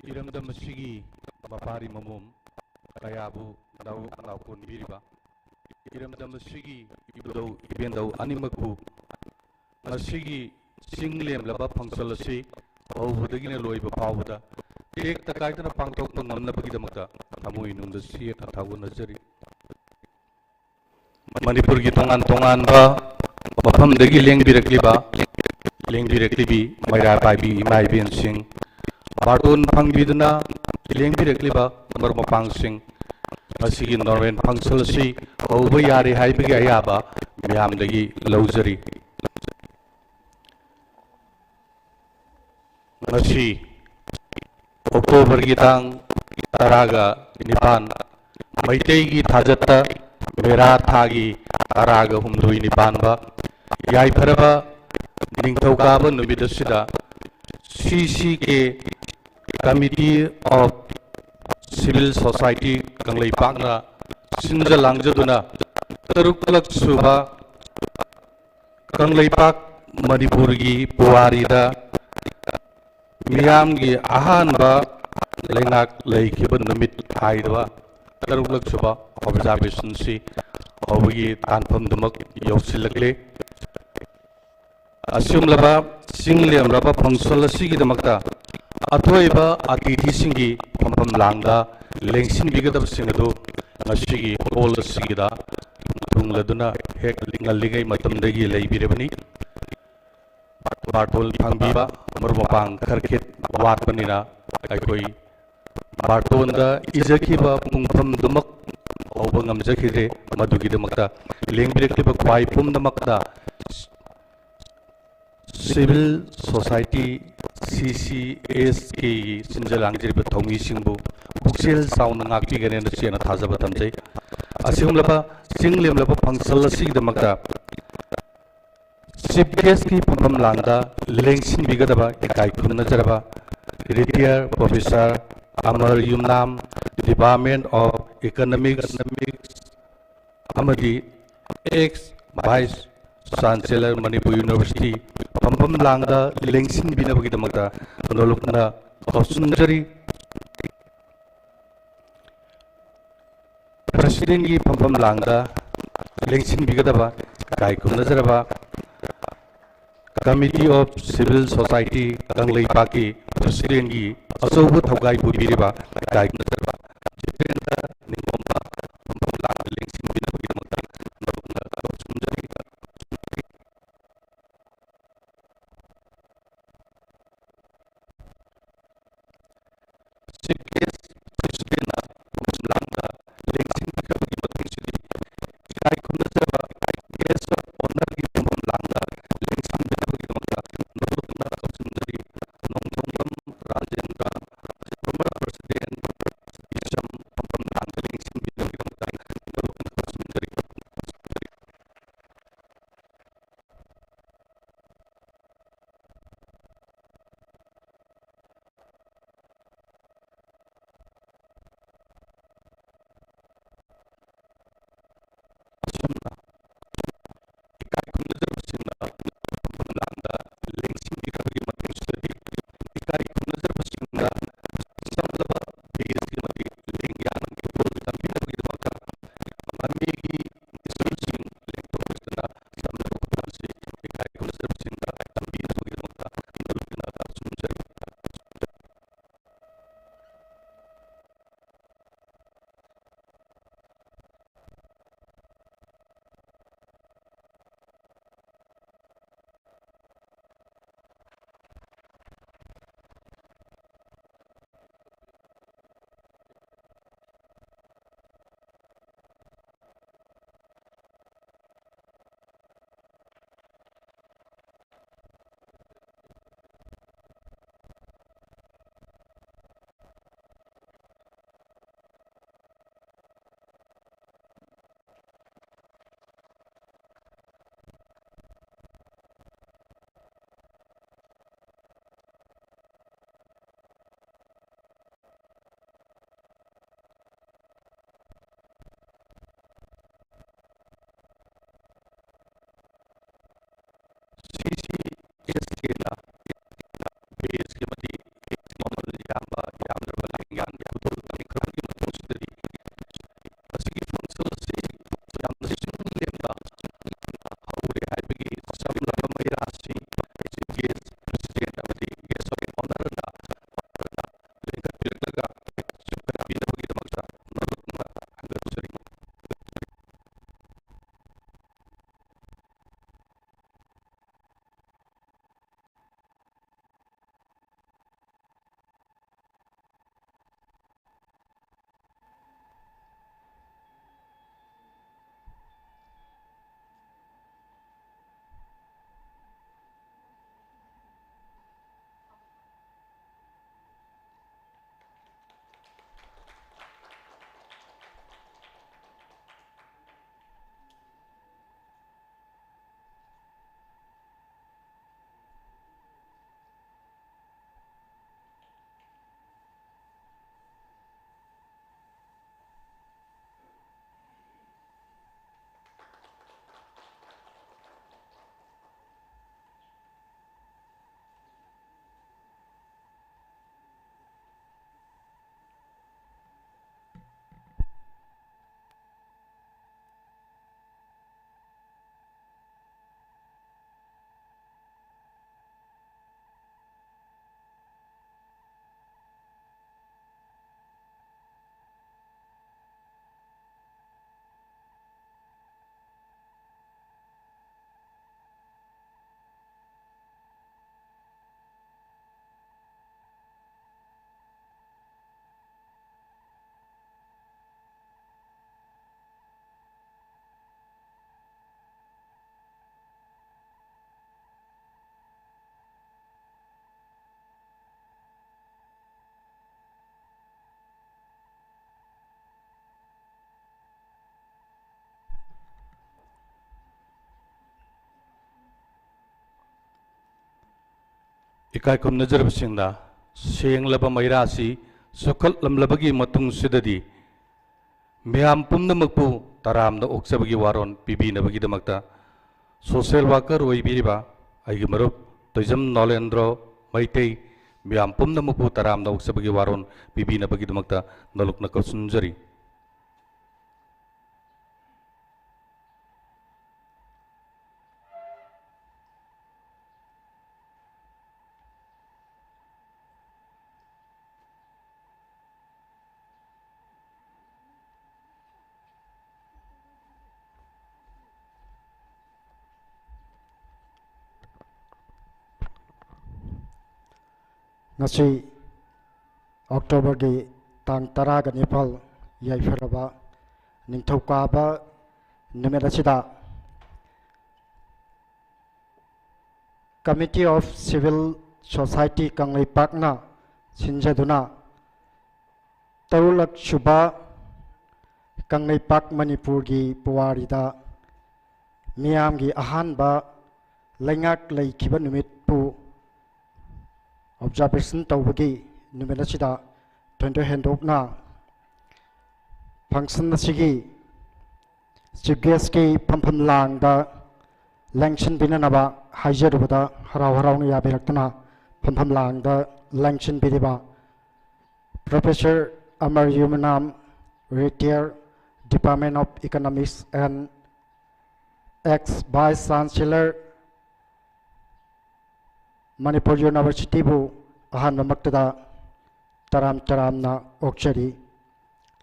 Iramdam asigi mapari mamum kayabu naukon biriba. Iramdam asigi ibudau ibendau animakbu asigi singlem laba pangsal asi awudagina loiba pawuda tek takaitana pangtok ngamnabagidamaka tamu inunda siya katawu nazari. Manipurgi tongan ba mafamdagi lengbiraklibi maira paibi imai bin sing Barton pangbidna lengbirakliba marmapang sing asigi norwen pangsalasi oba yari haibigi ayaba miyamdagi lauzari. Ngasi October gitang taraga nipan maitegi thajata mera thagi taraga humdui nipan ba yai pharaba ningthaukaba numidasida CCSK Committee of Civil Society Kangleipak na sinja langjaduna taruklak SUBA Kangleipak Manipurgi Puwarida Miyamgi Ahanba Leingak Leikhiba Numit haidwa taruklak SUBA observation si awagi tanpam dumak yausilakle asumlaba singlem raba pangsal asigi damakta athoiba atithi singi pampam langda lengsin bigadab singadu ngasigi hol sigida tungladuna hek ngalligai matamdagi leibirebani bartol phangbiba marmapang kharkhet watpanina aikoi bartonda ijakhiba pungpham dumak awba ngamjakhidre madugidamakta lengbirekliba kwai pumdamakta Civil Society CCSK sinjalangjiriba thongi singbu buksel sauna ngakpi gane na chena thajaba tamjai asihumlaba singlemlaba pangsal asigdamakta Chief Guest ki pampam langda lengsin bigadaba ekai khumna jaraba Retired Professor Amar Yumnam Department of Economics amadi ex Vice Chancellor Manipur University pampam langda lengsin binabagidamagda nolokna kausunjari President ki pampam langda lengsin bigadaba kai kumna jaraba Committee of Civil Society Kangleipak ki President ki asobu thogai bubiriba kai kumna jaraba jitenda ningomba pampam langda lengsin binabagidamagda nolokna kausunjari Ikai kumnajarabsingda senglaba mairasi sukhatlamlabagi matungsidadi miyam pumnamakpu taramda oksabagi waron pibinabagidamagta social worker oibiriba aigi marup toijam nolendro maitei miyam pumnamakpu taramda oksabagi waron pibinabagidamagta nalukna kausunjari. Ngasi October gi tang tara ga Nepal yai feraba ningthokaba numit asida Committee of Civil Society Kangleipak na sinjaduna TARUKLAK SUBA Kangleipak Manipurgi Puwarida Miyamgi Ahanba Leingak Leikhiba Numit observation tawbagi numit asida tondo handopna function asigi CCSK pampham langda langshin binanaba haijarubada harau ni yabirakna pampham langda langshin biriba Professor Amar Yumanam retired Department of Economics and ex-Vice Chancellor Manipur University bu Ahanba maktada taram na okchari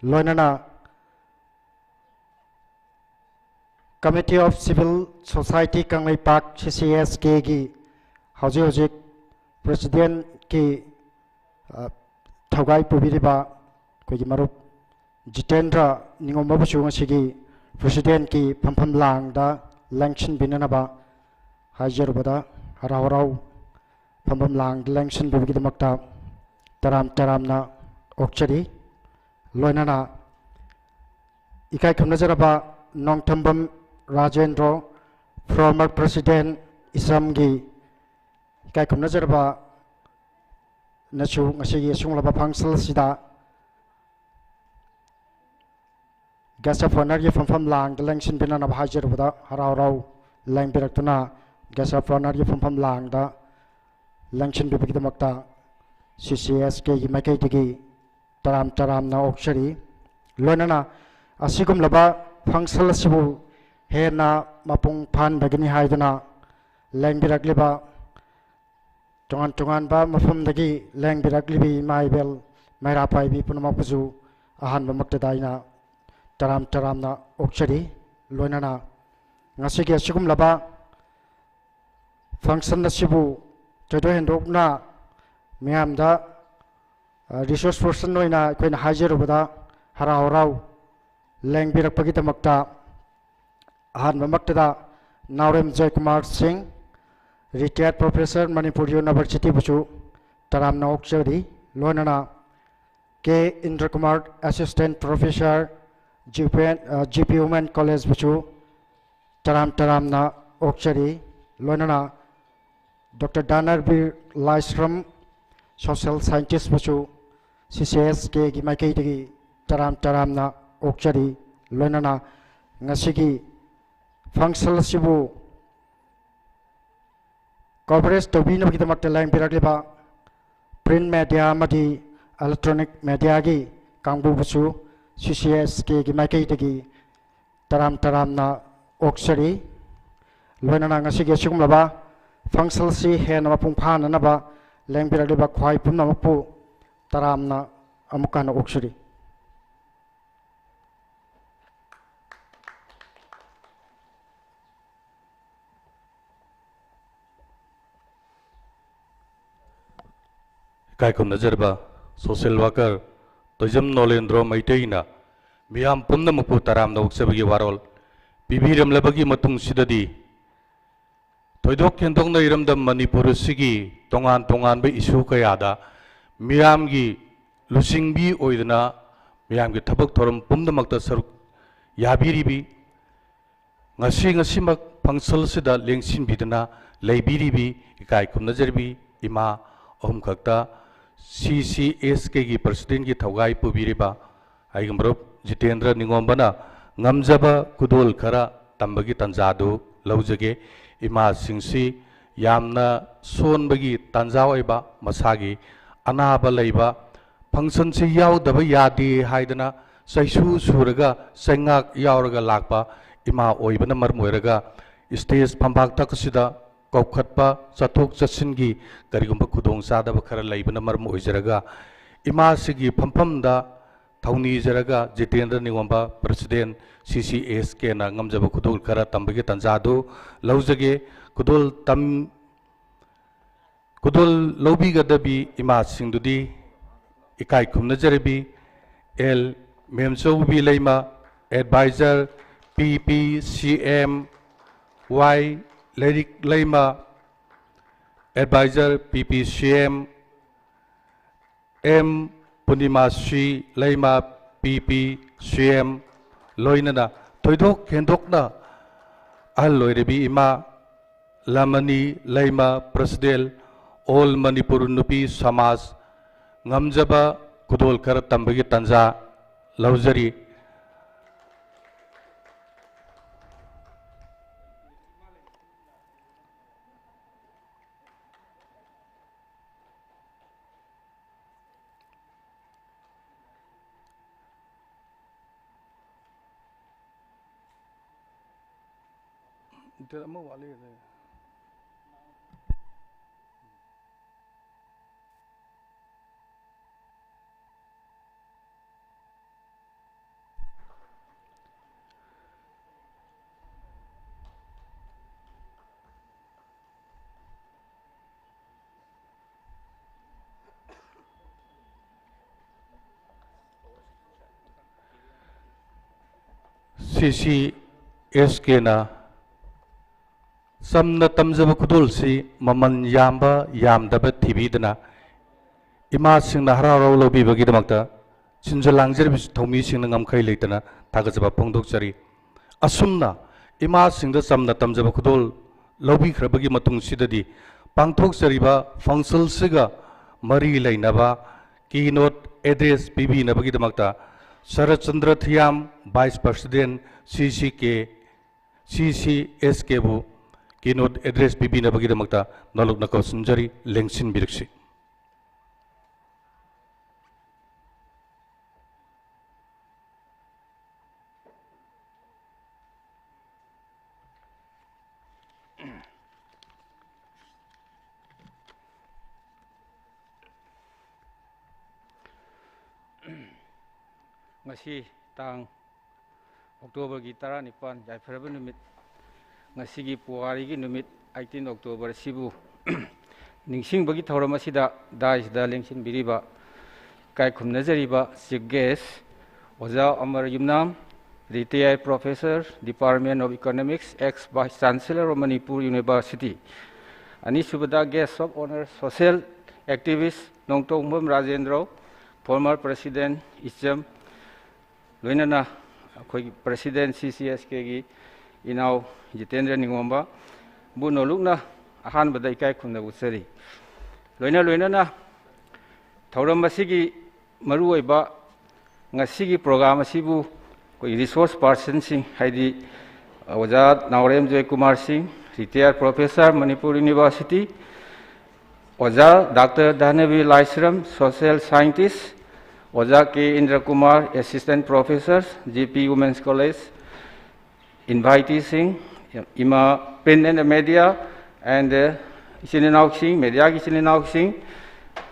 loinana Committee of Civil Society Kangleipak CCSK gi hojik President ki thogai pubiriba kogi marup Jitendra ningomabuchu ngasigi President ki pampham langda langshin binanaba hajarubada harau pambam lang langshin bibigi damakta taram na okchari loinana ikai khamnajaraba nongthambam Rajendra former President Isamgi ikai khamnajaraba nachu ngasigi sunglaba phangsal sida gasa fonar ye phampham lang langshin binana hajarubada harau langbiratuna gasa fonar ye phampham lang da langshin bibigi damakta CCSK gi makai digi taram na okchari loinana asigum laba phangsal sibu hena mapung phan bagini haiduna langbirakliba tongan ba mafam dagi langbiraklibi maibel maira paibi punamapuju Ahanba maktadaina taram na okchari loinana ngasigi asigum laba function sibu Todo hendokna miyamda resource person noina koina hajarubada harau langbirakpagi damakta Ahanba maktada Naurem Jaykumar Singh retired professor Manipur University buchu taramna okchari loinana K Indra Kumar assistant professor GP Women College buchu taramna okchari loinana Dr. Danarbir Laisram social scientist buchu CCSK gi makai digi taram na okchari loinana ngasigi functional sibu coverage tobina gi damakta line birakliba print media amadi electronic media gi kangbu buchu CCSK gi makai digi taram na okchari loinana ngasigi sigumlaba functional si hen mapung phan anaba langbirakliba khwai pumnamakpu taramna amukana okchari Kai kumnajarba social worker toijam nolendro maiteina miyam pumnamakpu taramda oksabagi warol pibiramlabagi matungsidadi Toidok kendong na iramdam Manipur sigi tongan ba isu kayada Miyamgi lusingbi oidana Miyamgi tabak thoram pumdamakta saruk yabiribi ngasi mak pangsal sida lengsin bidana leibiribi ikai kumnajarbi ima ahum khakta CCSK gi president gi thogai pubiriba aigumrup Jitendra Ningombana ngamjaba kudol khara tambagi tanjadu laujage ima singsi yamna sonbagi tanjaw iba masagi anaba leiba function si yaudaba yadi haidana saisu suraga sengak yauraga lakpa ima oibana marmoiraga stage pambak takasida kokhatpa chathok chassingi karigumba kudong sadaba khara leibana marmo oijaraga ima sigi phampamda Thauni jaraga Jitendra Ningomba President CCSK na ngamjaba kudol khara tambagi tanjadu laujage kudol lobi gadabi ima singdudi ikai khumna jarabi L Memchoubi Leima Advisor PPCM Y Lerik Leima Advisor PPCM M Punimasi Leima PPCM Loinana Toidok Kendokna Aloirebi Ima Lamani Leima President All Manipur Nupi Samas Ngamjaba Kudol Khara Tambagi Tanja Laujari CCSK na samna tamjaba kudol si maman yamba yamdaba thibidana ima singna hararo lobi bagi damakta chinjalangjer bis thomi singna ngamkhai leitana thagajaba phongdokchari asumna ima singda samna tamjaba kudol lobi khrabagi matung sidadi pangthokchariba functional siga mari leinaba keynote address pibi nabagi damakta Sarachandra Thiam Vice President CCSK bu keynote address pibi nabagi damakta naluk nakau sunjari lengsin biriksi ngasi tang Oktober gi 19 Jaifraba Numit ngasi gi Puwarigi Numit 18 Oktober sibu ningsing bagi thauram asida dais da lengsin biriba kai khumnajariba chief guest Oja Amar Yumnam retired professor Department of Economics ex Vice Chancellor of Manipur University ani subada guest of honor social activist Nongtongbom Rajendra former president Icham Loinana Koi President CCSK gi Inau Jitendra Ningomba Bu Nolukna Ahanba Daikai Khunda Usari Loinana Thauram Masigi Maruiba Ngasigi program Asibu Koi resource person Singh Haidi Wajad Naurem Joy Kumar Singh retired professor Manipur University Oja Dr. Dhanavi Laisram social scientist Oja K. Indra Kumar, Assistant Professor, GP Women's College, Invitee Singh, Ima Print and Media, and Isininauk Singh, Media Isininauk Singh,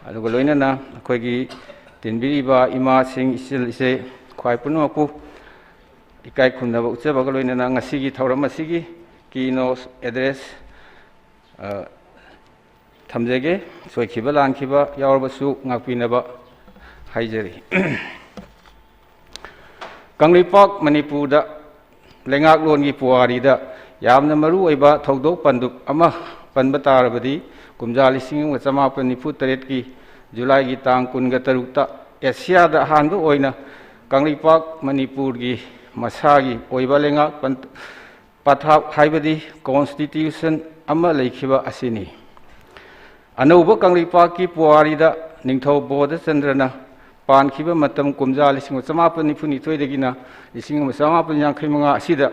Alugoloina, Kogi, Tinbiriba, Ima Singh, Isil, Kwaipunoku, Ikai Kunda, Utsabagoloina, Nasigi, Tauramasigi, Kinos address Tamjege, Soikiba, Lankiba, Yarbasu, Napinaba. Haijari Kangleipak Manipurda Leingak Leikhiba Puwarida Yamna Maru Oiba Thodok Panduk Ama Panbatarabadi Kumja Lising Wachamapan Nifuteret ki July gi tang kunga tarukta Asia da Ahanba oina Kangleipak Manipurgi Masagi Oiba Leingak Pathap Haibadi Constitution Ama Leikhiba Asini अनौब कंगलीपाकी पुवारीदा Ningthou बोध चंद्रना पानखिबा मतम कुमजा लिसिंग चमापन निफुनिथोइदगिना लिसिंग चमापन यांखैमंगा असिदा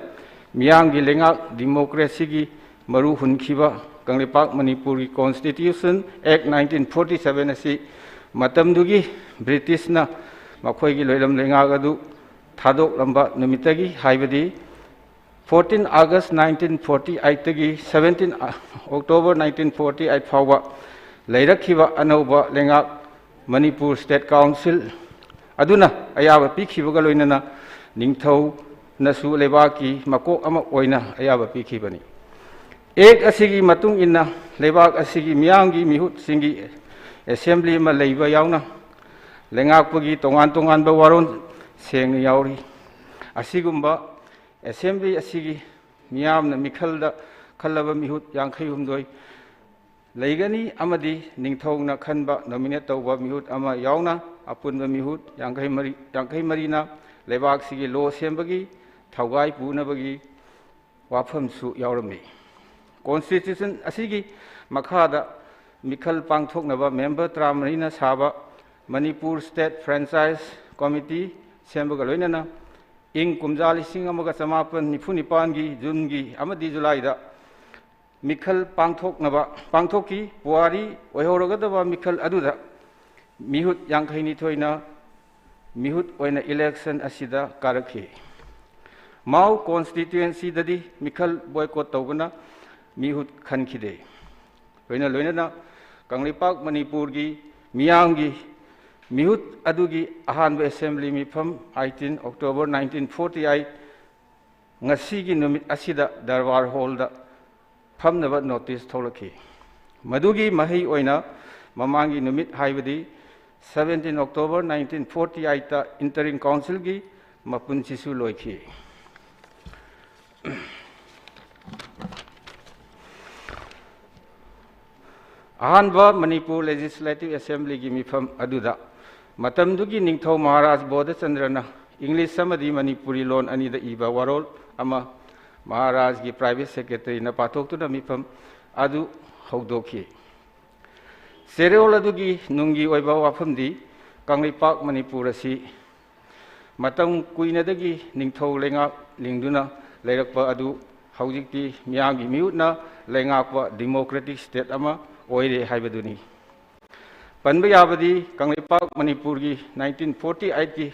मियांगी लेंगाक democracy की मरु हुनखिबा Kangleipak Manipuri constitution act 1947 असि मतमदुगी ब्रिटिशना मखोइगी लोइलम लेंगाक अदु थादोकलंबा नुमितगी हाइबदी 14 August 1948 तगी 17 October 1948 फाउबा लेरखिबा अनौबा लेंगाक मणिपुर स्टेट काउंसिल अदुना अयाबा पिखिबगा लोइनना निंगथौ नसु लेबाकी मकोक अमा ओइना अयाबा पिखिबनी एक असिगी मतुंग इन्ना लेबाक असिगी मियांगी मिहुत सिंगी असेंबली मा लेबा यावना लेंगाकपगी तोंगान तोंगानबा वारोन सेंग यावरी असिगुम्बा असेंबली असिगी मियामना मिखलदा खल्लबा मिहुत यांखै हुमदोय लेगनी अमदी निंगथौना खनबा नॉमिनेट तौबा मिहुत अमा यावना अपुनबा मिहुत यांखै मरीना लेबाक सिगी लो सेंबगी थौगाई पुनबगी वाफमसु यावरमी कॉन्स्टिट्यूशन असिगी मखादा मिखल पांगथोकनबा मेंबर 13 साबा मणिपुर स्टेट फ्रेंचाइज कमिटी सेंबगा लोइनना इंग कुमजा लिसिंग अमगा चमापन निफुनिपानगी जूनगी अमदी जुलाईदा मिखल पांगथोकी पुवारी ओइहोरगदबा मिखल अदुदा मिहुत यांखैनी थोइना मिहुत ओइना इलेक्शन असिदा कारखी माउ कॉन्स्टिट्यूएंसी ददी मिखल बॉयकॉट तौबना मिहुत खनखिदे लोइना लोइना कंगलीपाक मणिपुर की मियांगी मिहुत अदुगी अहानबा असेंबली मिफम 18 October 1948 ngasi numit asida darbar hall da famnaba notice tholaki madugi mahi oina mamangi numit haibadi 17 October 1948 ta interim council gi mapunchisu loiki Ahanba Manipur Legislative Assembly gi mifam aduda matamdugi ningthau Maharaj Bodha Chandrana English samadi Manipuri loan ani da iba warol ama Maharaj gi private secretary na pathok tu na mifam adu haudoki serial adugi nungi oiba wafamdi Kangleipak Manipur asi matam kuina dagi ningthau lenga lingduna leirakpa adu haujikti Miyamgi miutna leingakpa democratic state ama ओइरे हाइबदुनी पनबा याबदी कंगलीपाक मणिपुर की 1948 की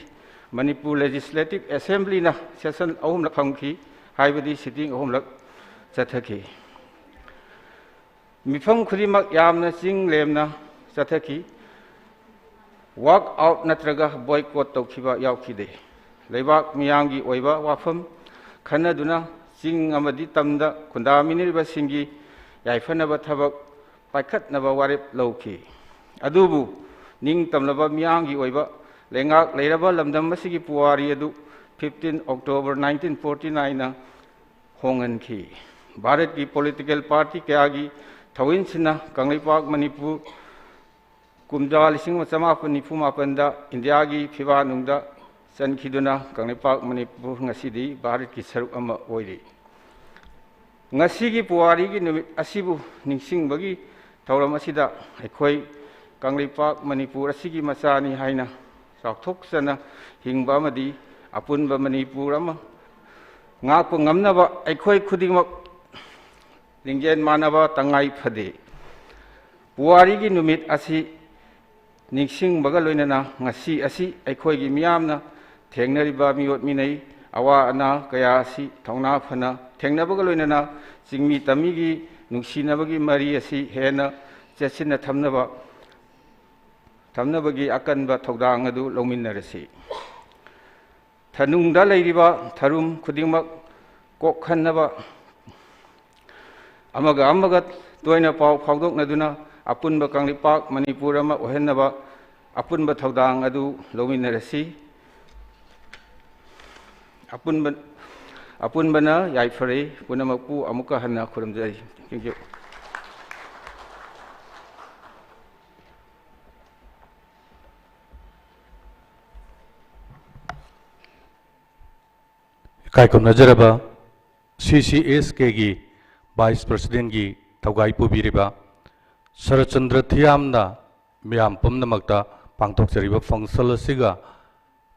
Manipur legislative assembly ना session अहुमलक फंखी हाइबदी सिटिंग अहुमलक चथखी मिफम खुदिमक यामना चिंग लेमना चथखी वर्क आउट नत्रगा बॉयकॉट तौखिबा यावखिदे लेबाक मियांगी ओइबा वाफम खन्नदुना चिंग अमदी तमदा खुंदामिनिबा सिंगी याइफनबा थबक पाखत्नबा वारेप लौखी अदुबु निंग तमलबा मियांगी ओइबा लेंगाक लेरबा लमदम मसिगी पुवारी अदु 15 October 1949 ना होंगनखी भारत की पॉलिटिकल पार्टी कयागी थविनसिना कंगलीपाक मणिपुर कुमजा लिसिंग चमापन निफुमापनदा इंडिया की फिबा नुंगदा चनखिदुना कंगलीपाक मणिपुर ngasiदी भारत की सरुक अमा ओइरी ngasiगी पुवारी की नुमित असिबु निंगसिंगबगी थौरम असिदा अखोई कंगलीपाक मणिपुर असिगी मचानी हाइना चाउथोकसना हिंगबा अमदी अपुनबा मणिपुर अमा ngakpa ngamnaba अखोई खुदिमक लिंगजेन मानबा तंगाई फदे पुवारी की नुमित असि निंगसिंगबगा लोइनना ngasi असि अखोई की मियामना थेंगनरिबा मियोत मिनै अवा अना कया असि थौना फना थेंगनबगा लोइनना चिंगमी तमीगी नुक्सिनबगी मरी असि हेना चेसिना थमनबगी अकनबा थौदांग अदु लौमिनरसि थनुंगदा लेरिबा थरुम खुदिमक कोखन्नबा अमगा अमगा तोयना पाव फाउदोकनदुना अपुनबा कंगलीपाक मणिपुर अमा ओहेनबा अपुनबा थौदांग अदु लौमिनरसि अपुनबना याइफरे पुनमकु अमुका हन्ना खुरमजरी thank you kaikom najaraba CCSK gi vice president gi thaugai pubiriba Sarachandra Thiamna Miyam Pumnamakta Pangtokchariba Fangsal Siga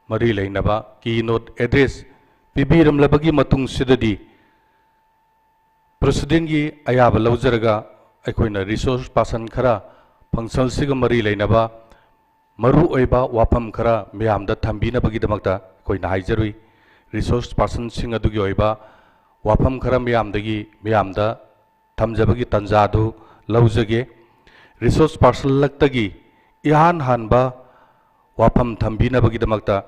Mari Lainaba Keynote Address Pibiram Labagi Matung Sidadi President Gi Ayaba Laujaraga Akoina Resource Person Khara Fangsal Siga Mari Lainaba Maru Oiba Wapam Khara Miyamda Thambina Bagidamakta Koina Haijarui Resource Person Singadugi Oiba Wapam Khara Miyamdagi Miyamda Thamjabagi Tanjadu Laujage Resource Person Laktagi Ahanba Wapam Thambina Bagidamakta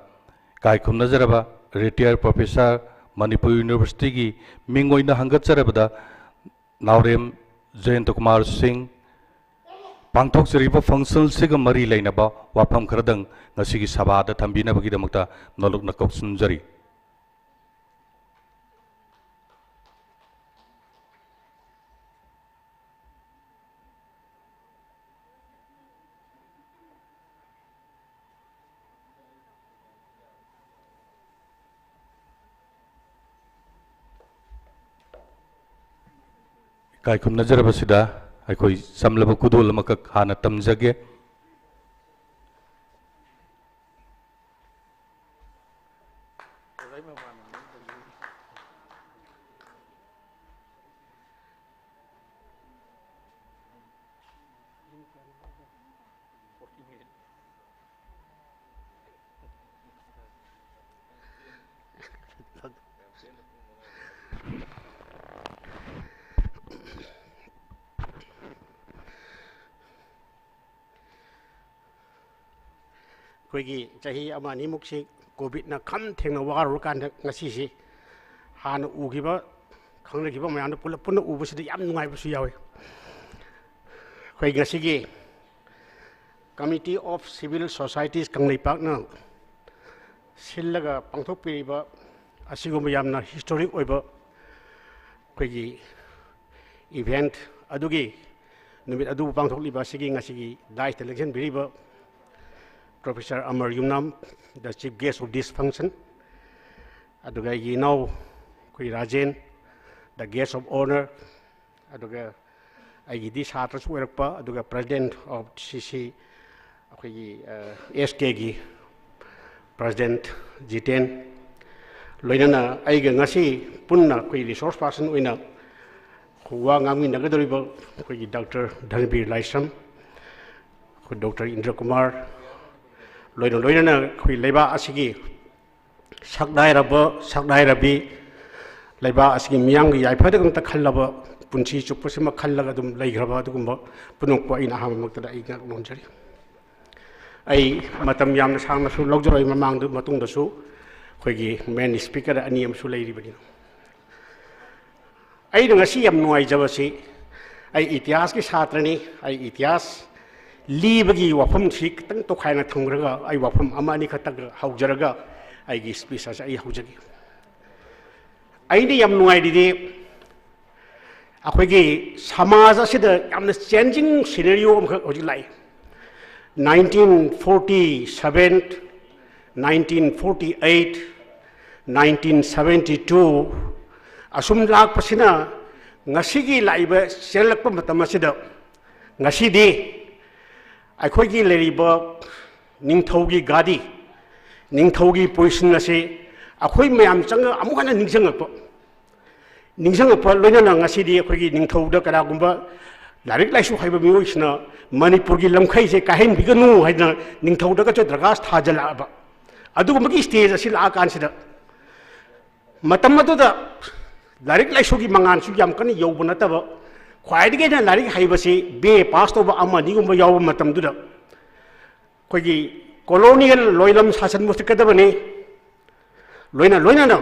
Kaikum Nazaraba Retired Professor Manipur University Gi Mingoina Hangatsarabada Naurem Jayantakumar Singh Pangtok Seriba Functional Siga Mari Lainaba Wapam Kradang Nasigi Sabada Thambina Bagidamakta Noluk Nakok Sunjari Kaikum Nazarabasida Akoi Samlabakudul Makak Hana Tamjage Koigi Jahi Amani Muksi COVID na kam thengna waru kan ngasi si hana ugiba Kangleipak mayam pula puna ubusida yam nungai busu yawe Koi ngasi gi Committee of Civil Societies Kangleipak na sillaga pangthok piriba asigum yamna historic oiba koigi event adugi numit adu pangthok liba sigi ngasi gi dice election biriba Professor Amar Yumnam, the chief guest of this function. Aduga Yinau, Kui Rajen, the guest of honor. Aduga Ayidis Hatras Werpa, Aduga president of CC SK, President G10. Loinana Aiga Nasi, Punna, Kui resource person winner, Huangami Nagadriba, Kui Dr. Dhanbir Laisam, Dr. Indra Kumar. Loina Kui Leba Asigi Sakdai Rabi Leba Asigi Miyamgi Ahanba Takalaba Punchi Chupusima Kalagadum Leikhiba Dumba Punukwa in Ahanba Leingak Leikhiba I Matam Yam Samasu Logro Mamang Matung the Su Kogi many speaker Aniam Sulay Badino I don't see am no I Javasi I Itias Satrani I Itias Libagi wapam sik tang to kaina thungraga ai wapam amani khataga haujaraga ai gi speech as ai haujagi ai ni yam nuai di akhoi gi samaj asida yamna changing scenario am hoji lai 1947 1948 1972 asum lak pasina ngasigi laiba selakpa matam asida ngasidi Aikogi Leriba Ningtogi Gadi Ningtogi position Nasi Akoi Mayam Changa Amwana Ningsangapa Ningsangapa Lona Ngasidi Akogi Ningtoda Karagumba Larik Laisu Haiba Muishna Manipurgi Lamkai Kahen Biganu Haina Ningtoda Dragas Tajalaba Adu Magi stage Asil Akansida Matamada Larik Laisugi Mangan Suyamkani Yobunataba Quite again a Larik Haibasi, be passed over Amanigum Matam Duda. Kogi colonial Loilam Hassan Mustakadavani Loina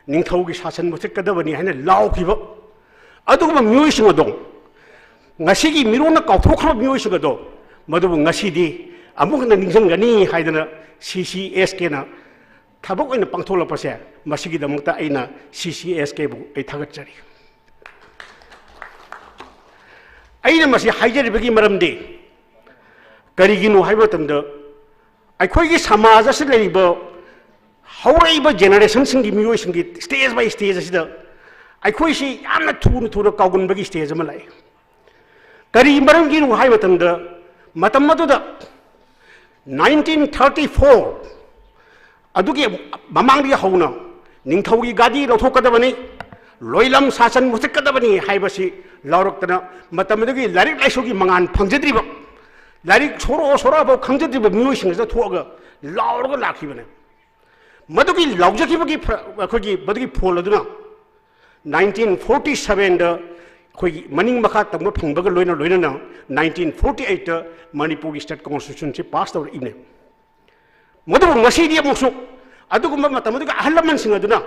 Ningtogi Hassan Mustakadavani and a Lao Kiva. Aduma Muishingadong Nasigi Mirona Kautoka Muishigado, Madu Nasidi, Amuk the Ningani Haidana, CCSK, Tabok in the Pangtola Pase, Masigi the Muta Aina, CCSK, a Tagachari. I must hide begin Maramdi. Karigino Hiberton, I quite Samaz as a labor. However, generations in the music stage by stage. I quite say, I'm not too to the Kaugun Bagi stage of Malay. kari maramgi ru hai matam maduda 1934 adugi mamangdi hauna ningthaugi gadi lothokadabani loilam sasan musikadabani haibasi lauraktana matam adugi larik laisugi mangan phangjadriba larik soro ba khangjadriba miyosingda thoga lauraga lakhibane madugi laujakibagi akogi badugi phol aduna 1947 da koi maning makha tamma phangbaga loina 1948 da Manipur State Constitution se pass tawr ibne madu masidi amuksu adugumba matamadu ahlaman singa duna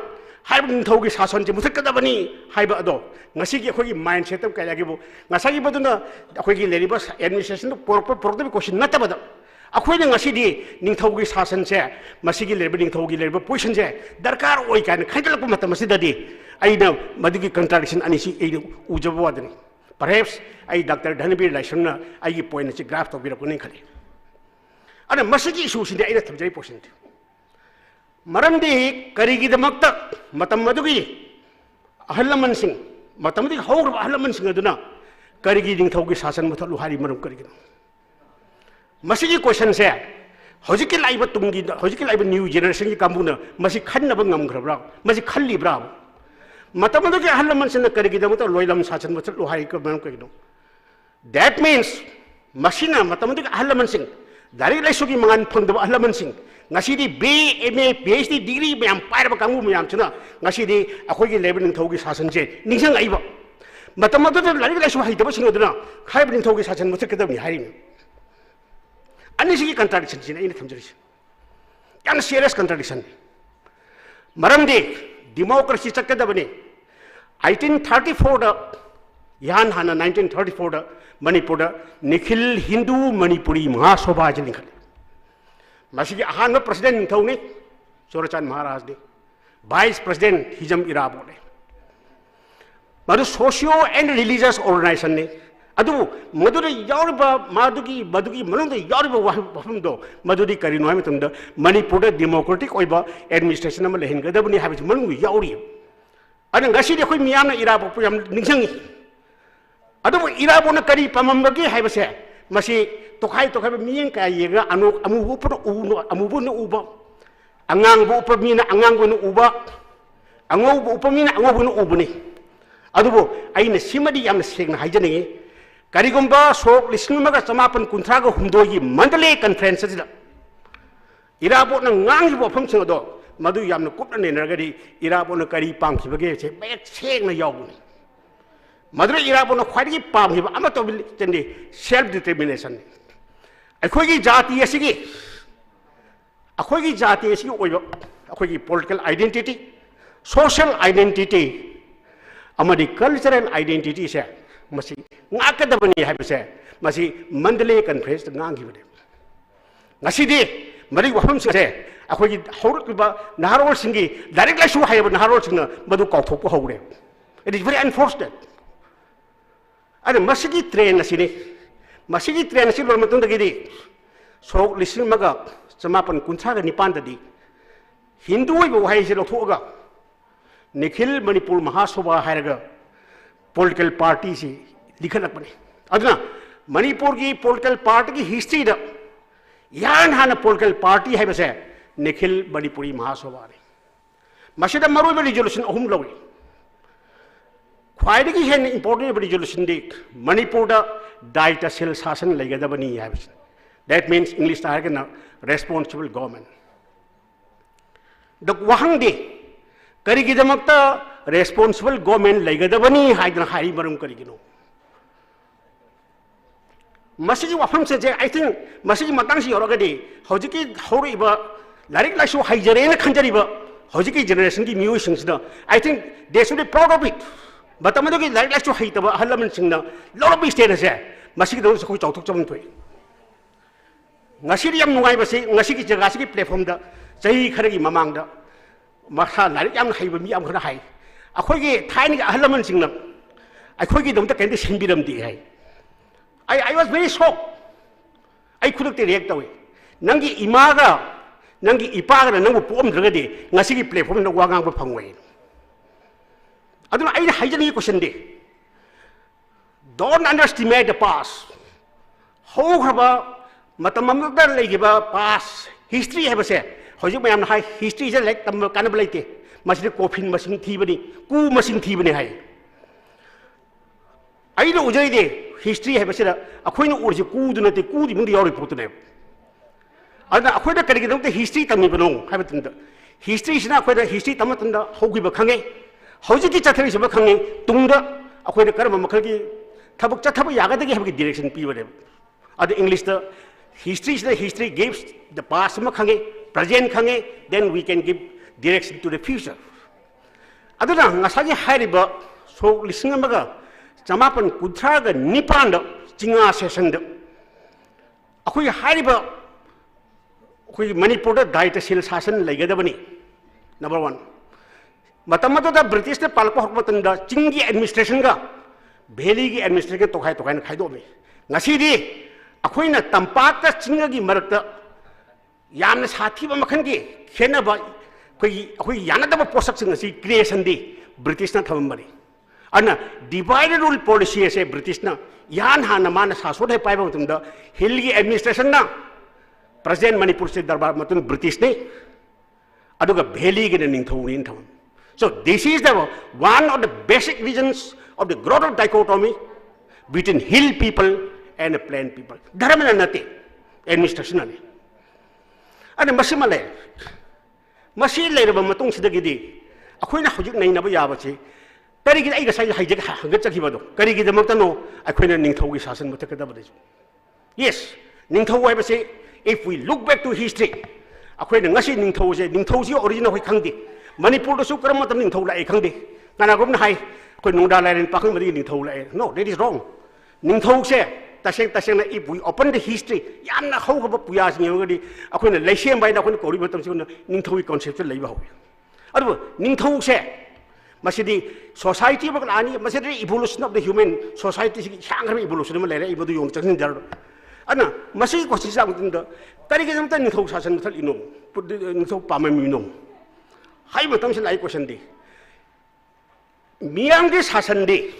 haibung thogi sasan je musikadabani haiba ado ngasigi akogi mindset tam kaya gibo ngasagi baduna akogi leriba administration program question natabada akoina ngasidi ningthogi sasan se masigi leriba ningthogi leriba position je darkar oi kan khaidalap matamasida di aina madigi contradiction anisi ujaba wadani perhaps ai Dr. Dhanabir Laishamna ai point chi graph to birapuni khali ana masigi issue sinde aina thamjai position maramdi karigi damakta matam madugi ahlaman sing matamdi hawr ahlaman sing aduna karigi ningthogi sasan mathalu hari maram karigi masigi question se hojiki laiba tungi hojiki laiba new generation ki kambuna masi khannaba ngamgrabra masi khallibra matamadu ke ahlaman sing karigi damakta loilam sasan mathalu hari ka maram karigi that means masina matamadu ke ahlaman sing dari laisugi mangan phangdaba ahlaman sing ngasidi BMA PhD degree mayam pairaba kangu mayam chuna ngasidi akogi level ningthogi sasan je ningsang aiba matamadu de lari laisu haidaba sing aduna khaiba ningthogi sasan musikadabni hairi anisigi contradiction sine ina thamjari yan serious contradiction maramdi democracy chakadabani 1834 da yan hana 1934 da Manipur da Nikhil Hindu Manipuri Mahasabha jingkhal masigi ahanba president ningthau Sorachan Maharaj ni vice president Hijam Irabo ne madu socio and religious organization ne adu maduri yauriba madugi manunda yauriba wafamdo maduri karino hai matamda Manipur da democratic oiba administration ama lehengadabani habi manungu yauri ana ngasi de khoi miyamna Irabo puyam ningsangi adu Irabo na kari pamambagi haibase masi tokai miyeng ka yega anu amubu pro uno amubu no uba angang bu upamina angang bu no uba ango bu upamina ango bu no ubuni adubo aina simadi yamna segna haijani karigumba sok lisingmaga samapan kuntraga humdogi mandale conference sida Irabo na ngangi bo famsing do madu yamna kupna ne nagadi Irabo na kari pangkhibage se bet segna yawuni madura Irabo na khwadi pamhiba amato tende self determination akogi jati asigi oiba akogi political identity social identity amadi cultural identity se masi ngakadabani habise masi mandale conference ngangibade ngasidi mari waham se akogi hawrukba naharol singi direct lasu hayaba naharol singna madu kawthokpu hawre it is very unfortunate ada masigi train asini lor matung dagidi so lising maga samapan kuntraga nipan dadi Hindu oiba wahai se lothoga Nikhil Manipur Mahasabha hairaga political party si likhalakpani aduna Manipur ki political party ki history da yan hana political party haibase Nikhil Manipuri Mahasabha ne masida maroi resolution ahum lawi khwaidagi hen important resolution de Manipur da daita sel sasan laigadabani haibase that means English ta hargana responsible government the wahang de karigi damakta responsible government laigadabani haidana hari marum karigino masigi wafam se je I think masigi matang si yoragadi hojiki horiba larik laisu haijare na khanjariba hojiki generation ki new singsda I think they should be proud of it but amadogi larik laisu haitaba halaman singna lot of state se masigi do khoi chauthok chamung thoi ngasiri yam nungai basi ngasigi jaga sigi platform da sahi kharagi mamang da masa larik yam haiba mi am khana hai akhogi thaini halaman singna akhogi domta kende simbiram di hai I was very shocked I couldn't react away nangi imaga nangi ipaga nangu pom dragadi ngasigi platform na wagang ba phangwai aduna ai haijani question de don't underestimate the past. However, matamamda legiba past history have say. Hojik mayam hai history is like tam kanablaite. Masih coffin masing thibani, ku masing thibani hai. I know ujai history have say. Akoin urji ku do not ku di mundi yori putune. Ada akoin da kari kita history tami banong. Have it history is na akoin da history tamatunda hogi bakhange. Hojik ki chathari se bakhange tungda akoin da karma makhagi thabuk chathabu yaga dagi have ki direction pi bade. Ada English the history is the history gives the past makhange, present khange, then we can give direction to the future. Aduna ngasagi hariba so listening maga jamapan kudraga nipanda jinga session de. Akoi hariba akoi Manipur da daita sil sasan laigadabani. Number 1. Matamata da British da palko hokmatan da chingi administration ga bheli gi administration tokai tokai na khaido me. Ngasi di akoi na tampak da chinga gi marakta yamna sathi ba makhan gi khena ba koi yana da posak sing si creation di British na thamambari. Ana divided rule policy ase British na yan hana mana sasod hai paiba tunda hilgi administration na present Manipur se darbar matun British ne aduga bheli gi ningthau nin tham. So this is the one of the basic reasons of the growth of dichotomy between hill people and plain people. Dharma nati administration ani. Ana masimale masi leiraba matung sidagidi akoina hojik nainaba yabachi karigi ai gasai haijak hangat chakibado karigi damoktano akoina ningthau gi sasan mutakadabade. Yes, ningthau haibase if we look back to history akoina ngasi ningthau se ningthau si original hoi khangdi Manipur da su karam matam ningthau lai khangdi kana gom na hai koi nungda lai ren pakhang mari ningthau lai. No, that is wrong. Ningthau se taseng if we open the history yamna hauba puya sing yogadi akoina leisem bai da akoina kori matam si ningthau concept lai ba ho. Adu ningthau se masidi society ba ani masidi evolution of the human society si changram evolution ma lai ibadu yong chang jar ana masih ko si sang tunda tari ke jamta ningthau sasan thal ino ningthau pamai mino hai matam se lai question di Miyamgi sasan di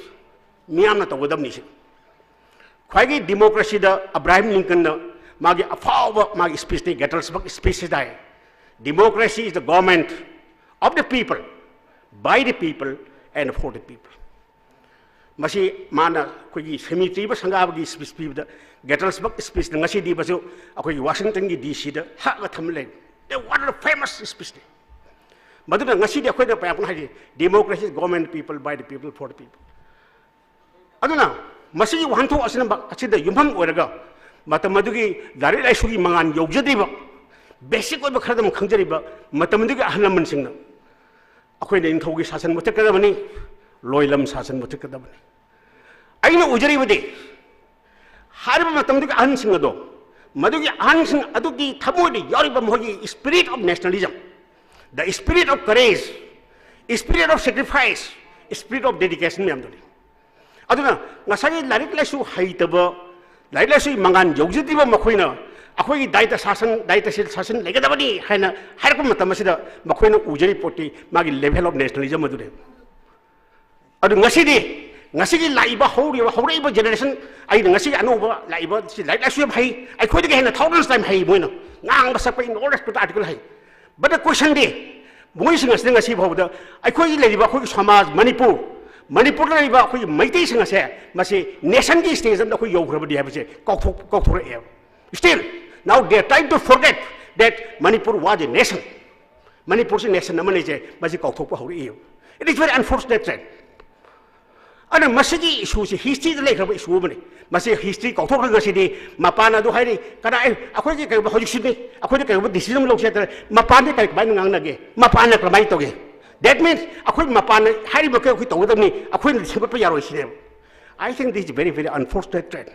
miyam na tawadam ni si khwagi democracy da Abraham Lincoln na magi afawa magi speech ni Gettysburg speech dai. Democracy is the government of the people, by the people, and for the people. Masi mana khwagi cemetery ba sangabagi speech da Gettysburg speech na ngasi di ba so akhoi Washington gi DC da ha ga thamle. They one of the famous speech. Maduna ngasi di akhoi da pa hai democracy is government people, by the people, for the people. Aduna masih wantu asina ba asida yumham oraga matamadugi dari lai sugi mangan yojadi ba basic oi ba khadam khangjari ba matamadugi ahnaman singna akhoi ne inthogi sasan mutakadabani loilam sasan mutakadabani aina ujari bade harba matamadugi ahn singa do madugi ahn sing adugi thamodi yori ba mogi spirit of nationalism, the spirit of courage, spirit of sacrifice, spirit of dedication me amdoni. Aduna ngasai larik lasu haitaba larik lasu mangan yojadi ba makhoina akhoi daita sil sasan legadabani haina harko matamasida makhoina ujari poti magi level of nationalism adure. Adu ngasi gi laiba horiba generation ai ngasi anuba laiba si larik lasu hai ai khoi de hena thousands time hai moina ngang ba sakpa in all respect article hai. But the question de moi singa singa si bhawda ai khoi leiba khoi samaj Manipur na iba koi maitei singa se masi nation ki stage am da koi yograbadi have se kokthore e. Still now they are trying to forget that Manipur was a nation. Manipur is a nation namane je masi kokthok pa hore e. It is very unfortunate trend. Ana masigi issue se history de lekra issue bane masi history kokthok nga si de mapana do hairi kada akhoi je kai hojik sidni akhoi kai decision lok se mapana kai bai ngang na ge mapana kramai to ge. That means akhoi mapana hari ba kai to ni akhoi sebat pa yaro sine. I think this is very very unfortunate trend.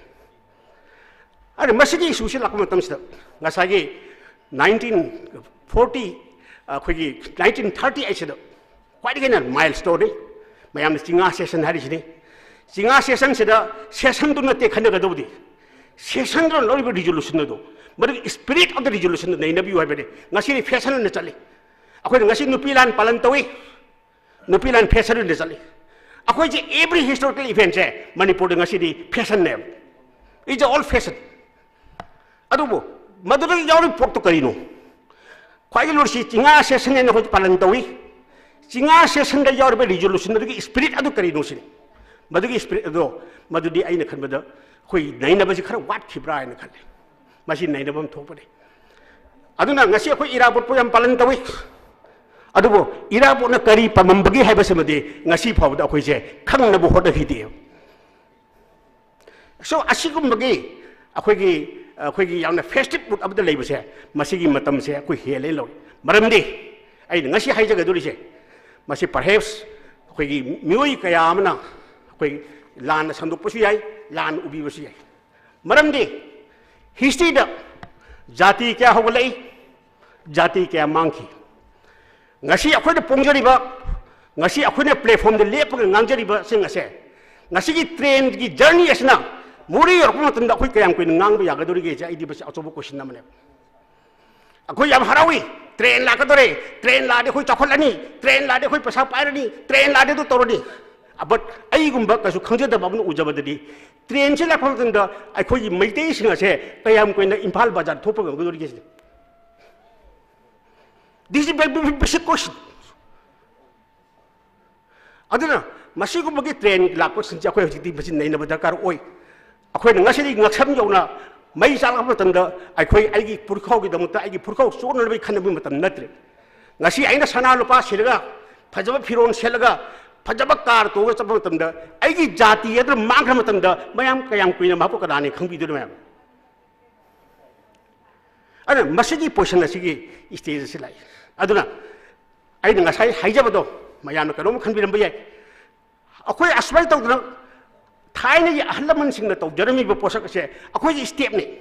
Are masigi issue se lakma tam sta ngasagi 1940 akhoi 1930 ai se quite again a milestone mayam singa session hari sine singa session se da session do na te khana ga do session ro lori resolution do but spirit of the resolution nei na bi wa bede ngasi fashion na chale akhoi ngasi nupilan palan tawi nupilan fashion na chale अखोई जे every historical event से Manipur ngasi di fashion ne is all fashion adubo madura yauri pok to karino khwai lor si chinga session ne hoi palan tawi chinga session da yauri be resolution da spirit adu karino sin madugi spirit ado madudi aina khan bada khoi naina ba ji khara wat khibra aina khan masi naina bam thok pade aduna ngasi khoi irabot po yam palan tawi अदुबो इराबोना करी पमंबगी हाइबसमदे ngasi फावदा अखोइ जे खंगनबो होद हिदे सो असिगुमबगी अखोइगी यावना festive book अबद लेबसे मसिगी मतमसे अखोइ हेले लो मरमदे आई ngasi हाइजगा दुरिसे मसि perhaps अखोइगी मियोइ कयामना अखोइ लान संदोकपसु याय लान उबिबसु याय मरमदे history दा जाति क्या होगलै जाति क्या मांगखि ngasi akhoi da pongjariba ngasi akhoi na platform de lepaga ngangjariba sing ase ngasi gi train gi journey asna muri yor kuma tanda akhoi kayam kuin ngangba yagadori ge ja idi bas achobo question namane akhoi yam harawi train la ka dore train la de khoi chakhol ani train la de khoi pasa pairani train la de to toroni abat ai gumba kasu khangje da babnu ujabadadi train se la phal tanda akhoi meitei sing ase kayam kuin na imphal bazar thopaga gadori ge This is a very basic question. Aduna, masigo bagi train lakot sinja aku yang jadi mesin naik nabar kar oi. Aku yang ngasih ngaksam jauh na, mai salah apa tanda, aku yang lagi purkau kita muta, lagi purkau soal lebih kan lebih matan natre. Ngasih aina sana lupa silaga, pajaba firon silaga, pajaba kar tu kita apa tanda, lagi jati itu mangkam tanda, mayam kayang kuina mahu kadane khambi itu mayam. Ada masih position nasi stage silai. Aduna, aina ngasai haja bado, mayam nak kamu khambi nampai. Aku yang asal tahu tu, thai ni ahla mansing na tahu, jerami berposak se. Aku yang step ni,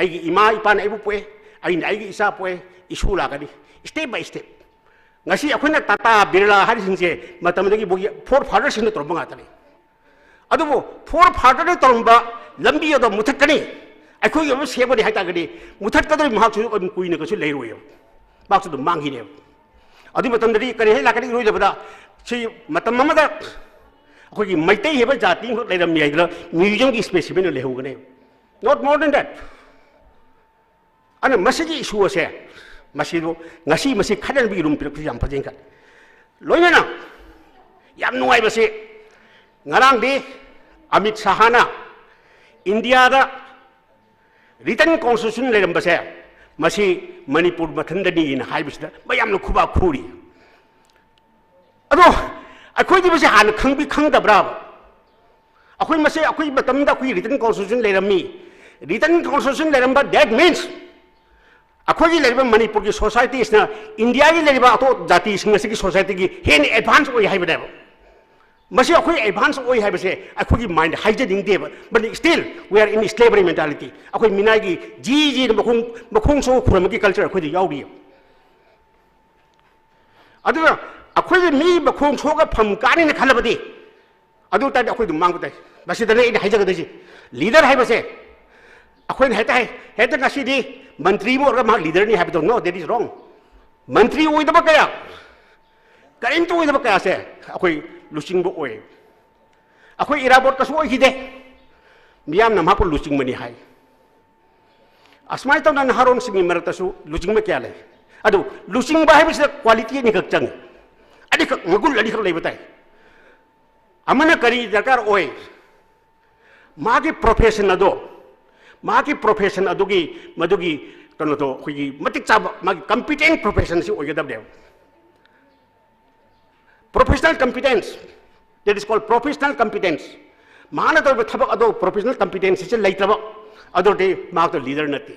aigi ima ipan ibu poe, aigi isa poe, isu lah kadi, step by step. Ngasi aku nak tata birla hari sini, macam lagi bogi four fathers ini terbang atau ni. Aduh, four fathers ni terbang, lambi atau mutat kani. Aku yang siapa di hati kadi, mutat kadar mahal suju kau kui nak suju leru yo. Maksud tu manghi dia. Adi macam tadi kerana lah kadi rui pada si macam mana dah. Aku ini macam ni hebat jati ni dalam ni adalah museum ki spesimen lehu kene. Not more than that. Ane masih isu ase, masih tu ngasi masih kadang biru pilih yang paling kan. Loinya na, yang nuai masih ngarang di Amit Sahana, India dah written constitution dalam bahasa masih Manipur matandani in high bisda, bayam lu kuba kuri. Aduh, aku ini masih han kang bi kang dah berapa? Aku ini masih aku ini betul dah aku written constitution dalam ni, written constitution dalam bah that means aku ini dalam Manipur ki society isna India ini dalam atau jati singgah society ki hen advance oi high berapa? Masih aku advance oi hai bese aku ki mind hijacking dia but still we are in slavery mentality aku minai ki ji bakung so kuram ki culture aku di yaudi adu aku ni bakung so ka pham kani ne khalabadi adu ta aku mang ko tai basi dane ini hijack desi leader hai bese aku ni heta ngasi di menteri mo ra leader ni hai betul no that is wrong menteri oi da bakaya kain tu oi da bakaya se aku Lucing bo oi. Aku irabot kasu oi hide. Miyam nama pun lucing mani hai. Asmai tahu nan haron singi merata su lucing me kya le. Aduh, lucing bahai bisa quality ni kacang. Adi kak ngagul adi kak lagi betai. Amana kari dakar oi. Magi profession ado ki madugi kano to kuigi matik caba magi competent profession si oi gadab deh. Professional competence, that is called professional competence. Mana tu berthabak ado professional competence itu lain thabak ado de mak tu leader nanti.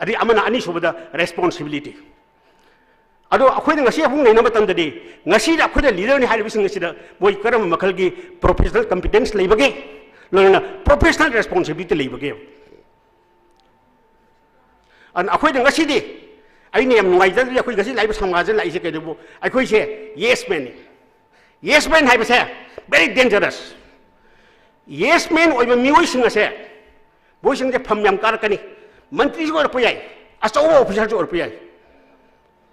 Adi amana ani subada responsibility. Ado aku ni ngasi aku ni nama tanda di ngasi aku ni leader ni hari bising ngasi dah boy kerana makal ki professional competence lain bagi, lalu professional responsibility lain bagi. An aku ni ngasi di ini yang mengajar dia aku kasih lagi bersama aja lagi sekali bu. Aku isi yes man hai besar very dangerous. Yes man oi miui singa se. Boy singa pamyam kar kani. Menteri juga orpuyai, asal officer juga orpuyai.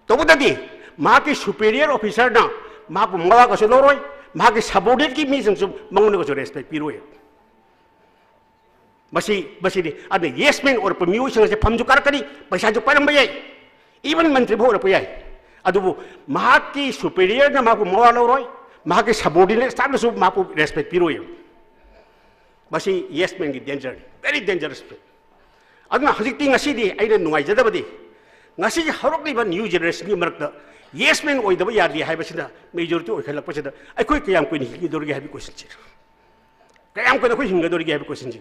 Tahu tadi, mak superior officer na, mak mengawa kasih loroi, mahagi subordinate ki mi sung mangun ko respect piroy basi di ada yes man or pemiu sung se phamju karakani paisa ju param bayai even mantri bho ra payai adubu mahaki superior na maku mawalo roy mahagi subordinate staff su mapu respect piroy basi yes man ki danger very dangerous aduna hajik ting asi di aina nungai jadabadi ngasi harok liba new generation ki marakta yes man oi daba yadi hai basida majority oi khalak pasida ai koi kayam koi ni dorgi hai question chi kayam koi hinga dorgi hai question chi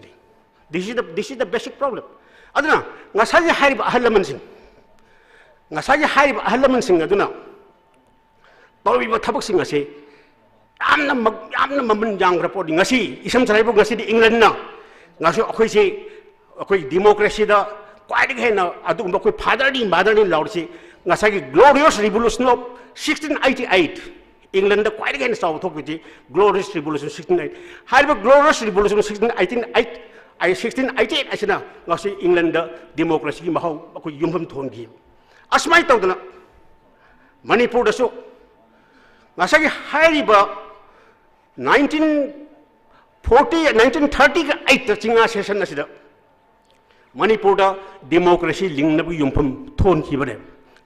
this is the basic problem aduna ngasai harib ahalaman sing ngasai harib ahalaman sing aduna tawi ba thabak sing ase amna mamun jang report ngasi isam sarai bu ngasi di England na ngaso akhoi se akhoi democracy da quite hena adu ba father ni mother ni lord si ngasagi glorious revolution of 1688 England da quite hena saw thok bi glorious revolution 1688 harba glorious revolution 1688 asina ngasi England da democracy ki mahau akhoi yumham thon gi asmai tawdana Manipur da so ngasagi hariba 1938 chinga session asida Manipur da democracy ling na bu yumpham thon ki bane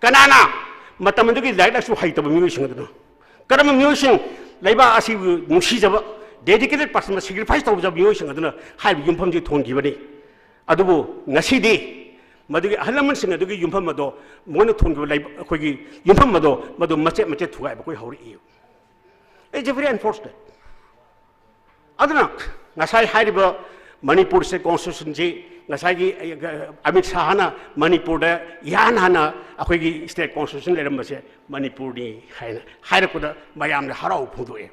kanana matam du ki laila su haitaba mi sing da karam mi sing laiba asi nungsi jaba dedicated person sacrifice taw jaba mi sing da hai yumpham ji thon ki bane adubu ngasi di madugi halaman sing adugi yumpham mado mon thon ki lai khoi gi yumpham mado mache thugai ba koi hauri it's very unfortunate aduna ngasai hariba Manipur se constitution ji ngasai gi Amit Shah na Manipur da yan hana akhoi gi state constitution leram base Manipur ni haina haira ko da mayam na harau phudoe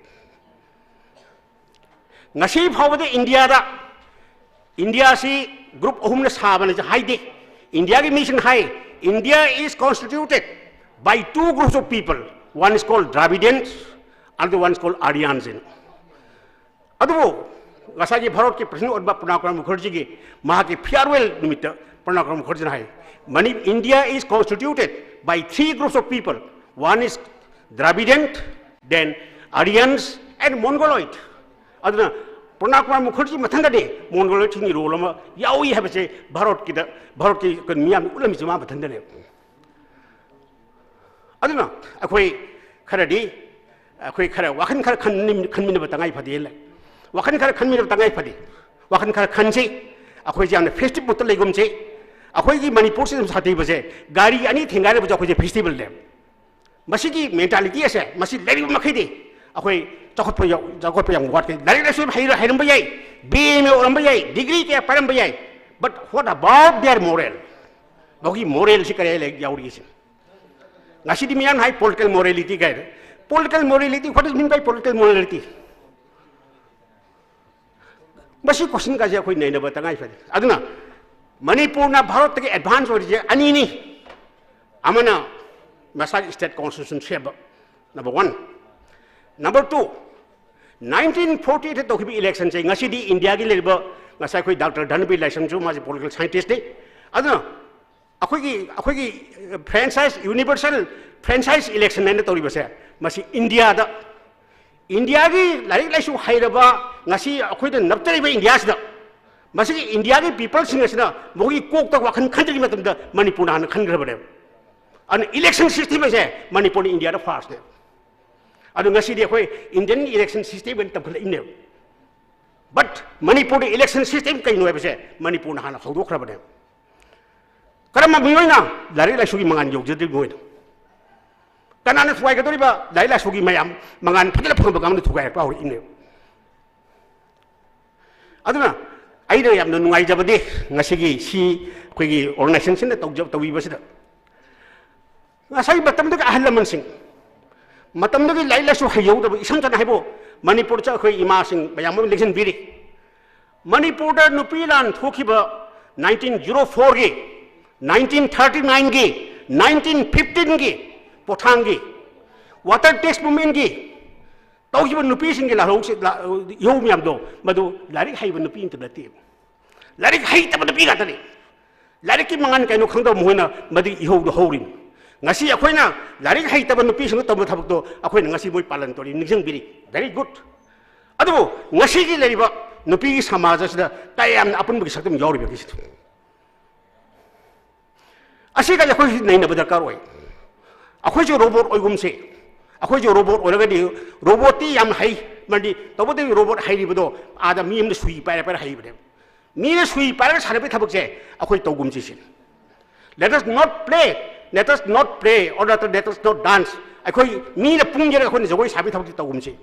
ngasi phawade India si group ohum na sabana ja haide India gi mission hai India is constituted by two groups of people one is called Dravidians and the one is called Aryans adu ngasagi Bharat ke president Odba Pranab Mukherjee ki maha ke farewell nimit Pranab Mukherjee hai India is constituted by three groups of people one is Dravidian then Aryans and Mongoloid aduna Pranab Mukherjee mathanga de Mongoloid ni role ma yawi ha base Bharat ki kan miyam ulami jama mathanda ne aduna akhoi kharadi akhoi khara wakhan khara khanmin batangai phadel wakan kar khan mi tangai phadi wakan kar khan se akhoi jam festival to legum se akhoi gi Manipur se sati base gari ani thenga re akhoi festival le masi gi mentality ase masi lari makhai de akhoi chakot pa yang wat ke lari la su haira hairam bayai be me oram bayai degree ke param bayai but what about their moral bogi moral si kare le yauri se ngasi di mian hai political morality guide political morality what is mean by political morality basi question ka je koi nei na batangai fa aduna Manipur na Bharat ke advance ori je ani ni amana masal state constitution sheba number 1 number 2 1948 to ki election che ngasi di India gi leba ngasai koi Dr. Dhanbi Laisang ju ma political scientist de aduna akhoi gi franchise universal franchise election ne tori base masi India da India gi larik laisu hairaba ngasi akhoi da naptari ba India sida masi India gi people sing asina mogi kok ta wakhan khandri matam da Manipur na khangra bade an election system ase Manipur India da first ne adu ngasi di akhoi Indian election system ben tabkhla imne but Manipur election system kai no base Manipur na hana khawdok khra bade karama biyoina larik laisu gi mangan yog jadri goina kanana suai ka toriba laila sugi mayam mangan phadala phang bagam nu thugai pa hori ine aduna aida yam nu ngai jabade ngasigi si khoi gi organization sin tau jab tawi basida ngasai batam da ahalaman sing matam da laila su hayo da isam tan haibo Manipur cha khoi ima sing bayam election biri Manipur da nupilan thokiba 1904 ge 1939 ge 1915 ge Pothangi, water tax movement gi, tau hiban nupi singi la hong yo miam do, madu larik hai ban nupi interneti, larik hai ta ban nupi gata ni, larik ki mangan kai no khang do muhina madu yo do horin, ngasi akoina larik haitaba nupi sing tomo thabuk to akoina ngasi moi palan tori ningsang biri very good adu ngasi gi leriba nupi gi samaja sida tayam apun bi saktum yori bi situ asi ga akoi nei na badar karoi akoi jo robot oigum se akoi jo robot oraga di robot ti yam hai mandi tobo de robot hai ri bodo ada mi am sui pa pa hai bode mi na sui pa ga sarabe thabuk je akoi togum si sin let us not play or let us not dance akoi mi na pung jera akoi jogoi sabi thabuk ti togum si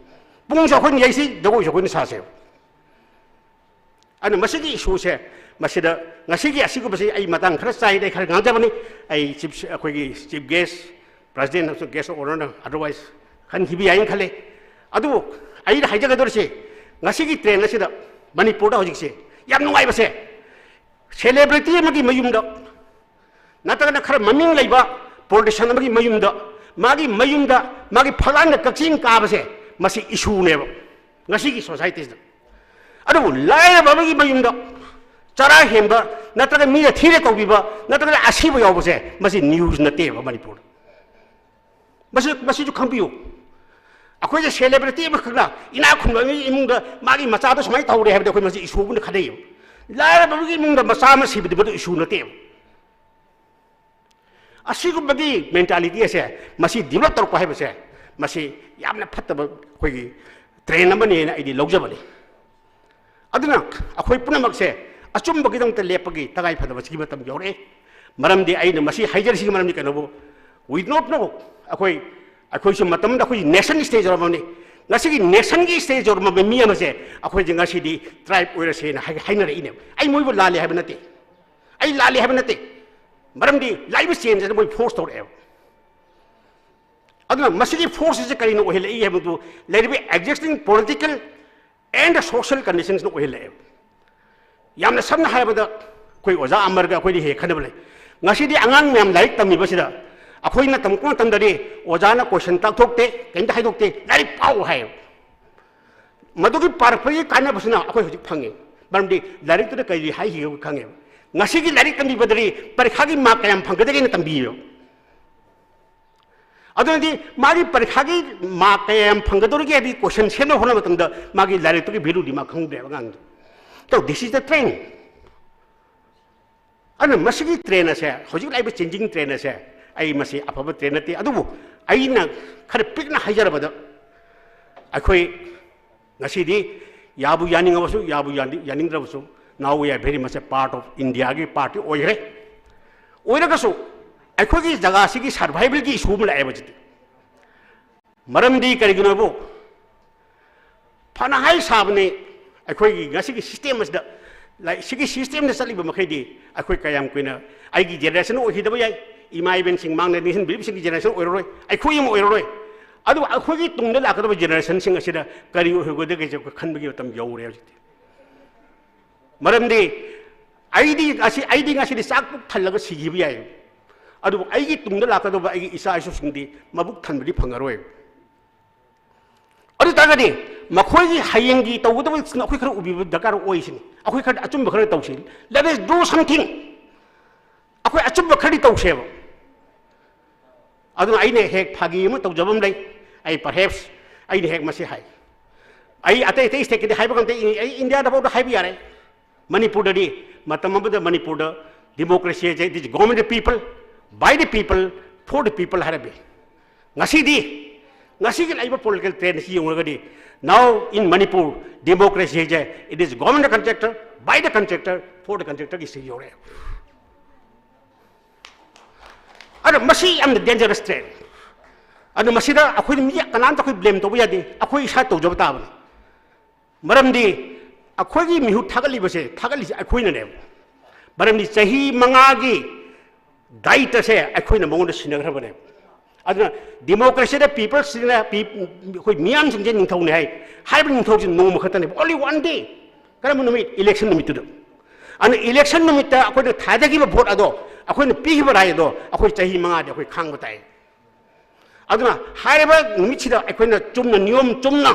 pung so akoi yai si jogoi jogoi ni sa se anu masigi issue se masida ngasigi asigu basi ai matang khara sai dai khara ngangjabani ai akoi gi chief guest president of guest of honor otherwise khan hibi ayin khale adu ai da haija gador se ngasigi train asida manipur da hojik se yam nungai base celebrity magi mayum da nataga khara maming leiba politician magi mayum da magi phalan da kakching ka base masi issue ne ngasigi society da adu lai babagi mayum da chara hemba nataga mi da thire ko biba nataga asiba yaw base masi news na te ba manipur masi ju khangbiu akoi je celebrity ma khagna ina khumba mi imung da magi macha da samai tawre ha da koi masi issue bun khadei lai babagi imung da macha ma sibi da issue na te asigu bagi mentality ase masi develop tor ko ha base masi yamna phattaba koi gi train amani na idi logjabani aduna akoi punamak se achum bagi dang te lepagi tagai phadaba sigi matam yore maramdi aina masi haijar sigi maramdi kanobo we do not know akoi se matam da koi nation stage ramani ngasigi nation gi stage or ma mi amase akoi je ngasi di tribe oira se na haina re ine ai moi bo lali ha banate ai lali ha banate maramdi life change da moi force tor e aduna masigi force je kali no ohele e habu let be existing political and social conditions no ohele yamna samna haibada koi oja amarga koi di he khanabale ngasi di angang myam laik tammi basida akoi na tamko tamdari oja na question tak thokte kenta hai thokte lai pau hai madugi parpai kana basna akoi hojik phange barmdi larik tu kai hai hi khange ngasi gi larik tambi badari parikha gi ma kayam phangade gi na tambi yo adoni magi parikha gi ma kayam phangador gi abi question seno hona matamda magi larik tu gi value di ma khangde bangang so this is the train ana masigi train ase hojik lai ba changing train ase ai masi apaba train ati adubu ai na khare pikna hajar bada akoi ngasi di yabu yaning abasu yabu yaning rabasu now we are very much a part of india gi party oire gasu akoi gi jaga sigi survival gi issue mala abajiti maramdi karigino bo phana hai sabne akoi gi ngasi gi system asda like sigi system na saliba makhidi akoi kayam kuina ai gi generation o hidaba yai imai ben sing mang na nation bi sigi generation oiroi akoi mo oiroi adu akoi gi tungda la kadaba generation sing asida kari o hego de ge je khanbagi tam yaure ajiti maramdi aidi ngasi di sak puk thalaga sigi bi yai adu ai gi tungda la kadaba ai gi isa isu singdi mabuk thanbadi phangaroi adu tagadi makhoi gi hayengi tawudaba akoi khara ubi dakar oisini akoi khara achum khara tawsi let us do something akoi achum khari tawseba adu aine hek phagi mu tawjabam lai ai perhaps aine hek masi hai ai ate state ki hai bagam te india da boda hai bi yare manipur da di matam da manipur da democracy je this government of people by the people for the people harabe ngasi gi laiba political trend si yong di now in manipur democracy je it is government contractor by the contractor for the contractor is yore adu masi am the dangerous trend adu masida akoi mi kanan ta koi blame to ya di akoi isa to job ta ba maramdi akoi gi mihu thagali base thagali akoi na ne maramdi chahi manga gi daita se akoi na mongon sinagra bane aduna democracy the people sina koi mian sing ning thau ne hai bin thau jin no ma khata ne only one day karam numit election numit tu an election numit ta akoi da thadagi ba vote ado akoi na pi ba rai do akoi chahi manga de akoi khang ba tai aduna hai ba numit chi da akoi na chumna niyom chumna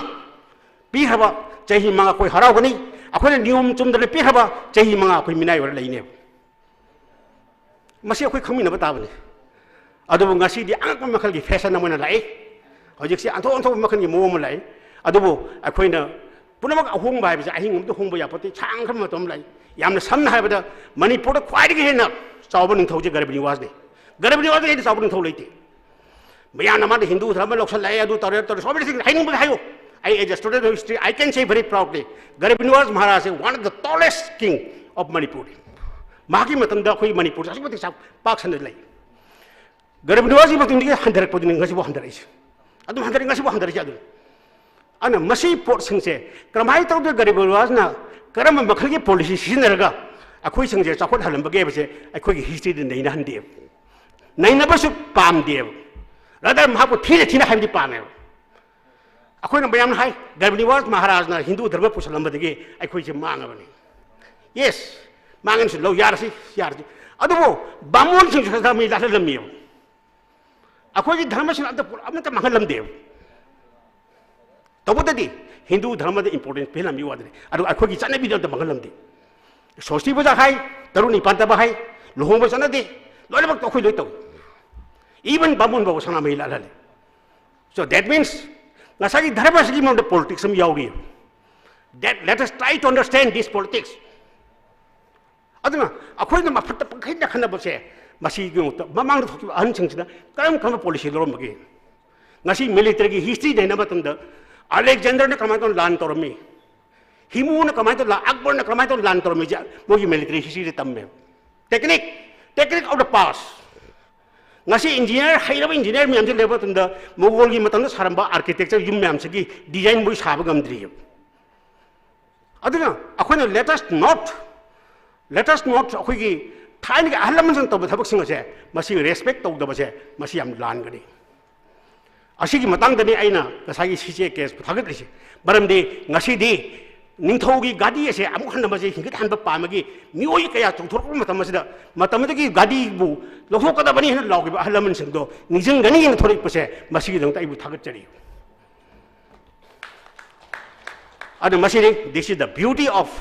pi ha ba chahi manga koi harau gani akoi na niyom chum da pi ha ba chahi manga akoi minai war lai ne masi akoi khami na ba ta ba ne अदुबु ngasi di angak makal gi fashion amana lai hojik si anto anto makal gi mo mo lai adubu akoina punamak ahung bai ba ahing um hung ba ya poti chang kham matom lai yamna samna ha ba manipur kwai gi hena chawba ning thauji garib niwas ne chawba ning thau leite bayan nama de hindu dharma loksal lai adu tar sobi sing haining ba hayo I as a student of history I can say very proudly garib niwas maharaj is one of the tallest king of Manipur magi matam da khoi Manipur asipati sa pak san lai garib niwas gi matam di 100 podi ning ngasi bo 100 is adu 100 ngasi bo 100 adu ana masi port singse kramai taw de garib niwas na karam makhal gi policy sinarga akhoi singse chakot halam bage base akhoi gi history de nei na hande nei na basu pam de rather mahapu thine thine habi pam अखोई बयाम high गर्भनिवास महाराज ना हिंदू धर्म पुसलम बदगे अखोई से मांग बने yes मांगन से लो यार सी अदुबो बामोन सिंह सदा मी लाल लम्मी अखोई धर्म से अब त मंगलम देव तबुददी हिंदू धर्म द इंपोर्टेंस पेला मी वादने अदु अखोई चने भी द मंगलम दे सोस्ती बजा हाई तरुनी पांता बा हाई लोहों बसना दे लोलबक तो अखोई लोई तो इवन बामोन बो सना मी लाल so that means Nasagi dharma segi mo the politics am yauri. That let us try to understand this politics. Aduna akhoi na mafatta pakhin na khana base masi gi mut mamang thok an chingchina karam kam policy lorom bagi. Ngasi military gi history de na batam da Alexander na kamai ton lan tormi. Himu na kamai ton la Akbar na kamai ton lan tormi ja mo gi military history de tamme. Technique of the past. Ngasi engineer hairaba engineer mi amse level tunda mogol gi matang saramba architecture yum mi amse gi design boi saba gamdri aduna akhona let us not akhoi gi thain gi ahlam sang tob thabak sing ase masi respect tog da base masi am lan gani asi gi matang da ni aina kasagi CCSK thagat ri baram de ngasi di ningsthaugi gadi ase amuk han base hingat han ba pamagi mioi kaya chungthor matam masida matam de gi gadi bu लोगों का बनी है लाओ के हल्लमन सिंह दो निजंग गनी इन थोड़ी पसे मसीह दंग ताई बुथागत चली अद मसीह this is the beauty of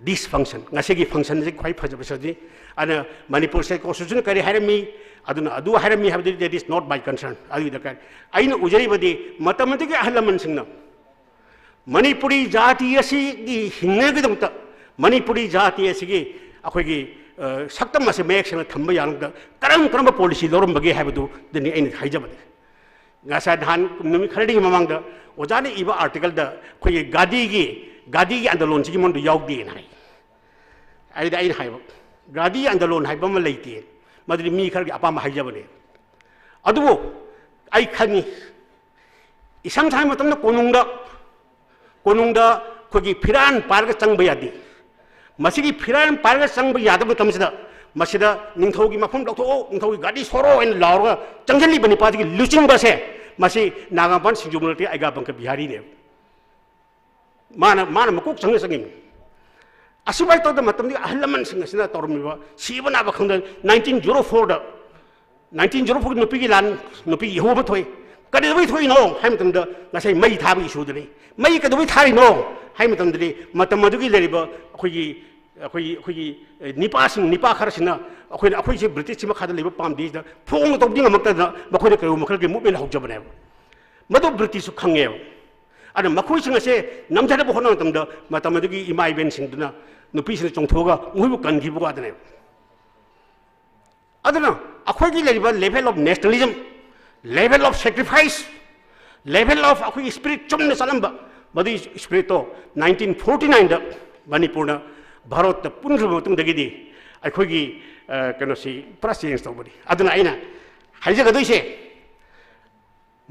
this function ngase gi function je khoi phajab sadi ana manipur se constitution kari harami aduna adu harami have that is not my concern adu the aina ujari badi matam de gi hल्लमन Singh न manipuri jati asi gi hinne gi dंगता manipuri jati asi gi अखोई gi saktam mase mek sena thamba yang da karam policy lorom bage habdu deni ain haijabade ngasa dhan numi khardi mamang da ojani iba article da khoi gadi gi andalon chi mon du yaugdi nai ai da ain haiba gadi andalon haiba ma leite madri mi khargi apa ma haijabade adubo ai khani isang thai matam na konungda khoi phiran parga changba yadi masigi phiran parga changba yadab tamsida masida ningthaugi mafum dokto ningthaugi gadi soro en laura changjali bani padi luching base masi nagapan sinjumulti aiga bangka bihari ne mana makuk changna sangim asubai to da matam di ahlaman singa sina tormiba sibana ba khangda 1904 nupi gi lan nupi yehoba thoi kadi doi thoi no haimtam da ngasai mai thabi isu dani mai ka doi thari no haimtam dali matam madugi leriba khoi nipa kharasina akhoi se british ma khada leba pam di da phong to ding amakta da makhoi ka makhal ge mubel hojabane madu british su khange ana makhoi singa se namjada bo hono tam da matam gi imai ben sing duna nupi se chongthoga muibu kan gi bu ga dane aduna akhoi gi leba level of nationalism level of sacrifice level of akhoi spirit chumna salamba madu spirit to 1949 da manipurna Bharat पुनः मतंग दगिदी अखोगी कनोसी पूरा change तौबदी अदुना आइना हाइजगदोइसे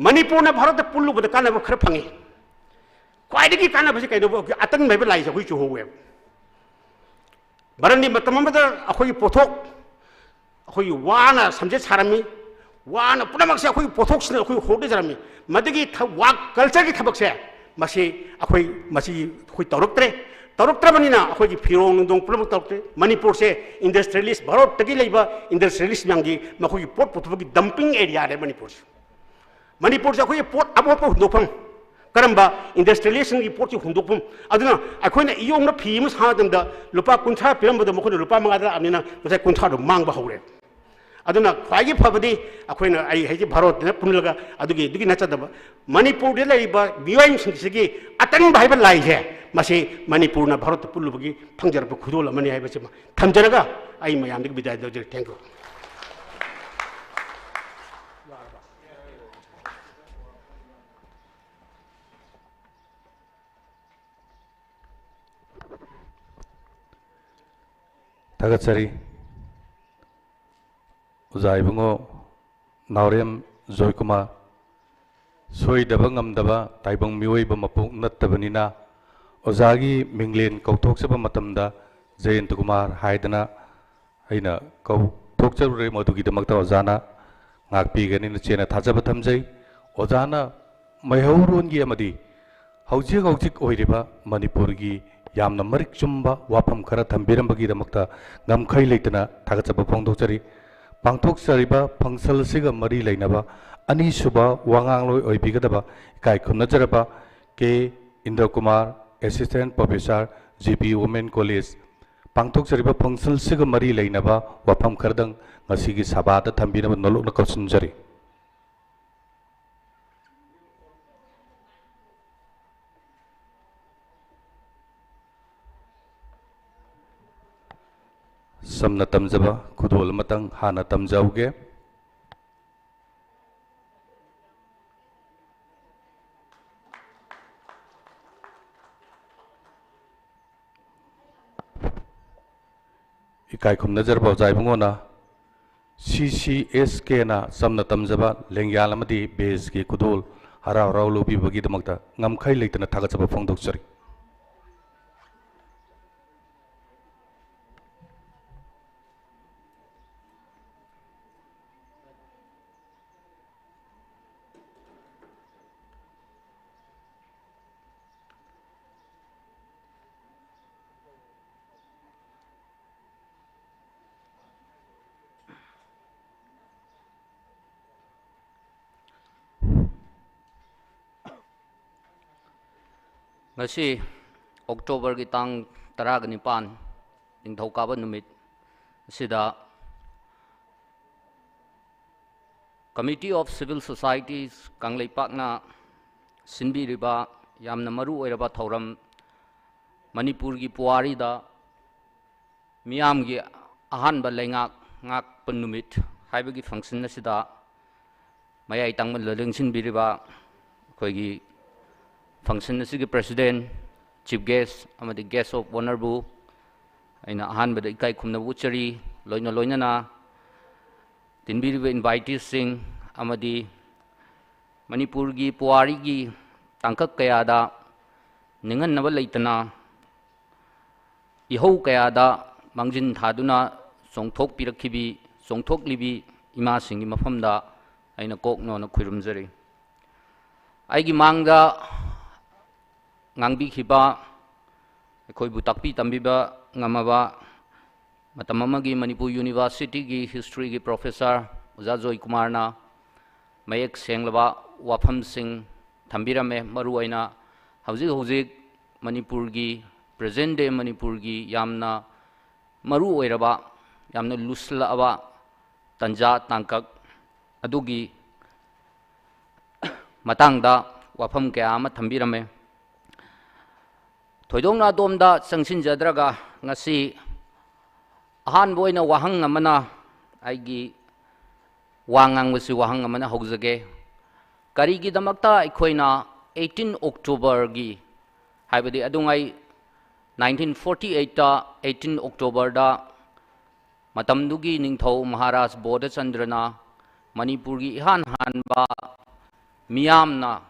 मणिपुर भारत पुल्लुबद कानब खर fungi क्वाइदगी कानबसे कैदो अतन मैबे लाइसे हुइ चुहोवे बरंदी मतममदा अखोगी पोथोक अखोगी वाना समजे सारमी वाना पुनमकसे अखोगी पोथोक सिन अखोगी होदे जरमी मदगी वा कल्चर की थबकसे मसी अखोई मसी खुइ तरुक्त्रबनिना अखोगी फिरोंग दंग पुलमक तरुक्त्रे मणिपुर से इंडस्ट्रियलिस्ट भारत तगी लेबा इंडस्ट्रियलिस्ट म्यांगी मखोगी पोट पुथबगी डंपिंग एरिया रे मणिपुर से अखोगी पोट अबोप हुंदोफम करंबा इंडस्ट्रियलिस्ट की पोट की हुंदोफम अदुना अखोइना इयोंग फीम सादम दा लुपा कुंथा पिरमबद मखोना लुपा मंगा दा अनिना मसे कुंथा दो मांग बा हौरे aduna khwai phabadi akoina ai heji bharot na punlaga adugi nachadaba manipur de laiba miyoim singsi atan bhaiba lai je masi manipur na bharot pulubagi phangjar ba khudol amani ai bachima thamjaraga ai mayam dik bidai do thank you Tagatsari Uzai Bungo Naurem Zoykuma Soy Dabangam Daba Taibang Miway Bamapu Natabanina Ozagi Minglin Kautok Sabamatamda Zain Tukumar Haidana Aina Kau Toksa Remotugi the Makta Ozana Nakpigan in the Chena Tazabatamzay Ozana Mayhurun Yamadi Haujik Oiriba Manipurgi Yamna Marik Chumba Wapam Kara Tambirambagi the Makta Namkai Latana Tagatsaba Pongdokari Pangtok Sariba Pangsal Siga Mari Lainaba Ani Suba Wanganglo Oibigadaba Kai Kunajaraba K Indra Kumar Assistant Professor GP Women College Pangtok Sariba Pangsal Siga Mari Lainaba Wapam Kardang Nasigi Sabata Tambina Nolok Nakosunjari Samna Tamzaba Kudol Matang Hana Tamjauge Ikai Kum Nazar Bozai Bungona CCSK na Samna Tamzaba Lengyalamadi Base Ki Kudol Hara Raulu Bibagi the Makta Namkai Latana Tagatsaba Fongdoksari Ngasi October ki tang 19 Ningthokaba Numit sida Committee of Civil Societies Kangleipak na Sinbi riba yamna maru oiraba thoram Manipurgi Puwarida Miyamgi Ahanba Leingak Numit haibagi function na sida mayai tangman laleng sinbi riba koigi function na President, Chief Guest, amadi Guest of Honor bu, ay na Ahanba da ikay kumna buchari, loy na tinbiri ba invitees sing, amadi Manipurgi Puwarigi tangkak kaya da, ningan na balay na, ihaw kaya da, mangjin thaduna, songtok pirakhibi, songtok libi, ima singi mafamda, ay na kok no na kuirumzari. Ay gimangda, Ngangbi Khiba, Koi Butakpi Tambiba, Ngamaba, Matamamagi Manipur University ki History ki Professor, Uzazoi Kumarna, Mayek Senglaba, Wapam Singh, Tambirame, Maruaina, Hauzik Manipurgi, Present Day Manipurgi, Yamna, Maru Oiraba, Yamna Lusla Aba, Tanja Tangkak, Adugi, Matangda, Wapam Kayama, Tambirame. Thoidong na domda sangsin jadraga ngasi ahanba oina wahang amana aigi wangang wasi wahang amana hogzage karigi damakta ikoina 18 October gi haibadi adungai 1948 ta 18 October da matamdugi ningthau Maharaj Bodha Chandrana Manipurgi Ahanba miyamna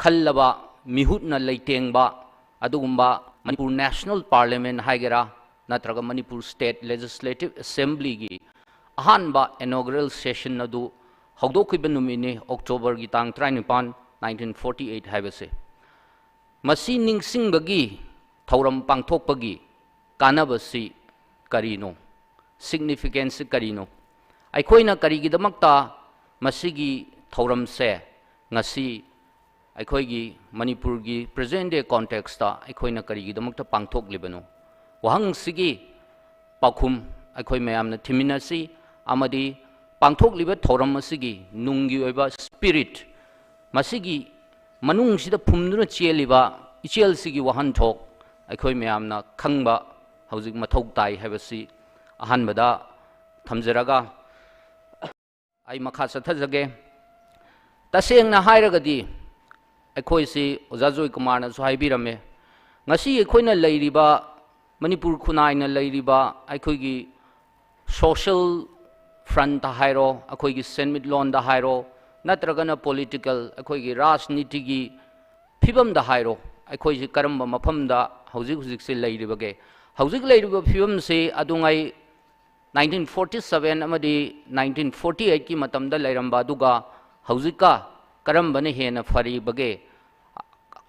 khallaba mihutna leitengba Adugumba Manipur National Parliament Haigera Natraga Manipur State Legislative Assembly gi Ahanba inaugural session nadu Hogdokiba Numini October gi tang 1948 haibase Masi ningsingbagi Thauram Pangthokpagi Kanabasi Karino Significance Karino Aikoina Karigidamakta Masigi Thauram se Ngasi Aikoigi Manipurgi present day context ta aikoina karigi damakta pangthok libano wahang sigi pakhum aikoi mayamna thiminasi amadi pangthokliba thoram asigi nunggi oiba spirit masigi manung sida phumduna cheliba ichel sigi wahan thok aikhoi mayamna khangba hauzik mathok tai habasi ahanbada thamjaraga ai makha sathajage tasengna hairagadi aikhoi si ojajoi kumarna su haibirame ngasi aikhoina leiriba manipur khunaina leiriba aikhoi gi social front da hairo aikhoi gi senmit lon da hairo natragana political aikhoi gi rajniti gi phibam da hairo aikhoi si karamba mafam da hauzik hauzik se leiribage hauzik leiriba phibam se adungai 1947 amadi 1948 ki matam da leiramba duga hauzika karambane hena fari bage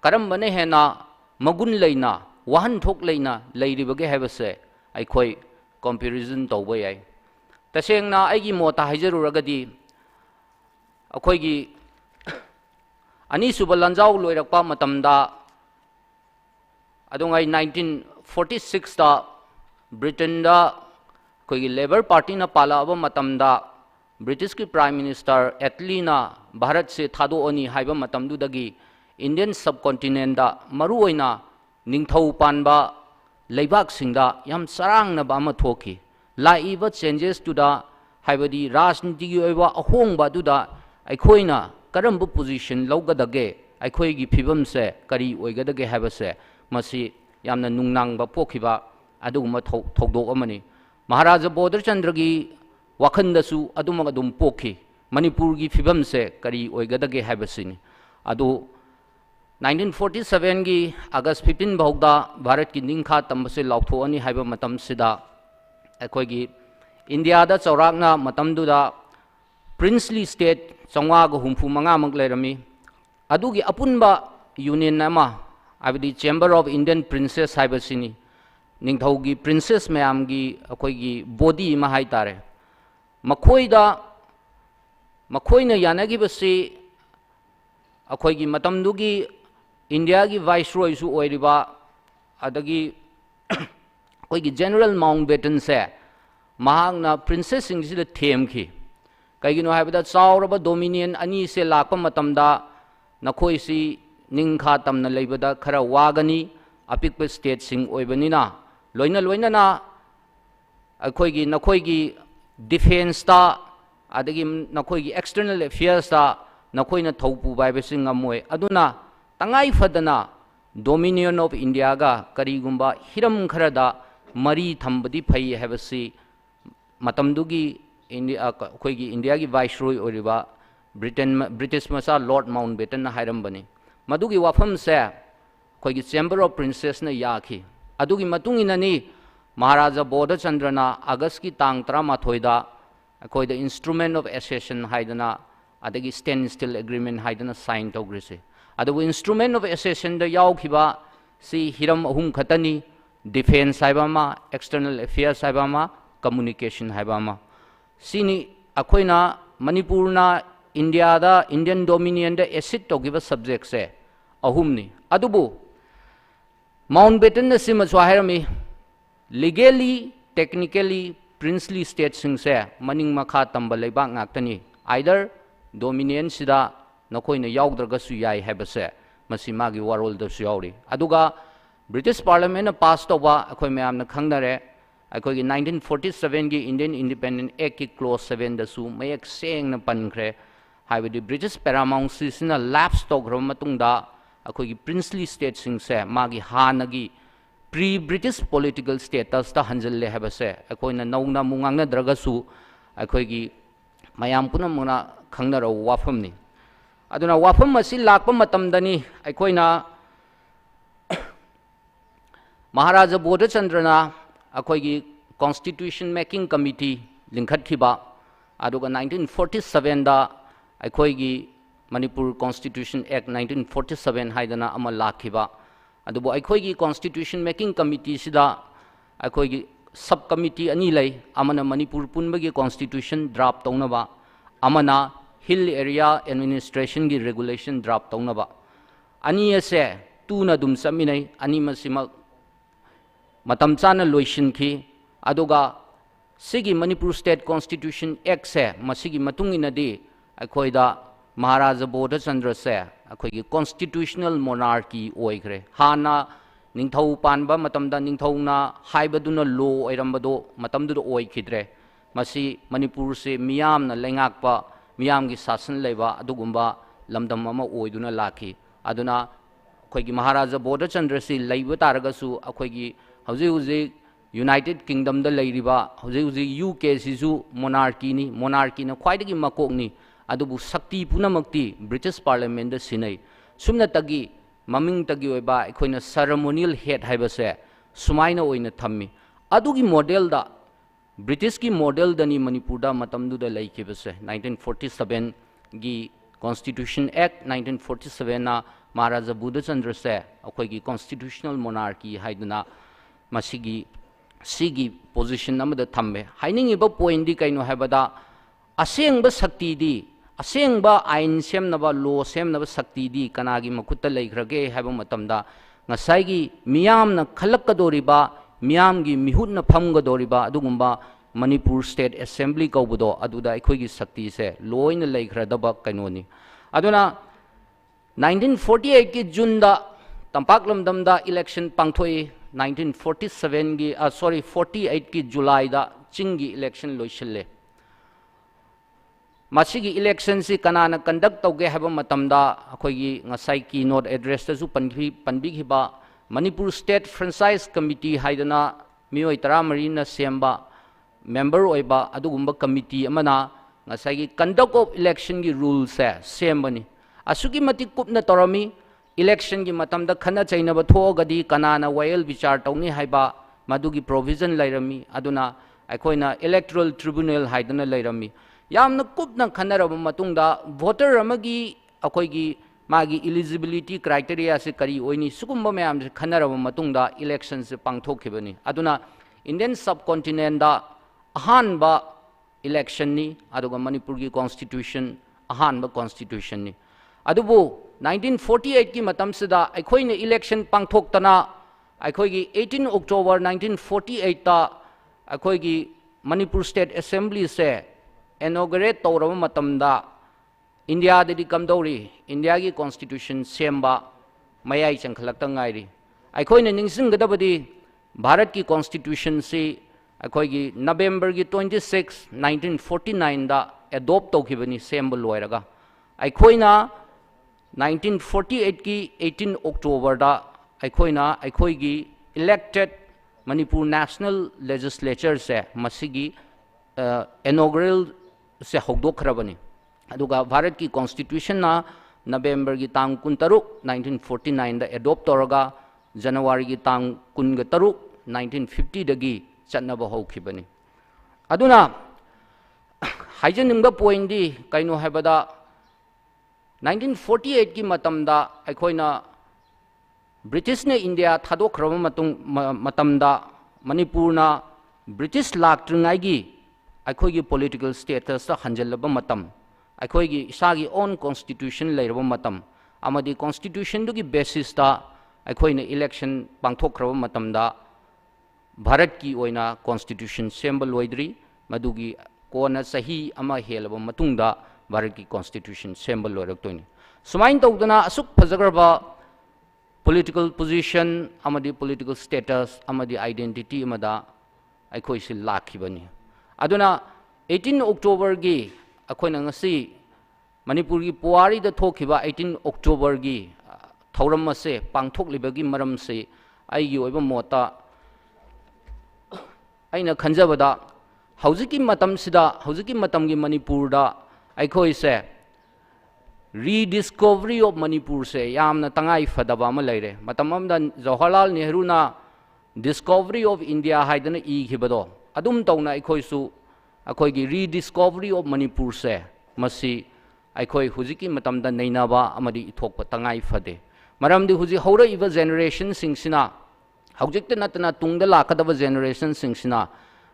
karambane hena magun leina wahan thok leina leiri bage habase aikhoi comparison tawba yai tasengna aigi mota haijaruragadi akhoi gi ani suba lanjau loirakpa matamda adungai 1946 da Britain da akhoi gi Labour Party na pala aba matamda British ki Prime Minister Attlee na Bharat se thado ani haiba matamdu dagi Indian subcontinent da maru oina ningthau panba leibak singda yam sarang na ba ma thoki laiba changes to da haibadi rajniti gi oiba ahong ba du da aikhoina karambu position logadage aikhoi gi phibam se kari oigadage haibase masi yamna nungnang ba pokhiba aduguma thogdok amani Maharaja Bodhar Chandra gi wakhandasu adumag adum pokhi Manipur gi phibam se kari oigadage haibasini adu 1947 gi August 15 bhauda Bharat ki ningkha tambase lautho ani haiba matam sida akhoi gi India da chaurakna matam du da princely state changwa ga humfu manga mak lerami adu gi apunba union nama abdi chamber of Indian princess haibasini ningthau gi princess Miyamgi akhoi gi body ma hai tare makhoina yanagi basi akhoi gi matam du gi India ki viceroy su oiriba adagi koi ki General Mountbatten se mahangna princess sing sida themki kaigino haibada chauraba dominion ani se lakpa matamda nakhoi si ningkha tamna leibada khara wagani apikpa state sing oibanina loina na akhoi gi nakhoi gi defense ta adagi nakhoi gi external affairs ta nakhoi na thaupu bai besing amoi aduna tangai fadana dominion of India ga karigumba hiram kharada mari thambadi phai habasi matamdugi India khoi gi India gi viceroy oriba British masa Lord Mountbatten na hairam bani madugi wafam se khoi gi chamber of princess na yakhi adugi matungina ni Maharaja Bodhar Chandra na August ki tang 13 da khoi the instrument of accession haidana adagi standstill agreement haidana sign togrese adu instrument of accession da yaukhiba si hiram ahum khatani defense haibama external affairs haibama communication haibama sini akhoina Manipurna India da Indian dominion da acid togiba subject se ahumni adubu Mountbatten na sima swaharami legally technically princely state sing se maning makha tamba leibak ngaktani either dominion sida nakoina yaudra su yai habase masi magi warol da su yauri aduga British Parliament na pass toba akhoi mayam na khangnare akhoi gi 1947 gi Indian Independent Act ki clause 7 da su mayak seng na pankhre haibadi British paramountcy sina lapse togrom matungda akhoi gi princely state sing se magi hanagi pre British political status ta hanjalle habase akhoi na nauna mungang na draga su akhoi gi mayam punamuna khangnara wafamni aduna wafam masi lakpa matamdani aikoina Maharaja Bodhar Chandra na akoigi constitution making committee linkhathiba aduga 1947 da aikoigi Manipur Constitution Act 1947 haidana ama lakhiba adubu aikoigi constitution making committee sida aikoigi subcommittee ani lay amana Manipur punbagi constitution draft taunaba amana hill area administration gi regulation draft taunaba ani ase tuna dum saminai ani masima matam chana loishin ki aduga Sigi Manipur State Constitution Act se masigi matungina di akoida Maharaja Bodha Chandra se akoigi constitutional monarchy oigre hana ningthau panba matamda ningthauna haibaduna law oirambado matamdu oikhidre masi Manipur se miyamna leingakpa miyamgi sasan leba adugumba lamdam ama oiduna lakhi aduna akoigi Maharaja Bodha Chandra si leiba taragasu akoigi hauji United Kingdom da leiriba hauji UK sisu monarchy na khwaidagi makokni adubu sakti punamakti British Parliament da sinai sumna tagi maming tagi oiba ekhoina ceremonial head haibase sumaina oina thammi adugi model da British ki model dani Manipur da matamdu da leikibase 1947 gi Constitution Act 1947 na Maharaja Bodha Chandra se akoigi constitutional monarchy haiduna masigi sigi position amada thambe hainingiba point di kaino habada asengba sakti di asengba ain semnaba law semnaba sakti di kanagi makutta leikrage haba matamda ngasai miyamna khalakadoriba miyamgi mihutna phamgadoriba adugumba Manipur State Assembly kaubudo aduda ekhoigi sakti se loina leikradaba kainoni aduna 1948 ki June da tampaklamdam da election pangthoi 1947 ki 48 ki July da chingi election loishille masigi election si kanana conduct tauge haba matamda akhoigi ngasai ki note address ta su panbi hiba Manipur State Franchise Committee haidana mioi taramari na semba member oiba adugumba committee amana ngasai conduct of election ki rules se sembani asugi mati kupna torami election ki matamda khana chaina ba thogadi kanana wail vichar tawni haiba madugi provision lairami aduna akoina electoral tribunal haidana lairami yamna kupna khanaraba matungda voter amagi akoigi magi eligibility criteria se kari oini sugumba mayam se khanaraba matungda election se pangthokhibani aduna Indian subcontinent da Ahanba election ni aduga Manipurgi constitution Ahanba constitution ni adubu 1948 ki matam sida aikoina election pangthoktana aikoigi 18 October 1948 ta aikoigi Manipur State Assembly se inaugurate tawraba matamda India dadi kamdori India ki constitution semba mayai changkhalakta ngairi aikoina ningsinggadabadi Bharat ki constitution se aikoigi November ki 26 1949 da adopt tawkhibani semba loiraga aikoina 1948 ki 18 October da aikoigi elected Manipur National Legislature se masigi inaugural se hogdokhrabani aduga Bharat ki constitution na November ki tang 13 1949 da adopt toraga January ki tang 13 1950 dagi chatnaba hokibani aduna haijaningba point di kaino habada 1948 ki matamda aikoina British ne India thadokhraba matamda Manipur na British laktringai gi aikoigi political status ta hanjalaba matam aikoigi isagi own constitution leiraba matam amadi constitution dugi basis ta aikoina election pangthokhraba matamda Bharat ki oina constitution symbol loidri madugi kona sahi ama helaba matungda Bharat ki constitution symbol loiraktoini sumain tawdana asuk phajagraba political position amadi political status amadi identity amada aikoi si lakhibani aduna 18 October gi akoina ngasi Manipurgi Puwarida thokhiba 18 October gi thauram ase pangthoklibagi maram se aigi oiba mota aina khanjabada haujiki matam sida haujiki matam gi Manipur da aikoi se rediscovery of Manipur se yamna tangai fadaba ma leire matam amda Jawaharlal Nehru na discovery of India haidana I khibado adum tawna aikoi su akoi gi rediscovery of Manipur se masi aikoi hujiki matam da neinaba amadi ithokpa tangai fade maramdi huji haura iba generation singsina haujikta natna tungda lakadaba generation singsina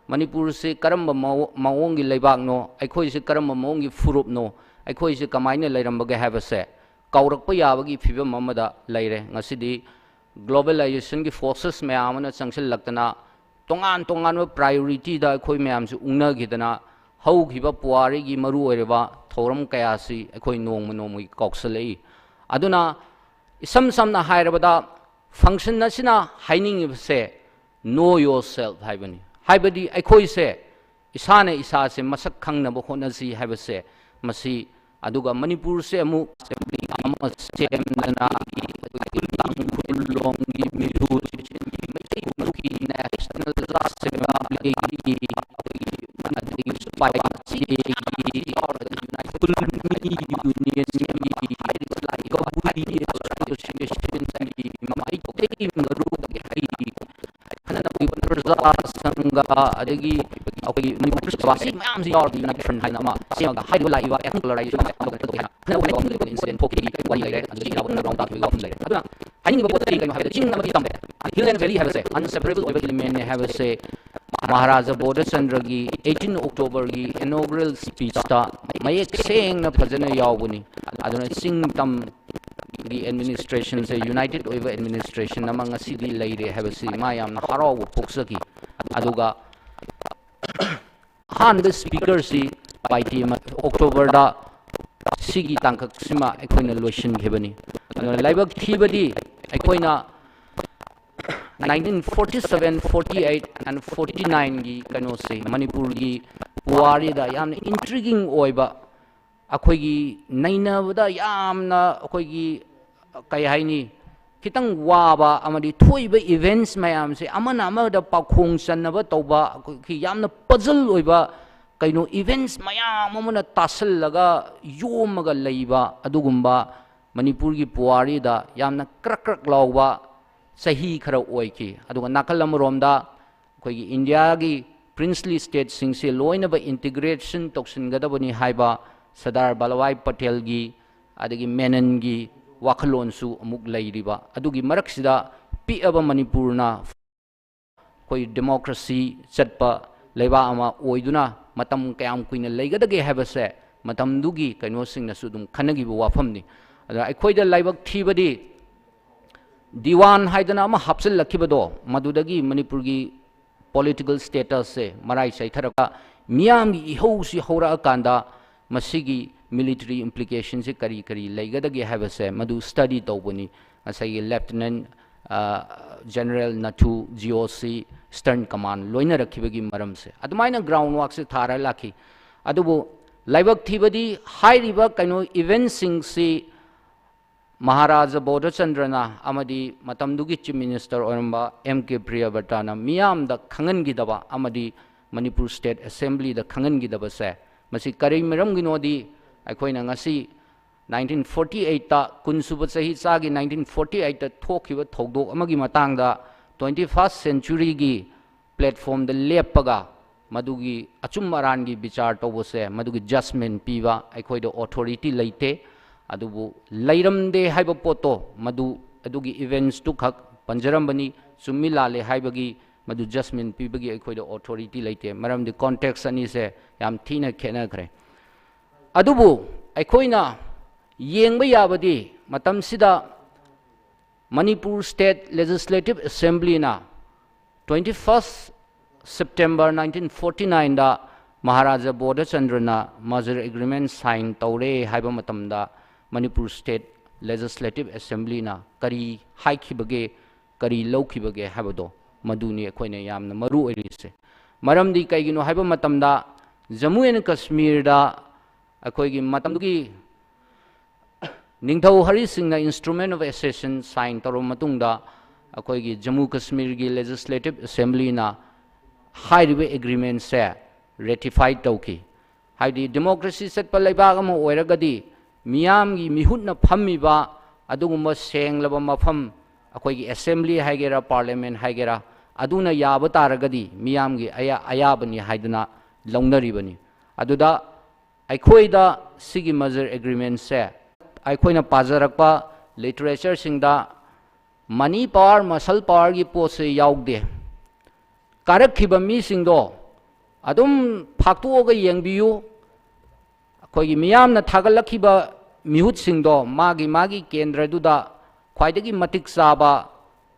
Manipur se karamba maongi leibak no aikoi se karamba maongi furup no aikoi se kamaina leirambaga habase kaurakpa yabagi phibam amada leire ngasidi globalization ki forces mayamana changsil laktana तोंगान तोंगान priority दा अखोई ma'am से उंगनगिदना हौखिबा पुवारीगी मरु ओइरबा थौरम कयासी अखोई नोंम नोंमगी कौक्सलई अदुना इसम समना हायरबदा function नसिना हाइनिंगिबसे no yourself हाइबनी हाइबदी अखोई से इसाने इसा से मसक खंगनबो होनसी हाइबसे मसी अदुगा मणिपुर से अमु सेमदना खुलोंगी मिहु की नेशनल असेंबली महाराजा बोधचंद्र की 18 अक्टूबर की इनॉग्रल स्पीच ता मयेक सेंग न फजन यावनी अदुना सिंगतम की एडमिनिस्ट्रेशन से यूनाइटेड ओइवर एडमिनिस्ट्रेशन नमंग असिदी लेरे हैबसी मा यामना हराव पोक्सकी अदुगा हान द स्पीकर सी पाइटी अक्टूबर दा सिगी तांकक सिमा अखोइना लोशन घेबनी अदुना लाइबक थीबदी अखोइना 1947, 48 and 49 की कनो से मणिपुर की पुवारीदा याम इंट्रिगिंग ओइबा अखोइगी नैनबदा यामना अखोइगी कई हाइनी खितंग वाबा अमदी थोइबा इवेंट्स मयाम से अमन अमदा पाखोंग सन्नबा तौबा कि यामना पजल ओइबा कइनो इवेंट्स मयाम अमना तासलगा योमगा लैबा अदुगुम्बा मणिपुर की पुवारीदा यामना क्रक क्रक लाउबा सही खरा ओइकी अदुगा नाकल अमरोमदा अखोइगी इंडिया की princely state सिंगसे लोइनबा integration तौसिनगदबनी हाइबा Sardar Vallabhbhai Patel की अदगी मेनन की वाखलोनसु अमुक लैरिबा अदुगी मरक्सिदा पिअबा मणिपुरना कोई डेमोक्रेसी चटपा लेबा अमा ओइदुना मतम कयाम कुइना लैगदगे हैबसे मतमदुगी कइनोसिंगनसु दुम खनगिबा वाफमनी अदा अखोइदा लाइबक थीबदी दीवान हाइदना अमा हापसल लखिबदो मदुदगी मणिपुर की पॉलिटिकल स्टेटस से मराई सैथरका मियामगी इहौसी हौरा कांदा मसिगी मिलिटरी इम्प्लिकेशन से करी करी लेगदगे हैबसे मदु स्टडी तौबनी असैगी लेफ्टिनेंट जनरल नथु जीओसी स्टर्न कमांड लोइना रखिबगी मरम से अदुमाइना ग्राउंड वर्क से थारा लाखी अदुबो लाइबक थीबदी हाइरिबा कइनो इवेंट सिंग से महाराजा बोधचंद्रना अमदी मतमदुगी चीफ मिनिस्टर ओरंबा एम.के. प्रियव्रतना मियामदा खंगनगिदबा अमदी मणिपुर स्टेट असेंबली दा खंगनगिदबा से मसी करै मरमगिनोदी अखोइना ngasi 1948 ता कुनसुब चही चागी 1948 ता थोखिबा थौदोक अमगी मतंगदा 21st सेंचुरी की प्लेटफॉर्म दा लेपगा मदुगी अचुम अरान की विचार तौबसे मदुगी जजमेंट पीबा अखोइदा ऑथोरिटी लेते अदुबु लैरमदे हाइबा पोतो मदु अदुगी इवेंट्स टू खक पंजरमबनी चुम्मी लाले हाइबगी मदु जजमेंट पीबगी अखोइदा ऑथोरिटी लेते मरमदि कॉन्टेक्स्ट अनी से याम थीना खेनखरे अदुबु अखोइना येंबा याबदी मतमसिदा मणिपुर स्टेट लेजिस्लेटिव असेंबली ना 21st September 1949 दा महाराजा बोधचंद्रना मजर एग्रीमेंट साइन तौरे हाइबा मतमदा मणिपुर स्टेट लेजिस्लेटिव असेंबली ना करी हाइखिबगे करी लौखिबगे हाइबदो मदुनी अखोइना यामना मरु ओइरिसे मरमदी कइगिनो हाइबा मतमदा जम्मू एंड कश्मीर दा अखोइगी मतमदुगी निंगथौ Hari Singh instrument of accession sign तौर मतुंगदा अखोइगी जम्मू कश्मीर की लेजिस्लेटिव असेंबली ना हाइरिबे एग्रीमेंट से रेटिफाइड तौकी हाइदी डेमोक्रेसी चटपा लेबाग अमा ओइरगदी मियामगी मिहुटना फम्मिबा अदुगुम्बा सेंगलबा मफम अखोइगी असेंबली हाइगेरा पार्लियामेंट हाइगेरा अदुना याब तारगदी मियामगी अयाबनी हाइदना लौनरिबनी अदुदा अखोइदा सिगी मजर एग्रीमेंट से अखोइना पाजरकपा लिटरेचर सिंगदा मनी पावर मसल पावर की पोत से याउदे कारखिबा मीसिंगदो अदुम फाक्तोगा येंबियु अखोइगी मियामना थागलखिबा मिहुतसिंगदो मागी मागी केंद्रदुदा ख्वाइदगी मतिक चाबा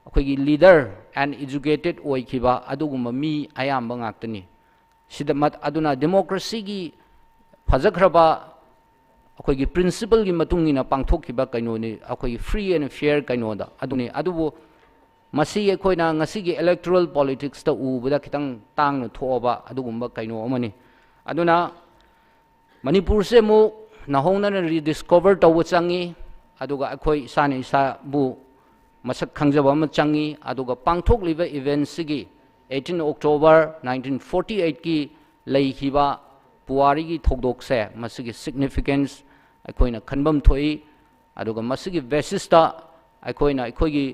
ꯑꯩꯈꯣꯏꯒꯤ ꯂꯤꯗꯔ ꯑꯦꯟ ꯏꯖꯨꯀꯦꯇꯦꯗ ꯑꯣꯏꯈꯤꯕ ꯑꯗꯨꯒꯨꯝꯕ ꯃꯤ ꯑꯌꯥꯝꯕ ꯉꯥꯛꯇꯅꯤ ꯁꯤꯗ ꯑꯗꯨꯅ ꯗꯦꯃꯣꯀ꯭ꯔꯦꯁꯤꯒꯤ ꯐꯖꯈ꯭ꯔꯕ ꯑꯩꯈꯣꯏꯒꯤ ꯄ꯭ꯔꯤꯟꯁꯤꯄꯜꯒꯤ ꯃꯇꯨꯡ ꯏꯟꯅ ꯄꯥꯡꯊꯣꯛꯈꯤꯕ ꯀꯩꯅꯣꯅꯤ ꯑꯩꯈꯣꯏꯒꯤ ꯐ꯭ꯔꯤ ꯑꯦꯟड ꯐꯤꯌꯔ ꯀꯩꯅꯣꯗ ꯑꯗꯨꯅꯤ ꯑꯗꯨꯕꯨ ꯃꯁꯤ ꯑꯩꯈꯣꯏꯅ ꯉꯁꯤꯒꯤ ꯏꯂꯦꯛꯇꯣꯔꯦꯜ ꯄꯣꯂꯤꯇꯤꯛꯁꯇ ꯎꯕꯗ ꯈꯤꯇꯪ ꯇꯥꯡꯅ ꯊꯣꯛꯑꯕ ꯑꯗꯨꯒꯨꯝꯕ ꯀꯩꯅꯣ ꯑꯃꯅꯤ ꯑꯗꯨꯅ ꯃꯅꯤꯄꯨꯔꯁꯦ ꯑꯃꯨꯛ ꯅꯧꯍꯧꯅꯅ ꯔꯤꯗꯤꯁꯀꯣꯚꯔ ꯇꯧꯕ ꯆꯪꯉꯤ ꯑꯗꯨꯒ ꯑꯩꯈꯣꯏ ꯏꯁꯥꯅ ꯏꯁꯥꯕꯨ ꯃꯁꯛ ꯈꯪꯖꯕ ꯑꯃ ꯆꯪꯉꯤ ꯑꯗꯨꯒ ꯄꯥꯡꯊꯣꯛꯂꯤꯕ ꯏꯚꯦꯟꯠꯁꯤꯒꯤ 18 ꯑꯣꯛꯇꯣꯕꯔ 1948ꯀꯤ ꯂꯩꯈꯤꯕ ꯄꯨꯋꯥꯔꯤꯒꯤ ꯊꯧꯗꯣꯛꯁꯦ ꯃꯁꯤꯒꯤ ꯁꯤꯒꯅꯤꯐꯤꯀꯦꯟꯁ ꯑꯩꯈꯣꯏꯅ ꯈꯟꯐꯝ ꯊꯣꯛꯏ ꯑꯗꯨꯒ ꯃꯁꯤꯒꯤ ꯕꯦꯁꯤꯁꯇ ꯑꯩꯈꯣꯏꯅ ꯑꯩꯈꯣꯏꯒꯤ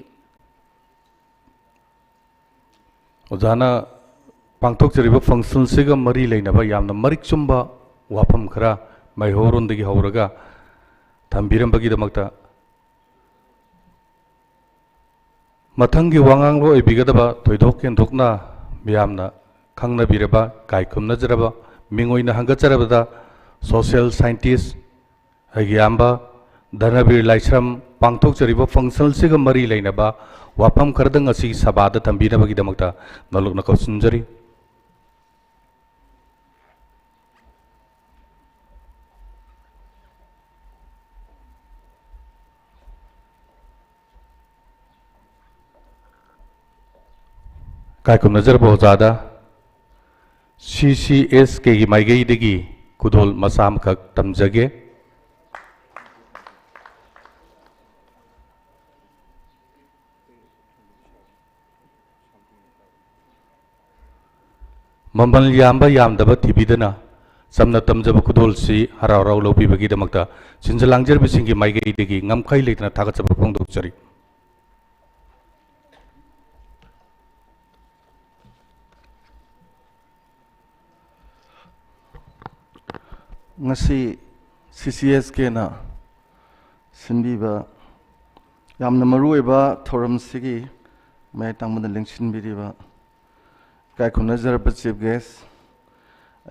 ꯑꯣꯖꯥꯅ ꯄꯥꯡꯊꯣꯛꯆꯔꯤꯕ ꯐꯪꯁꯟꯁꯤꯒ ꯃꯔꯤ ꯂꯩꯅꯕ ꯌꯥꯝꯅ ꯃꯔꯤꯛ ꯆꯨꯝꯕ ꯋꯥꯐꯝ ꯈꯔ ꯃꯩꯍꯧꯔꯣꯟꯗꯒꯤ ꯍꯧꯔꯒ ꯊꯝꯕꯤꯔꯝꯕꯒꯤꯗꯃꯛꯇ ꯃꯊꯪꯒꯤ ꯋꯥꯉꯥꯡꯂꯣꯏ ꯑꯣꯏꯕꯤꯒꯗꯕ ꯊꯣꯏꯗꯣꯛ ꯍꯦꯟꯗꯣꯛꯅ ꯃꯤꯌꯥꯝꯅ ꯈꯪꯅꯕꯤꯔꯕ ꯀꯥꯏ ꯈꯨꯝꯅꯖꯔꯕ ꯃꯤꯡ ꯑꯣꯏꯅ ꯍꯪꯒꯠꯆꯔꯕꯗ ꯁꯣꯁꯤꯌꯦꯜ ꯁꯥꯏꯟꯇꯤꯁ ꯑꯩꯒꯤ ꯏꯌꯥꯝꯕ ꯙꯔꯅꯕꯤꯔ ꯂꯥꯏꯁ꯭ꯔꯝ ꯄꯥꯡꯊꯣꯛꯆꯔꯤꯕ ꯐꯪꯁꯟꯁꯤꯒ ꯃꯔꯤ ꯂꯩꯅꯕ ꯋꯥꯐꯝ ꯈꯔꯗꯪ ꯉꯁꯤ ꯁꯚꯥꯗ ꯊꯝꯕꯤꯅꯕꯒꯤꯗꯃꯛꯇ ꯅꯣꯂꯨꯛꯅ ꯀꯧꯁꯤꯟꯖꯔꯤ ꯀꯥꯏꯀꯨꯝꯅꯖꯔꯕ ꯑꯣꯖꯥꯗ CCSK ꯒꯤ ꯃꯥꯏꯀꯩꯗꯒꯤ ꯈꯨꯗꯣꯜ ꯃꯆꯥ ꯑꯃꯈꯛ ꯇꯝꯖꯒꯦ ꯃꯃꯜ ꯌꯥꯝꯕ ꯌꯥꯝꯗꯕ ꯊꯤꯕꯤꯗꯅ ꯆꯝꯅ ꯇꯝꯖꯕ ꯈꯨꯗꯣꯜꯁꯤ ꯍꯔꯥꯎ ꯍꯔꯥꯎ ꯂꯧꯕꯤꯕꯒꯤꯗꯃꯛꯇ ꯁꯤꯟꯖ ꯂꯥꯡꯖꯔꯤꯕꯁꯤꯡꯒꯤ ꯃꯥꯏꯀꯩꯗꯒꯤ ꯉꯝꯈꯩ ꯂꯩꯇꯅ ꯊꯥꯒꯠꯆꯕ ꯐꯣꯡꯗꯣꯛꯆꯔꯤ ngasi CCSK na sinbiba yamna maruiba thoram sigi mai tangmada lingsin biriba kai khunazarba chief guest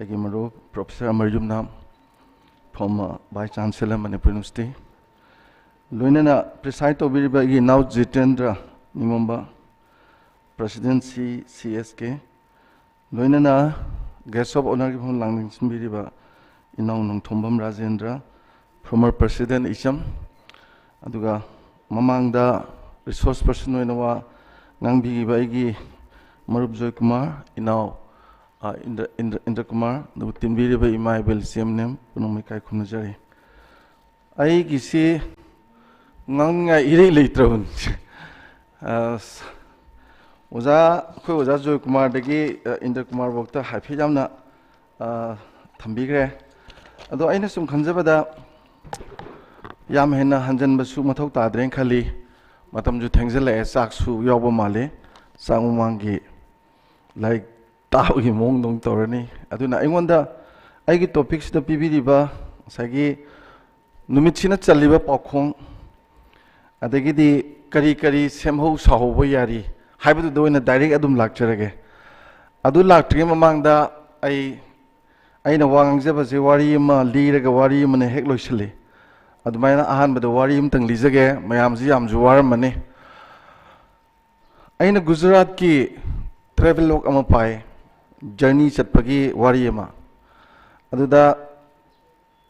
agi maru Professor Amarjumna former Vice Chancellor Manipur University loinana preside to biriba agi now Jitendra Nimomba President CCSK loinana guest of honor gi phon langsin biriba Inau nung Thombam Rajendra, former President Isham, aduga mamangda resource person oinawa ngangbigi baigi Marup Joy Kumar, inau Indra Kumar, the timbiri ba imai bel CMNM, punong kai kumnajari. Ai gisi ngang iri leitron. Oza ko Oza Joy Kumar dagi Indra Kumar bokta happy jamna thambigre. Ado aina sum khanjabada yam hena hanjan basu mathau tadren khali matam ju thengzela sak su yawba male sangmangi like taw gi mong dong torani aduna aingonda aigi topics da pibiriba sagi numitchina chaliba pakhong adagi di kari semho sahobo yari haibu do ina direct adum lakcharage adu laktre mamangda aina wangangjaba je wari ma liraga wari mane hek loisali adumaina ahanba da wari imtang lijage mayam ji yam juwar mane aina Gujarat ki travel log ama pai journey chatpagi wari ma aduda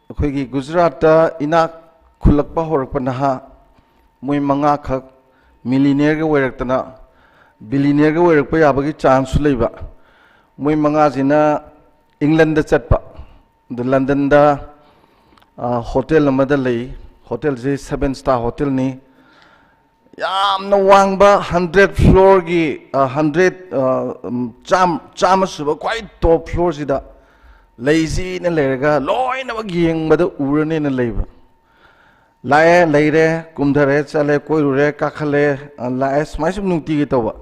akhoi gi Gujarat ta ina khulakpa horakpa naha moi manga khak millionaire ga werektana billionaire ga werakpa yabagi chance leiba moi manga jina England da chatpa the London da hotel amada lei hotel je 7-star hotel ni yamna wangba 100 floor gi 100 cham suba quite top floor sida lazy na lerga loina ba gieng bada urane na leiba lae leire kumdare chale koirure kakhale lae smaisum nungti gi toba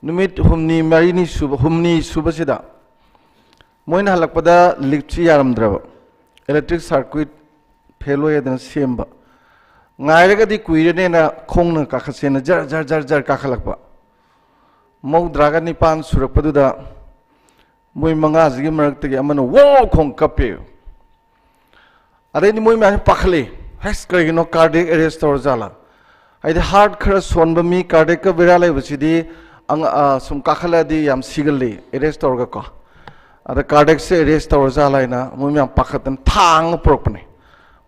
numit humni marini suba sida moina halakpada likchi yaramdraba electric circuit phelo yadana semba ngairaga di kuirene na khongna kakhasena jar kakhalakpa maudraga nipan surakpaduda moi manga jigi maraktagi amana wo khong kape are ni moi ma pakhale has karino cardiac arrest or jala haide heart khara sonba mi cardiac ka viral ai bachidi ang sum kakhala di yam sigali arrest torga ko ada cardiac se arrest tor jala ina mu yam pakhatan thang propne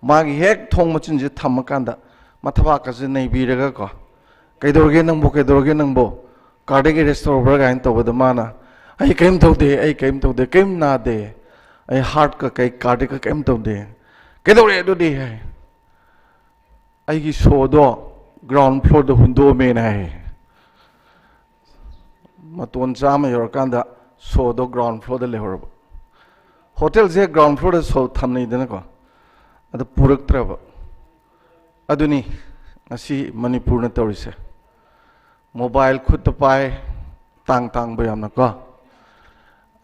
magi hek thong machin ji thamakanda mathaba ka je nei biraga ko kaidorge nang bo cardiac arrest tor bra gain to bada mana ai kaim to de kaim na de ai heart ka kai cardiac ka kaim to de kaidore do de ai gi show do ground floor the hundo me na maton jam yorkanda so do ground floor the lehor hotel je ground floor the so thamnei dena ko adu purak traba aduni asi manipur na torise mobile khut ta pai tang bayam na ko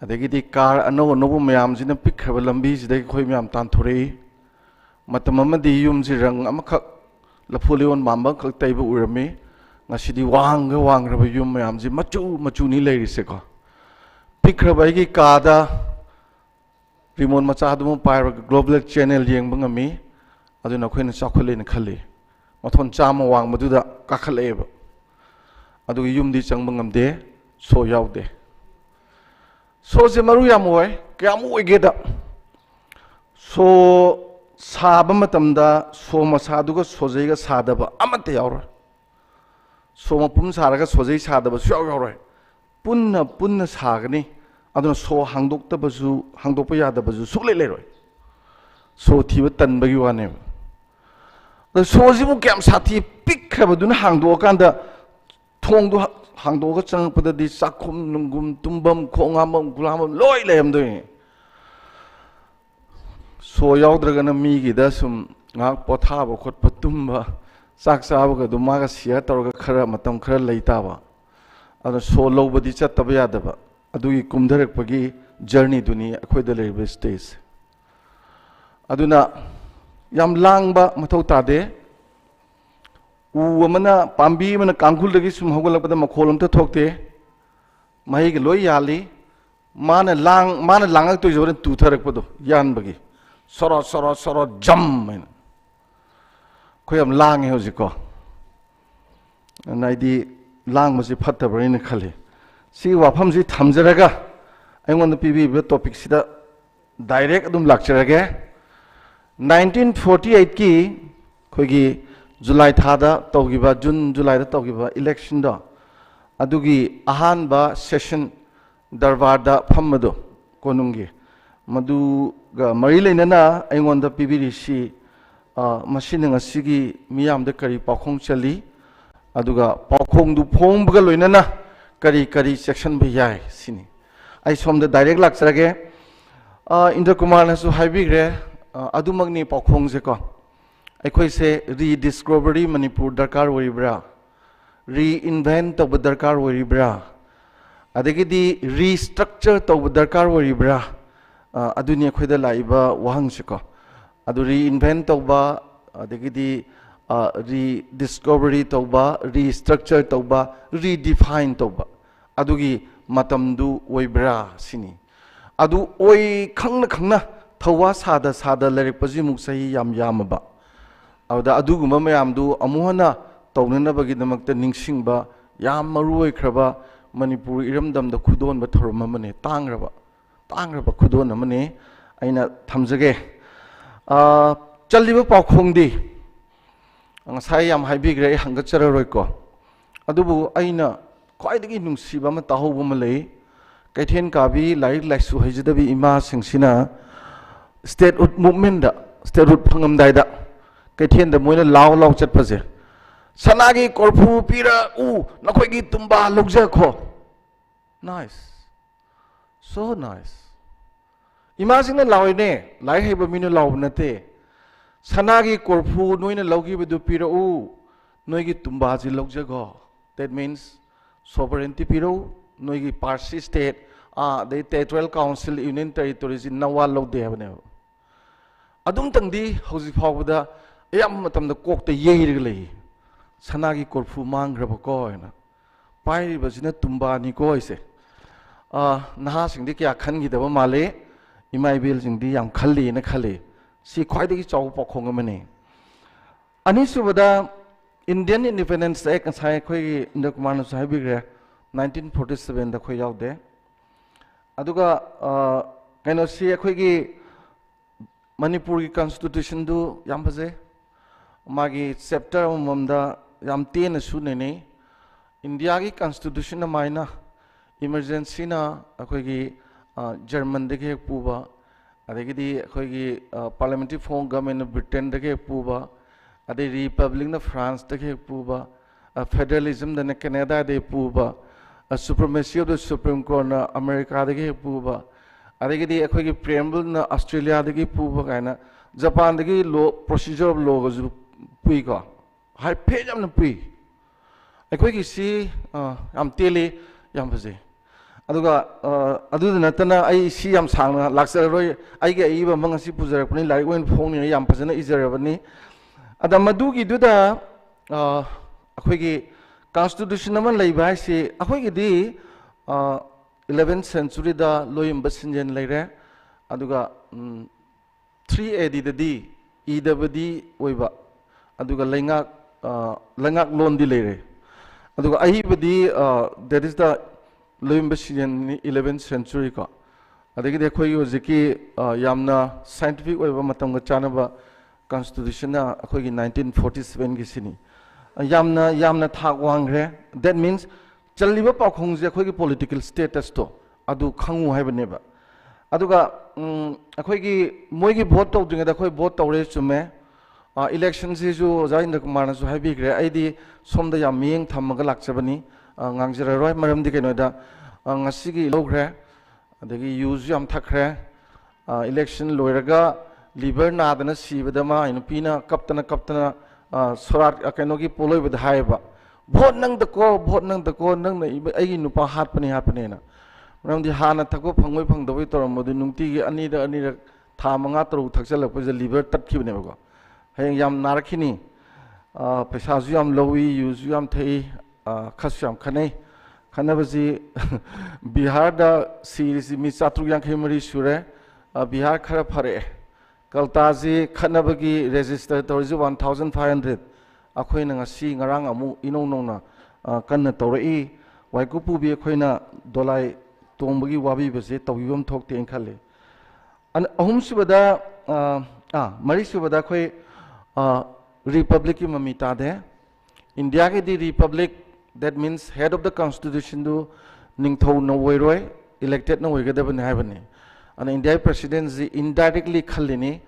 adegi di car ano mayam jina pick khaba lambi jidai khoi mayam tan thurei matam amadi yum ji rang amakha lapulion mamba khak taiba urami ngasidi wang raba yum mayam ji machu ni leiri se ko pick khaba gi kada remote macha dum pai global channel yeng bangami aduna khoina chakhole na khali mathon chama wang maduda kakhaleba adu yum di chang bangamde so yaude so je maru yamoy kyamu egeda so saba matamda so masaduga sojaiga sadaba amate yaura so mapum saraga sojai sadaba su yaura punna sagani aduna so hangdokpa yadabasu suklei leroi so thiba tanbagi wane da so jibu kyam sathi pikkhabaduna hangdokanda thongdu hangdoga changpadadi sakhum nungum tumbam khongamam gulamam loi lemdoi so yaudragana migi da sum ngak pothaba khotpa tumba sak sabaga dumaga sia torga khara matam khara leitaba ada so lobadi chattaba yadaba adugi kumdarakpagi journey duni akhoida leriba stage aduna yam langba mathau tade u amana pambi mana kangkhul dagi sum hogolakpada makholom ta thokte mai ge loi yali mana langak to jore tu tharakpado yan bagi soro jam men khoyam lang he hojiko naidi lang masi phatabari ne khali si wafam si thamjaraga aingon da pibi be topic sida direct adum lakcharage 1948 ki khogi July thada togiba June July da togiba election da adugi ahanba session darbar da phammado konungi madu ga mari leinana aingon da pibiri si machine ngasigi miyam da kari pakhong chali aduga pakhong du phongba loinana kari section bhi yai sini ai som da direct lakcharage Indra Kumar nasu haibigre adumagni pakhong je ko akhoi se rediscovery manipur darkar oribra reinvent of darkar oribra adegi di restructure to darkar oribra aduni akhoi da laiba wahang se ko adu reinvent of ba adegi di rediscovery to ba restructure to ba redefine to ba adugi matamdu oibra sini adu oi khangna thawa sada lerik paji muksahi yam ba awda aduguma mayamdu amuhana tognanabagi damakta ningsingba yam marui khraba manipur iramdam da khudon ba thorum amane tangraba khudon amane aina thamjage challiba pakhongdi ngasai yam haibigre hangachara ko adubu aina khwaidagi nungsiba ma tahobu ma lei kaithen kabi laik laisu haijidabi ima singsina statehood movement da statehood phangam daida kaithen da moina law chatpaje sanagi korphu pira nakhoi tumba logja kho nice so nice ima singna lawine lai heba minu law nate sanagi korphu noina logi bedu pira noigi tumba ji logja go that means sovereignty piro noigi parsi state the territorial council union territories in nawal lo de habne adum tangdi hoji phawda yam matam da kokta yeirga lei sanagi korfu mangraba ko na pai basina tumba ni ko ise naha singdi kya khangi da male imai bil singdi yam khali si khwai dagi chaw pokhong amane ani subada Indian Independence Act sai khoi ndakumana sai bigre 1947 da khoi yaude aduga kaino si khoi gi Manipur gi constitution du yam phaje magi chapter mamda yam ten su ne India gi constitution na maina emergency na khoi gi German de ke puba adegidi khoi gi parliamentary form government of Britain de ke puba ade republic na France de ke puba federalism de Canada de puba supremacy of the Supreme Court na America de ke puba adegidi khoi gi preamble na Australia de ke puba kaina Japan de ke law procedure of law ju pui ko hai phe jam na pui khoi gi si am tele yam phaje aduga adu natana ai si yam sangna laksar roi ai ge iba mangasi pujar pani lai wen phong ni yam phajana ijarabani ada madugi duda akhoi gi constitution man leiba si akhoi gi di 11th century da loyim basinjen leire aduga 3 AD da di idabadi oiba aduga Leingak lon di leire aduga ai badi that is the loyim basinjen 11th century ko adagi de khoi hojiki yamna scientific oiba matam ga chanaba constitution na akhoi gi 1947 gi sini yamna thak wangre that means chaliba pakhong je akhoi gi political status to adu khangu haibane ba aduga akhoi gi moi gi vote to dinga da khoi vote tawre chume election si ju jainda kumar na su haibi gre aidi somda yam miyeng thamaga lakchabani ngangjara roi maram di keno da ngasi gi logre adagi use yam thakre election loiraga liver nadana sibadama inupina kaptana sorat kenogi poloi bad haiba vote nang dako nang na ai nupa hatpani na ramdi hana thakko phangoi phangdoi toram modu nungti gi ani da tha manga tru thakchalak pa liver tatkibne ba hayang yam narakhini paisa ju yam lowi use yam thei khas yam khanai khanabaji Bihar da series mi chatru yang khemari sure Bihar khara phare Kaltaji Khanabagi register Torji 1500 Akoina ngasi ngarang amu inong na kanna tori waikupu bi akoina dolai tombagi wabi base tawibam thokte enkhale an ahum subada mari subada khoi republic ki mamita de India ke di republic that means head of the constitution do ningthau no woiroi elected no woigadabani haibani and India presidency indirectly khalini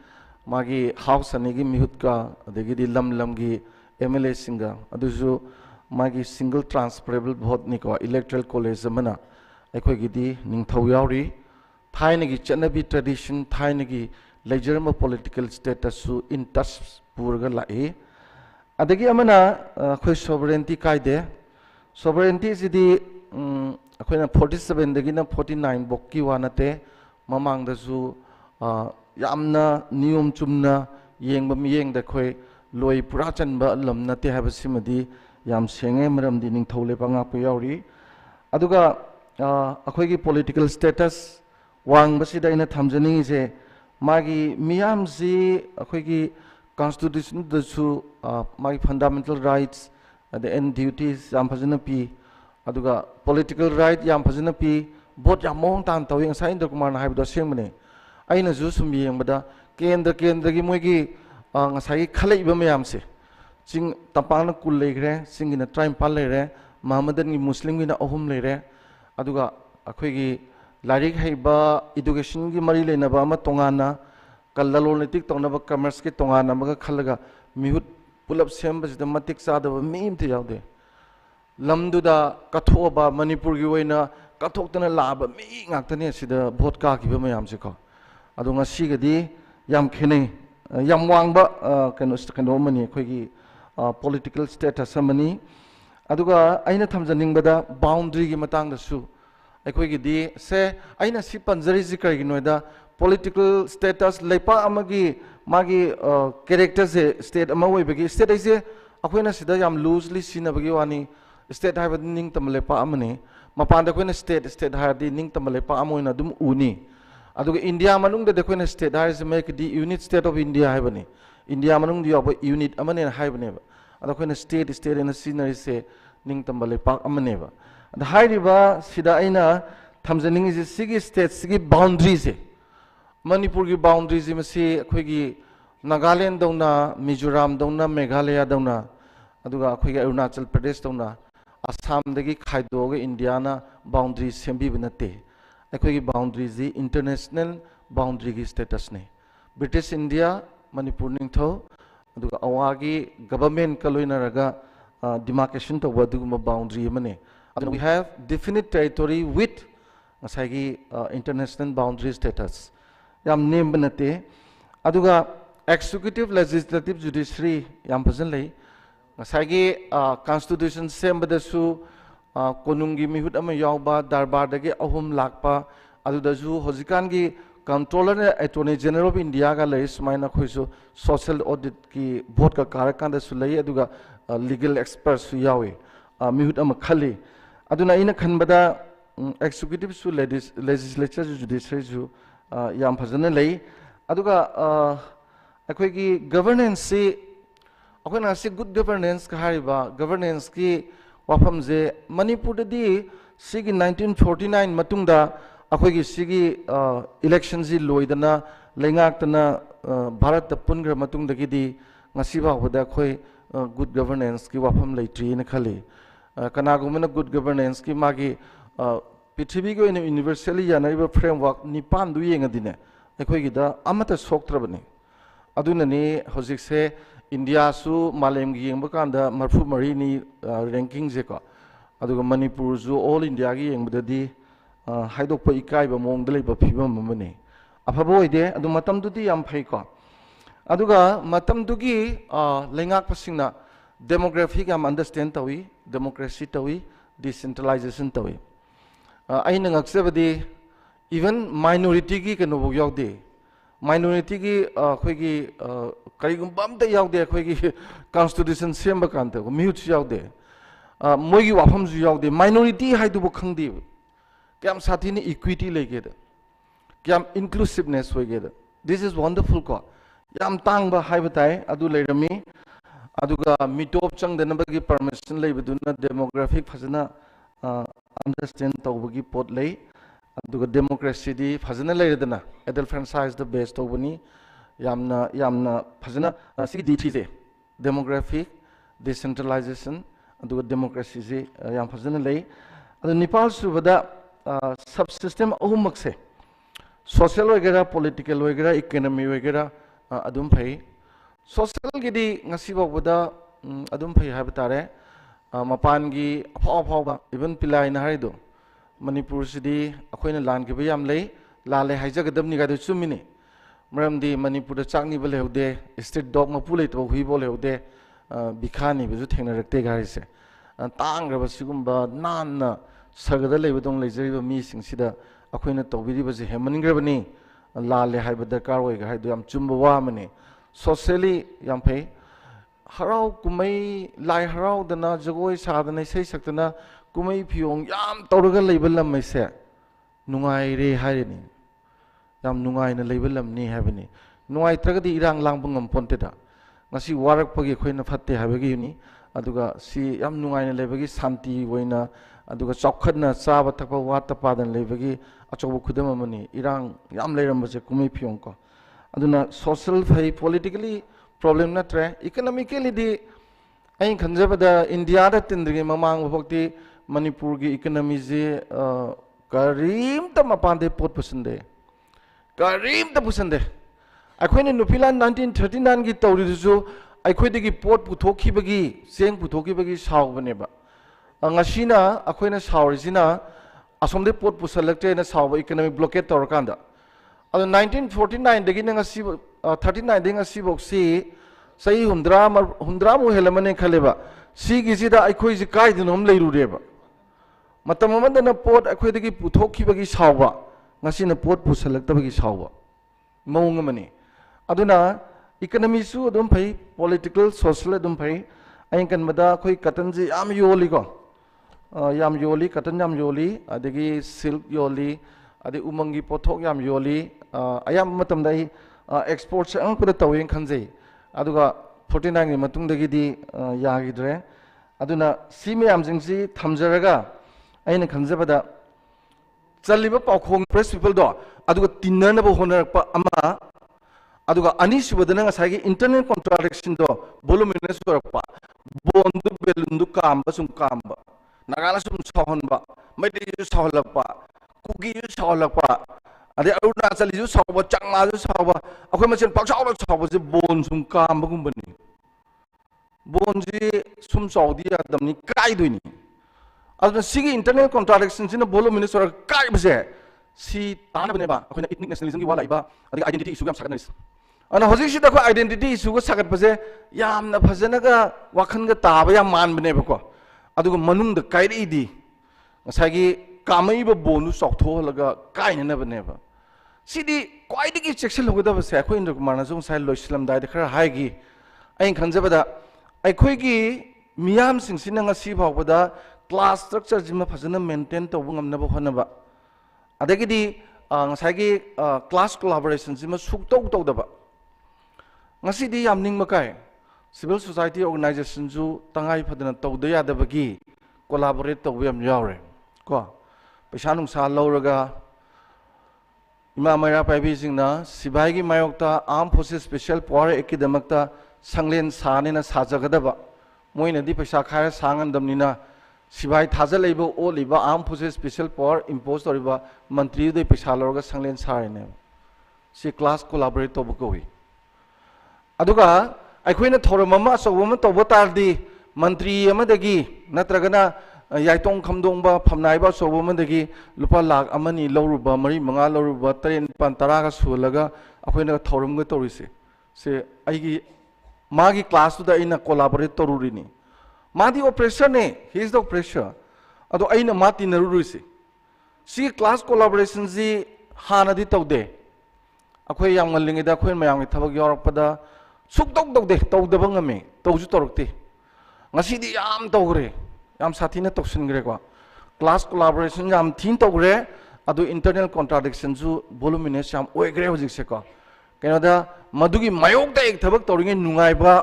magi house anigi mihutka adegi lam gi MLA singa aduju magi single transferable vote ni ko electoral college amana akhoi gi di ningthau yauri thaina gi chanabi tradition thaina gi legitimate political status su in touch purga lai adegi amana akhoi sovereignty kaide sovereignty sidi akhoi na 47 dagi na 49 bokki wanate mamang da su yamna niyom chumna yengba miyeng da khoi loi pura chanba lam na te haba simadi yam senge maram di ning thole panga pu yauri aduga akhoi gi political status wang basida ina thamjani je magi miyam ji akhoi gi constitution da su magi fundamental rights and duties yam phajana pi aduga political right yam phajana pi vote yam mong tan tawing sa Indra Kumar na haibdo sengmane aina ju sum yengbada kendra gi moigi ngasai khalai ba mayam se sing tapana kul legre singina time pal legre Muhammadan gi muslim gi na ahum legre aduga akhoi gi larik haiba education gi mari lena ba ma tongana kallalolnetik tonaba commerce ki tongana maga khalaga mihut pulap sem ba matik sada ba mim te yaude lamduda kathoba Manipur gi oina kathok tana laba mi ngaktane sida vote ka ki ba mayam se ko adu ngasi ga di yam khene yam wangba kano mani khoi gi political status amani aduga aina thamjaning bada boundary gi matang da su akhoi gi di se aina si panjari ji kai gi noida political status leipa amagi magi character se state ama woi bagi state ise akhoi sida yam loosely sina bagi wani state ha bad ning tam leipa amani mapanda khoi state ha di ning tam leipa amoina dum uni aduga India manung da dekhoina state ha is make the unit state of India haibani India manung di yob unit amane haibani ꯑꯗ ꯑꯩꯈꯣꯏꯅ state ꯑꯅ ꯁꯤꯖꯤꯟꯅꯔꯤꯁꯦ ꯅꯤꯡꯇꯝꯕ ꯂꯩꯄꯥꯛ ꯑꯃꯅꯦꯕ ꯑꯗ ꯍꯥꯏꯔꯤꯕ ꯁꯤꯗ ꯑꯩꯅ ꯊꯝꯖꯅꯤꯡꯉꯤꯁꯦ ꯁꯤꯒꯤ ꯁ꯭ꯇꯦꯠꯁꯤꯒꯤ ꯕꯥꯎꯟꯗ꯭ꯔꯤꯁꯦ ꯃꯅꯤꯄꯨꯔꯒꯤ ꯕꯥꯎꯟꯗ꯭ꯔꯤꯁꯤ ꯃꯁꯤ ꯑꯩꯈꯣꯏꯒꯤ ꯅꯥꯒꯥꯂꯦꯟꯗꯧꯅ ꯃꯤꯖꯣꯔꯥꯝꯗꯧꯅ ꯃꯦꯘꯥꯂꯌꯥꯗꯧꯅ ꯑꯗꯨꯒ ꯑꯩꯈꯣꯏꯒꯤ ꯑꯔꯨꯅꯥꯆꯜ ꯄ꯭ꯔꯗꯦꯁꯇꯧꯅ ꯑꯁꯥꯝꯗꯒꯤ ꯈꯥꯏꯗꯣꯛꯑꯒ ꯏꯟꯗꯤꯌꯥꯅ ꯕꯥꯎꯟꯗ꯭ꯔꯤ ꯁꯦꯝꯕꯤꯕ ꯅꯠꯇꯦ ꯑꯩꯈꯣꯏꯒꯤ ꯕꯥꯎꯟꯗ꯭ꯔꯤꯁꯤ ꯏꯟꯇꯔꯅꯦꯁꯅꯦꯜ ꯕꯥꯎꯟꯗ꯭ꯔꯤꯒꯤ ꯁ꯭ꯇꯦꯇꯁꯅꯤ ꯕ꯭ꯔꯤꯇꯤꯁ ꯏꯟꯗꯤꯌꯥ ꯃꯅꯤꯄꯨꯔ ꯅꯤꯡꯊꯧ ꯑꯗꯨꯒ ꯑꯋꯥꯒꯤ ꯒꯚꯔꯟꯃꯦꯟꯠꯀ ꯂꯣꯏꯅꯔꯒ demarcation to what do boundary money. We have definite territory with international boundary status. Yam name benate. Aduga executive, legislative, judiciary yam presently. Sagi constitution same bedasu konungi mihut ama yauba darbar dagi ahum lakpa adudazu hozikangi controller attorney general of India ga lay smaina khoisu social audit ki vote ka karakan da sulai aduga legal experts su yawe mihut ama khali aduna ina khanbada executive su legislature judiciary su yam phajana lay aduga akhoi ki governance si akhoi na si good governance ka hariba governance ki wafam je manipur di sigi 1949 matungda akhoi ki sigi election ji loidana leingak tana bharat ta pungra matungda gi di ngasi ba hoda khoi good governance ki wafam leitri na khali kanagumana good governance ki magi पृथ्वी को universally यानरिबा framework निपान दु येंगदिने अखोई गिदा अमता सोक्त्रबने अदुननी होजिकसे India सु मालेम गी येंबा कांदा मरफु मरी नि ranking जेको अदुगा मणिपुर जु ऑल इंडिया गी येंबददी हाइदोकपा इकाइबा मोंगदा लेबा फिबम मने अफबो ओइदे अदु मतम दुदी याम फैको अदुगा मतम दुगी लेंगाक पसिंगना डेमोग्राफिक याम अंडरस्टैंड तवी डेमोक्रेसी तवी डिसेंट्रलाइजेशन तवी अइना ngakse even minority ki kanu bog yaude minority ki khoi ki karigum bam ta yaude khoi ki constitution semba kan ta mihut yaude moi gi wafam ju yaude minority hai du bo khangdi kyam sathi ni equity lege da kyam inclusiveness hoige da this is wonderful ko yam tang ba hai batai adu leirami aduga mitop chang de number ki permission leibaduna demographic phajana understand tawbagi pot lay aduga democracy di phajana layredana adult franchise the best tawbani yamna phajana sigi di demographic decentralization aduga democracy ji yam phajana lay adu nepal subada subsystem ahumak se social wagera political wagera economy wagera adum phai social gidi ngasi bawda adum phai habatare mapangi afaw even pilai na harido manipur sidi akoina lan ki bayam lei lale haijagadam ni gadu chumini maramdi manipur da changni bale hode street dog ma pulei to hui bole hode bikhani beju thengna rakte gari se tang raba sigumba nan sagada leibadong leijariba mi sing sida akoina tobiri baje hemaningrabani lale haibada karoi ga haido yam chumba wa mane socially yam phai harau kumai lai harau dana jagoi sadana sei saktana kumai phiong yam tawraga leibalam mai se nungai re harini yam nungai na leibalam ni habani nungai tragadi irang langbungam ponteda ngasi warak pagi khoina phatte habagi ni aduga si yam nungai na leibagi santi woina aduga chokhatna chaba thakpa wata padan leibagi achobu khudam amani irang yam leiram base kumai phiong ko aduna social phai politically problem na tre economically di ain khanjabada india da tindri mamang bhakti manipur gi economy je karim ta mapande pot pusande karim ta pusande akhoi nupila 1939 gi tawri ju akhoi digi pot puthoki bagi seng puthoki bagi saw bane ba ngasina akhoi na sawrisina asomde pot pusalakte na saw economic blockade tor kanda ado 1949 dagi na ngasi 39 ding ngasi boxi sai hundra mu helamane khaleba sigi sida akhoi ji kai dinom leiru reba matam amanda na pot akhoi dagi puthokhi bagi sawba ngasi na pot pusalakta bagi sawba maung amani aduna economy su adum phai political social adum phai ain kan mada akhoi cotton ji am yoli ko yam yoli cotton yam yoli adagi silk yoli adi umangi pothok yam yoli ayam matam dai export ang puda taweng khanjei aduga 49 matungdagidi yagidre aduna si miyamjingsi thamjaraga aina khanjabada chaliba paukhong press people do aduga tinnana bo honarakpa ama aduga ani subadana ngasagi internal contradiction do voluminous sorakpa bondu belundu kamba sum kamba nagala sum sahonba medi ju saholakpa kugi ju saholakpa ade arunachal ju sahba changma ju sahba akhoi machen paksaw sahba je bon sum kamba gumbani bonji sum saudi adamni kai doini aduna sigi internal contradiction sina voluminous sorak kai bse si tana bane ba akhoi ethnic nationalism gi wala iba ade identity issue gam sakanaris ana hojik si da ko identity issue go sagat bse yamna phajana ga wakhan ga taba yam man bane ba ko aduga manung da kai ri di ngasagi kamai ba bonu soktho laga kai na bane ba sidi kwai di section logda ba se akhoi indra kumar na jong sai loislam dai khara hai gi ain khanjabada akhoi gi miyam sing sina ngasi bawda class structure jima phajana maintain to bungam na ba khona ba adagi di ngasagi class collaboration jima suktok to da ba ngasi di yam ning makai civil society organization ju tangai phadana to da ya da bagi collaborate to yam yawre ko paisa nung sa lawraga ima maya paibi singna sibai gi mayokta armed forces special power academic ta sanglen sane na sajaga ba moina di paisa khaya sangan damnina sibai thajal leibo o liba armed forces special power impose toriba mantri de paisa lawraga sanglen sarene si class collaborate to bukoi aduga aikoina thorama sawama to botardi mantri amadagi natragana yaitong khamdong ba phamnai ba sawama dagi lupa lakh amani lawruba mari manga lawruba tren pan taraga sulaga akoina thoramga torise se aigi magi class to da ina collaborate torurini madi oppressor ne he is the oppressor ado aina mati narurise si class collaboration ji hana di tawde akoi yang ngallingi da akoi mayang thabak yorakpada sukdok dok de tawdaba ngame tawju torokte ngasi di yam tawgre yam sathina toksingre ko class collaboration yam thin tawgre adu internal contradiction ju voluminous yam oigre hojik se ko kenoda madugi mayok da ek thabak toringe nungai ba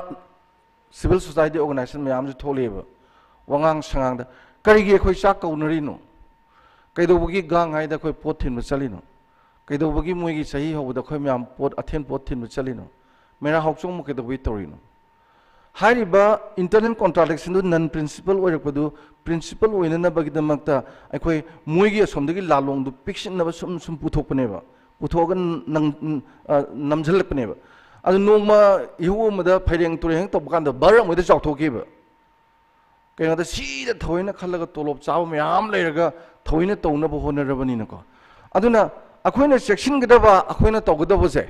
civil society organization mayam ju tholeba wangang sangang da karigi khoi chak kaunari no kaidobagi gang hai da khoi pot thin ma chalino kaidobagi moigi sahi hoda khoi mayam pot athen pot thin ma chalino mera hokchong mo kedo wi torino hariba internal contradiction du non principle oirakpadu principle oina na bagida makta akhoi moigi asomdagi lalong du fiction na sum sum puthokpane ba puthogan nang namjhalpane ba adu nongma ihu mada phaireng tureng to bakanda barang moida chawthoki ba kena da sida thoina khalaga tolop chaw myam leiraga thoina tawna bo honarabani na ko aduna akhoina section gidaba akhoina tawgidaba se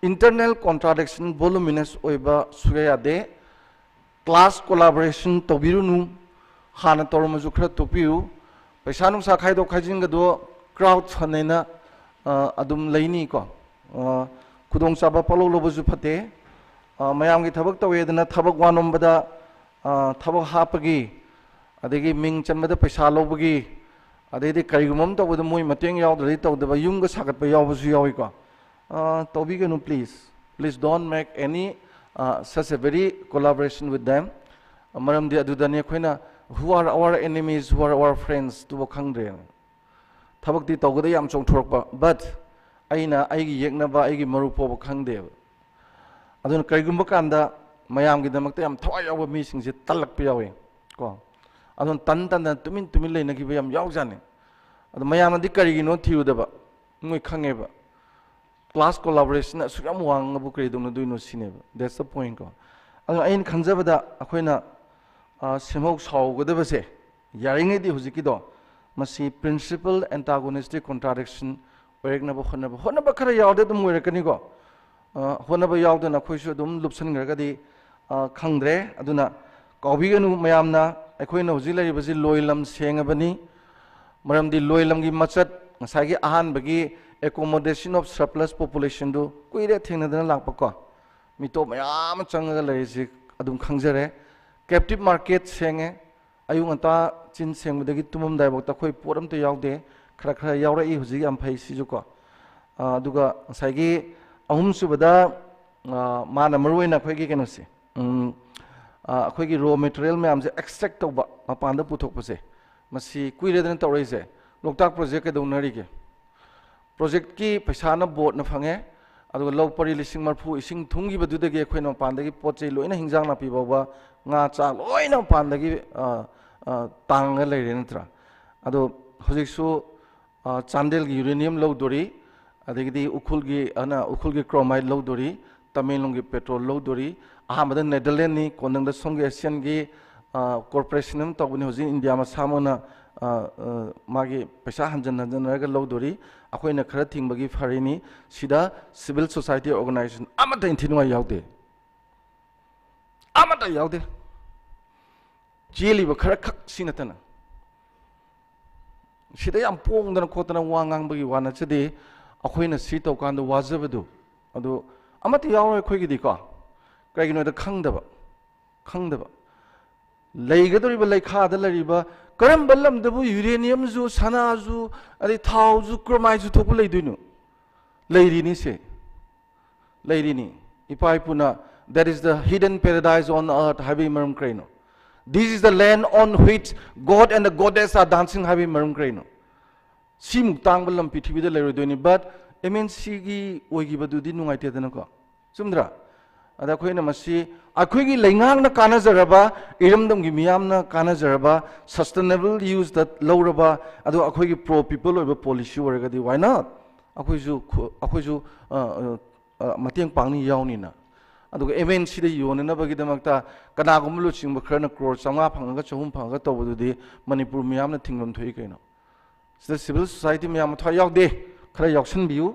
internal contradiction voluminous oiba suyade class collaboration tobirunu hana tormaju khra topiu paisa nung sa khai do khajing ga do crowd phanena adum leini ko khudong chaba palo lobuju phate mayam gi thabak tawedana thabak wanom bada thabak hapagi adegi ming chanbada paisa lobagi adegi karigumam tawda moi mateng yawdri tawda yum ga sagat pa yawbuju yawi ko Tobiganu, please don't make any such a very collaboration with them. Maram dia adudani koina who are our enemies, who are our friends to bakangre. Thabak di tawgada yam chong thorpa, but aina aigi yekna ba aigi marupo bakangde. Adun karigumba kanda mayam gi damakta yam thawai yawa mi singje talak pi yawe ko. Adun tan tumin leina gi yam yaw jane. Adu mayam di karigino thiuda ba ngoi khange ba. Class collaboration as you wang abu kredung do no cinema. That's the point ko. Ain khanjabada akoina semok saw godaba se yaringe di hujiki do masi principal antagonistic contradiction oregna bo khona ba khara yawde dum oirakani ko hona ba yawde na khoisu dum lupsan garga di khangdre aduna kawbiganu mayamna akoina hujilai baji loilam sengabani maram di loilam gi machat ngasagi ahan bagi accommodation of surplus population do kuire thengnadana lakpako mito mayam changaga leisi adum khangjare captive market senge ayung anta chin sengmudagi tumum daibokta khoi poram to yawde khara yawra I huji am phai sijuko aduga sagi ahum subada mana maruina khoi gi kenosi अखोगी raw material मैम से extract तौबा मपान पुथोकपसे मसी कुइरेदन तौरइसे Loktak project के दौनरीगे project की पैसा न board न फंगे अदुगा लौ परि लिसिंग मरफु इसिंग थुंगी बदुदगे अखोइना मपानदगी पोचे लोइना हिंजांग नापी बाबा nga cha loina mapandagi tang leire natra ado hojiksu chandel gi uranium lodori adigi ukhulgi chromite lodori tamilong gi petrol lodori ahmad netherland ni konang da song asian gi corporation nam tawni hoji india ma samona magi paisa hanjan ga lodori akoina khara thingbagi farini sida civil society organization amata inthinwa yaude amata yaude jelly खर खक सिनतना सिदा याम पोंगदना खोतना वा ngangbagi wana chade akhoi si tawkan wajabadu adu amati yaw khoi gi ko kaigino da khangdaba leigadori ba leikha da lariba karam ballam dabu uranium ju sana ju adi thau ju chromite ju thopu leiduinu leirini se leirini ipai puna that is the hidden paradise on earth habi maram kraino. This is the land on which God and the goddess are dancing happy marum kraino. Si muktang balam pithibi da lero doini but MNC gi oigi badu di nungai te dana ko. Sumdra. Ada khoi na masi akhoi gi lengang na kana jaraba iramdam gi miyam na kana jaraba sustainable use that lowraba adu akhoi gi pro people oiba policy waraga di why not? Akhoi ju matiang pangni yauni na. अदुग MNC दे योनना बगिदमक्ता कनागुम लुचिंग खरना क्रोर चंगा फंगा चहुम फंगा तौबदुदि मणिपुर मियामना थिंगम थोइ कइनो सिदा civil society मियाम थवा यावदे खरा यावसन बियु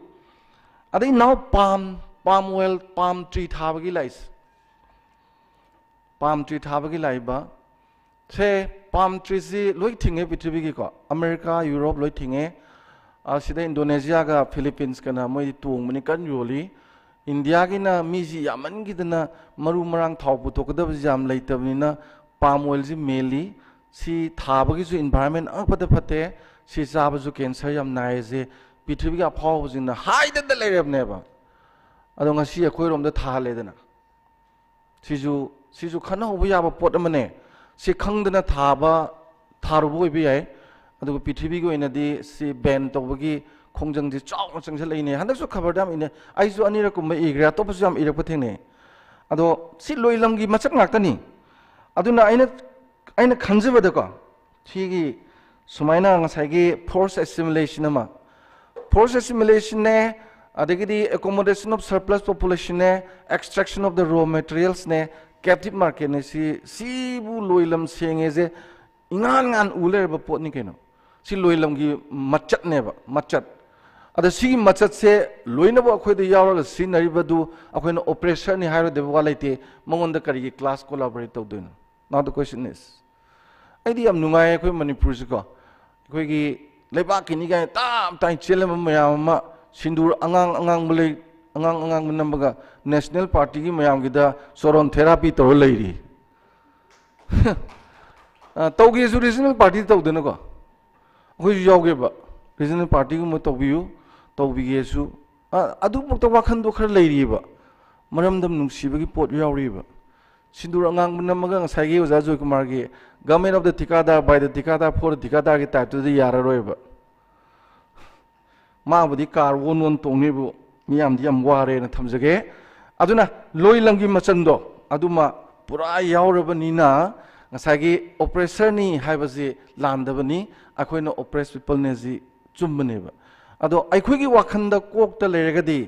अदै नाउ palm oil palm tree थाबगी लाइस palm tree थाबगी लाइबा से palm tree से लोइ थिंगे पृथ्वी की को अमेरिका यूरोप लोइ थिंगे सिदा इंडोनेशिया का फिलीपींस कना मोइ तुंग मनि कन योली India ki na miji yaman ki na maru marang thau puto kada jam leitabni na palm oil ji meli si thaba ki ju environment apata phate si jaba ju cancer yam nai je prithvi ga phau jin na hai da leirab ne ba ado ngasi akhoi rom da tha le da na si ju khana hobu ya ba pot amane si khangdana thaba tharubo bi ai ado prithvi go ina di si ban tobagi खोंजंग जी चाव चंगसे लेने हंदसु खबर दाम इने आइजु अनिरक कुम इग्रा तो पसु जाम इरक पथेने अदो सि लोइलम गी मचक नाक्तनी अदुना आइना खंजबद को सिगी सुमाइना ngसाइगी फोर्स एसिमिलेशन मा फोर्स एसिमिलेशन ने अदगिदी एकोमोडेशन ऑफ सरप्लस पॉपुलेशन ने extraction of the raw materials ने कैप्टिव मार्केट ने सिबु लोइलम सेंगे जे इंगान उलेर ब पोतनी केनो सि लोइलम गी मचत ने बा मचत अद सी मचत से लोइनब अखोय द यावरल सिनरिबदु अखोयन ऑपरेशन नि हाइरो देबवा लाइते मंगोंद करी क्लास कोलैबोरेट तौदुन नाउ द क्वेश्चन इज आइदि यम नुंगाय अखोय मणिपुर सिको अखोय गी लेबा किनि गाय ताम ताइ चेलम मयाम सिंदूर अंगांग बले अंगांग नंबगा नेशनल पार्टी की मयाम गिदा सोरोन थेरापी तौर लेरी तौगे जु रीजनल पार्टी तौदन को अखोय यावगे बा रीजनल पार्टी को तौबियु तौबिगेसु अदुमुक्त वाखन दो खर लेरिबा मरमदम नुंसीबगी पोट यावरिबा सिंदूर अंगांग नमगा ngसाइगे ओजा जोय कुमार गे government of the thekedar by the thekedar for the thekedar के टाइप तो याररोयबा माबुदी कार वोन तोंनिबु मियामदि यम वारे न थमजगे अदुना लोइलंगी मचंदो अदुमा पुरा यावरबनिना ngसाइगे ऑपरेशन नि हाइबजे लांदबनी अखोइना ऑपरेस पीपल ने जी चुम्बनेबा अदो अखोइगी वाखंदा कोकता लेरगदी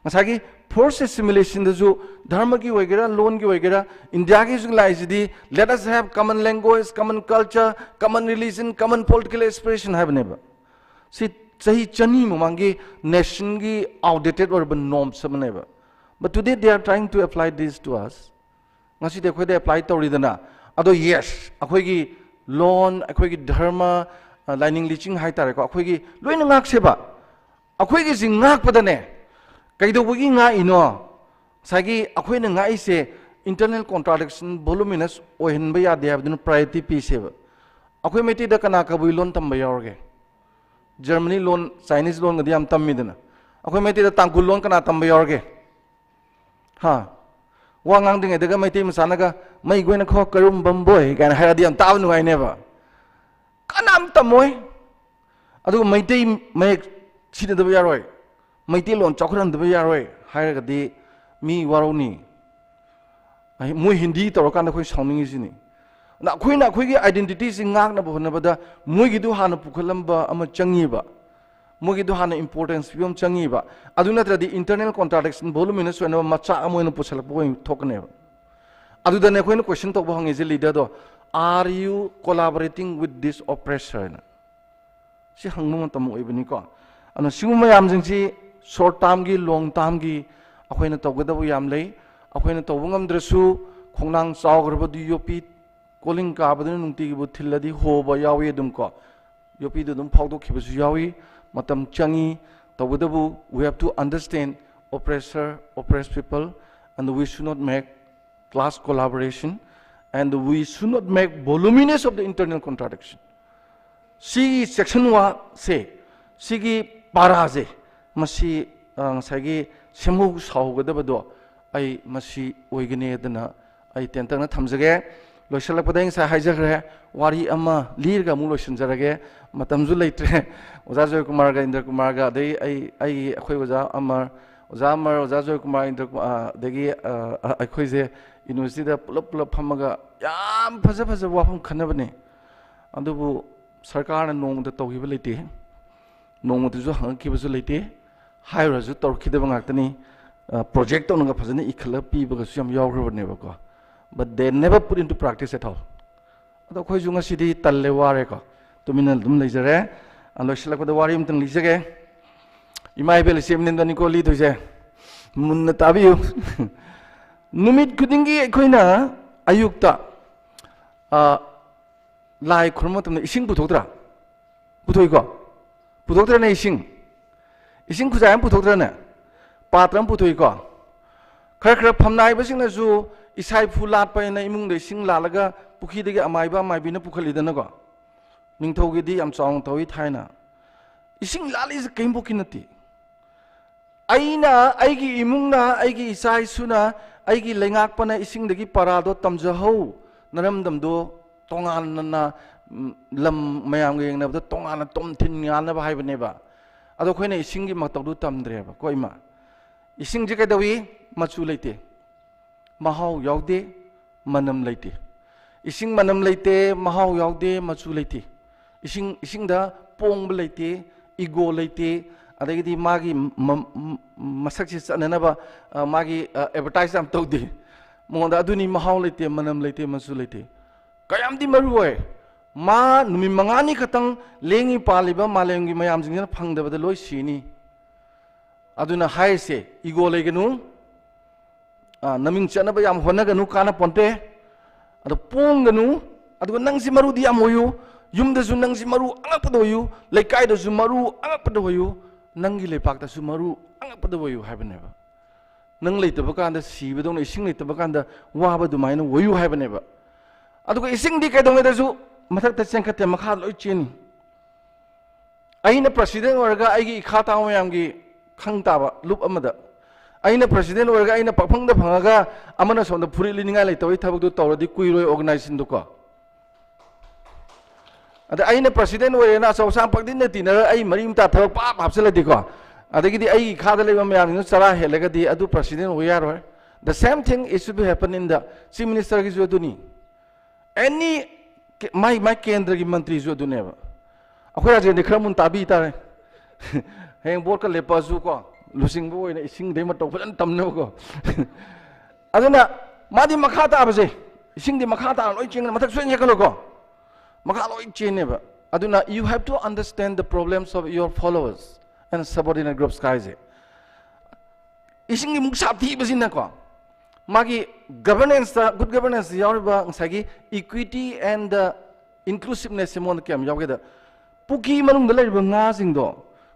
ngसाइगे फोर्स एसिमिलेशन दजु धर्म की वगैरह लोन की वगैरह इंडिया की जो लाइजदी let us have common language common culture common religion common political aspiration हैबनेबा सि सही चनी ममांगी नेशन की आउटडेटेड अर्बन नॉर्म्स सबनेबा but today they are trying to apply this to us ngasi de khode apply tawridana ado yes akhoi लोन अखोई धर्म लाइनिंग लीचिंग हाई तारे को अखोई लोइन ngak सेबा अखोई जिंग ngak पदने कईदोबगी nga ino सागी अखोई न ngai से इंटरनल कॉन्ट्राडिक्शन वोलुमिनस ओहनबा यादे हाबदुन प्रायोरिटी पीसेबा अखोई मेटी द कना कबुई लोन तंबा यावगे जर्मनी लोन चाइनीज लोन गदि हम तम्मिदना अखोई मेटी द तांकुल लोन कना तंबा यावगे हां wa ngang ding daga mai te masana ga mai goina kho karum bamboy kan hara diam taw nu ai neba kanam tamoy adu mai te mai sida da yaroi mai te lon chokran da yaroi hara ga di mi waroni ai mu hindi to kan da khoi sawning isini na khoi gi identity sing ngak na bo na bada mu gi du hana pukhalamba ama changi ba मुगी दो हाना importance बियम चंगी बा अदुना तरदी internal contradiction voluminous when macha amoin puchal point thokne adu da ne khoin question to bang is leader do are you collaborating with this oppressor si hangmu tam oibani ko ana singuma yam jing si short term gi long term gi akhoina to gada bu yam lei akhoina to bungam drasu khongnang chawgrba du yopi calling ka badun nungti gi bu thilladi ho ba yawi dum ko yopi dum phawdo khibasu yawi matam changi tawadabu we have to understand oppressor oppressed people and we should not make class collaboration and we should not make voluminous of the internal contradiction si section wa se sigi paraje masi sagi semu saugadabado ai masi oigene dana ai tentang na thamjage loisalak padang sa haijagre wari ama lirga mu loisanjarage matamju leitre oza joy kumar ga indra kumar ga dei ai akhoi oza amar oza joy kumar indra degi akhoi je university da pulap phamaga yam phaja wafam khanabane adubu sarkar na nong da tawhiba leite nong da jo hangki ba jo leite haira jo torkhida ba ngaktani project on nga phajani ikhala pi ba ga syam yawgrabane ba ko but they never put into practice at all ado khoi junga sidi talle ware ko tuminal dum leijare alo silak pada wari mtang lijage imai bel semnen dani ko li doje munna tabiu numit kudingi khoina ayukta lai khurmo tumna ising puthoktra puthoi ko puthoktra ne ising khujayam puthoktra ne patram puthoi ko khara phamnai basing na ju isai fulat pa na imung de sing lalaga pukhi de amai ba mai bina pukhali dana ko ningthau gi di am chong tawi thaina ising lali se keim bukinati aina aigi imungna aigi isai suna aigi lengak pana ising degi parado tamja ho naram dam do tongan na lam mayam gi na tongan tom thin ngan na ba hai bane ba ado khoina ising gi matau du tamdre ba koima ising je kai dawi machu leite mahau yaude manam leite ising manam leite mahau yaude machu leite ising da pong leite ego leite adagidi magi masak si sanana ba magi advertise am tawde monda aduni mahau leite manam leite machu leite kayam di maruwe ma numi mangani khatang lengi paliba malengi mayam jingna phangda ba loi sini aduna haise ego legenu naming chana ba yam hona ganu kana ponte ado pong ganu ado nang si maru di amoyu yum da nang si maru angak padoyu lekai da su maru angak padoyu nangi lepak da su maru angak padoyu habane ba nang leita ba kan da si ba dong ising leita ba kan da wa ba du maina woyu habane ba ado ko ising di kai dong da su mathak ta cheng khat makha loi cheni aina president warga aigi khata mayam gi khangta ba lup amada aina president warga aina pakphang da phangaga amana som da phuri lininga lai tawai thabak du tawradi kuiroi organization du ko ada aina president warena so sang pakdin na tinara ai marim ta thabak pa hapsaladi ko adagi di ai khada leba mayam nu chara helaga di adu president wayar the same thing is to be happen in the chief minister gi joduni any my kendra gi mantri jodune ba akhoi raje ne khramun tabi ta heng bor ka lepa zu ko lusing bo ina ising de ma to phan tamno ko aduna madi makha ta abje ising de makha ta loi ching mathak swen ye ko makha loi chine ba aduna you have to understand the problems of your followers and subordinate groups guys ising gi muksa thi basin na ko magi governance good governance yaur ba sagi equity and inclusiveness mon kem yaw ge da puki manung da lai ba nga sing do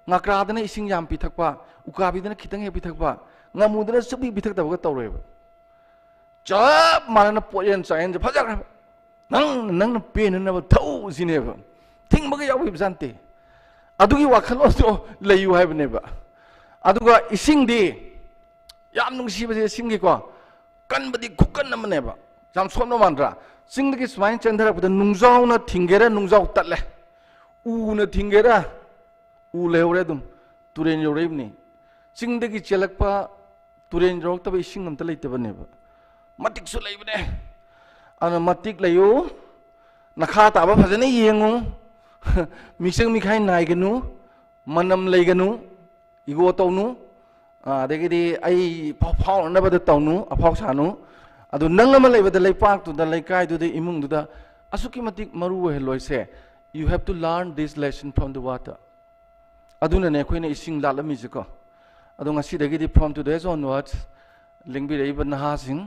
ngakra dana ising yam pithakpa ukabi dana khitang he pithakpa ngamu dana subi pithak da ba tawre ba chap marana poyen chain phajak nang pen na ba thau sine ba thing ba yaw bi jante adugi wakhalo to layu hai bane ba aduga ising di yam nung si ba ising gi ko kan badi kukan na maneba jam somno mandra sing dagi swain chandra pada nungzau na tinggera nungzau tatle u na tinggera u leure dum turen yoreb ni sing dagi chelakpa turen rok tabe sing am talai tabaneba matik su lai bane ana matik layo nakha ta ba phajane yengu miseng mikhai nai ganu manam lai ganu igo tawnu adagidi ai phau na bada tawnu aphau sanu adu nang ama lai bada lai pak tu da lai kai tu de imung tu da asuki matik maru heloi se you have to learn this lesson from the water aduna ne khoina ising lalami jiko adu ngasi dagidi from today's onwards lingbi rei ban ha sing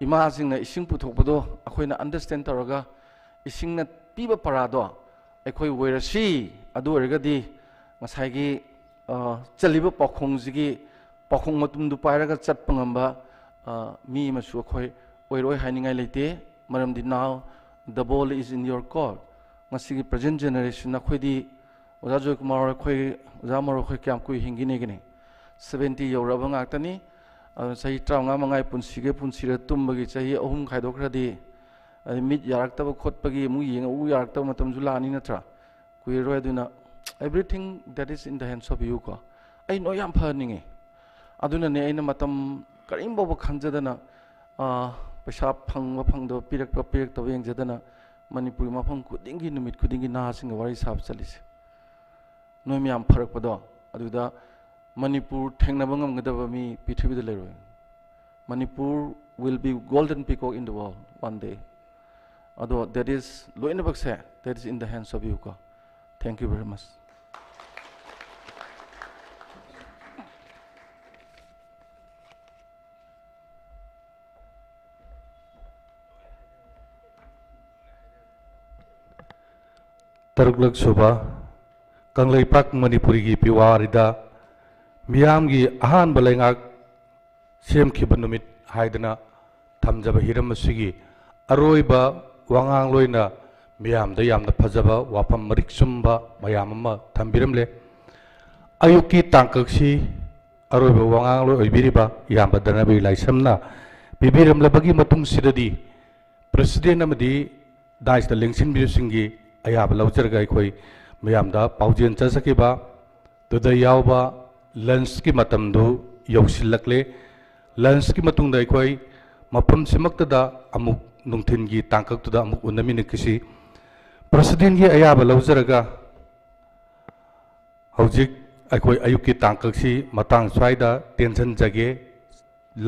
ima sing na ising puthok bodo akhoina understand taraga ising na piba parado akhoi werasi adu ergadi ngasai gi chaliba pakhong jigi pakhong matum du pairaga chat pangamba mi masu khoi oiroi hainingai leite maramdi now the ball is in your court ngasi present generation na khoi di oja joy kumar khoi oja maro khoi kyam kui hingine gine 70 yoraba ngaktani sahi traunga mangai punsige punsira tumbagi sahi ahum khaidokradi mit yaraktaba khotpagi mu yenga u yaraktaba matam julani natra kui roi duna everything that is in the hands of you ko ai no yam phaninge aduna ne aina matam karim bobo khanjadana paisa phangdo pirak to yeng jadana manipuri mafam kudingi numit kudingi na singa wari sab chalise no mi am pharak pado aduda manipur thengna bangam gadaba mi pithribi de leroi manipur will be golden peacock in the world one day ado that is loina bakse that is in the hands of you ko thank you very much Taruklak SUBA Kangleipak Manipurgi Puwarida Miyamgi Ahanba Leingak Leikhiba Numit haidana thamjaba hiram asigi aroiba wangang loina miyamda yamna phajaba wapam marik sumba mayam ama thambiramle ayuki tangkaksi aroiba wangang loi oibiriba yamba danabi laisamna bibiramlabagi matung sidadi president amadi daisda lengsin birusingi ayaba laujarga ikoi miyamda paujen chasakiba tuda yawba lunch ki matamdu yausilakle lunch ki matungda ikoi mapam simaktada amuk nungthingi tangkaktuda amuk unamini kisi president gi ayaba laujaraga hojik aikoi ayuki tangkaksi matang swaida tension jage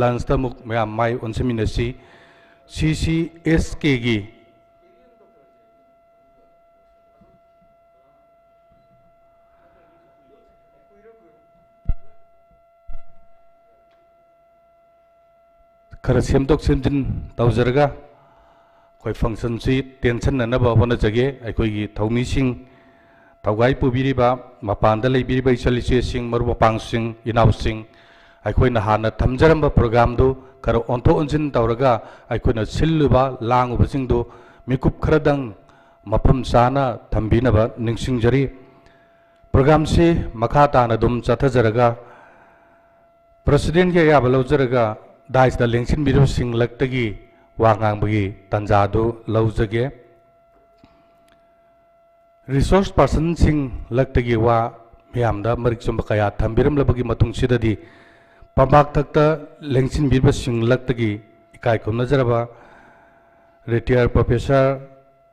lunch ta muk mayam mai onseminasi CCSK gi khara semdok semjin tawjarga koi function si tension na ba hona jage aikoi gi thawmi sing tawgai pubiriba mapanda leibiriba isalise sing maru pang sing inaw sing aikoi na hana thamjaramba program do khara onto onjin tawraga aikoi na silluba languba sing do mikup kharadang mapam sana thambina ba ningsing jari program si makata na dum chathajaraga president ge ya balojaraga Dais da lengsin biru sing laktagi wangang bagi tanjadu laujage resource person sing laktagi wa miyamda marik chumba kaya thambiram labagi matung sidadi pambak thakta lengsin biru sing laktagi ikai kum najaraba retired professor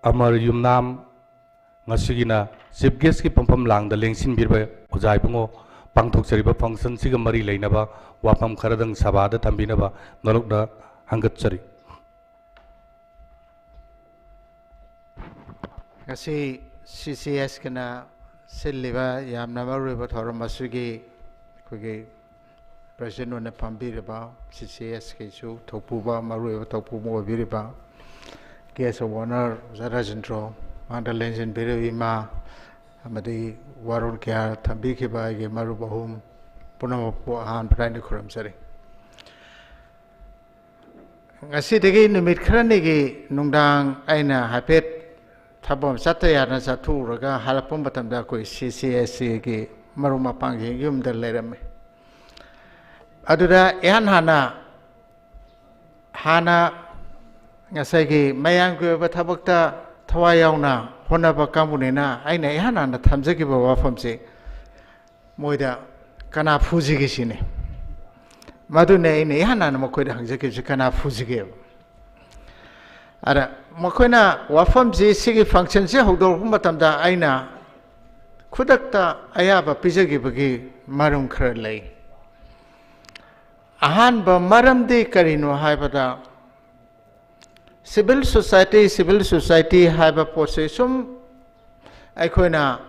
Amar Yumnam ngasigina chief guest ki pampam lang da lengsin biru ojai bungo pangthok chariba function siga mari leinaba wapam kharadang sabada thambinaba nalukda hangat chari kasi CCSK na silliba yamna maruba thoram masugi kugi president na pambiriba CCSK su thopuba maruba thopuba biriba guest of honor Zarajendro Mandalengin birima amadi warul kya thambi ke ba ge maru bahum punama po han prani khuram sari ngasi degi numit khrani ge nungdang aina hapet thabom satya na sathu raga halapum batam da koi CCSC ge maru mapang ge yum da leram aduda yan hana hana ngasai mayam ke bathabakta thawayawna honaba kambunina aina ihana na thamjaki ba wafamse moida kana phujigi sine madune ine ihana na makoida hangjaki kana phujigi ara makoina wafamse sigi function se hodor matamda aina khudakta ayaba pijagi bagi marum khara lei ahanba maramdi karino haibada civil society haiba processum aikoina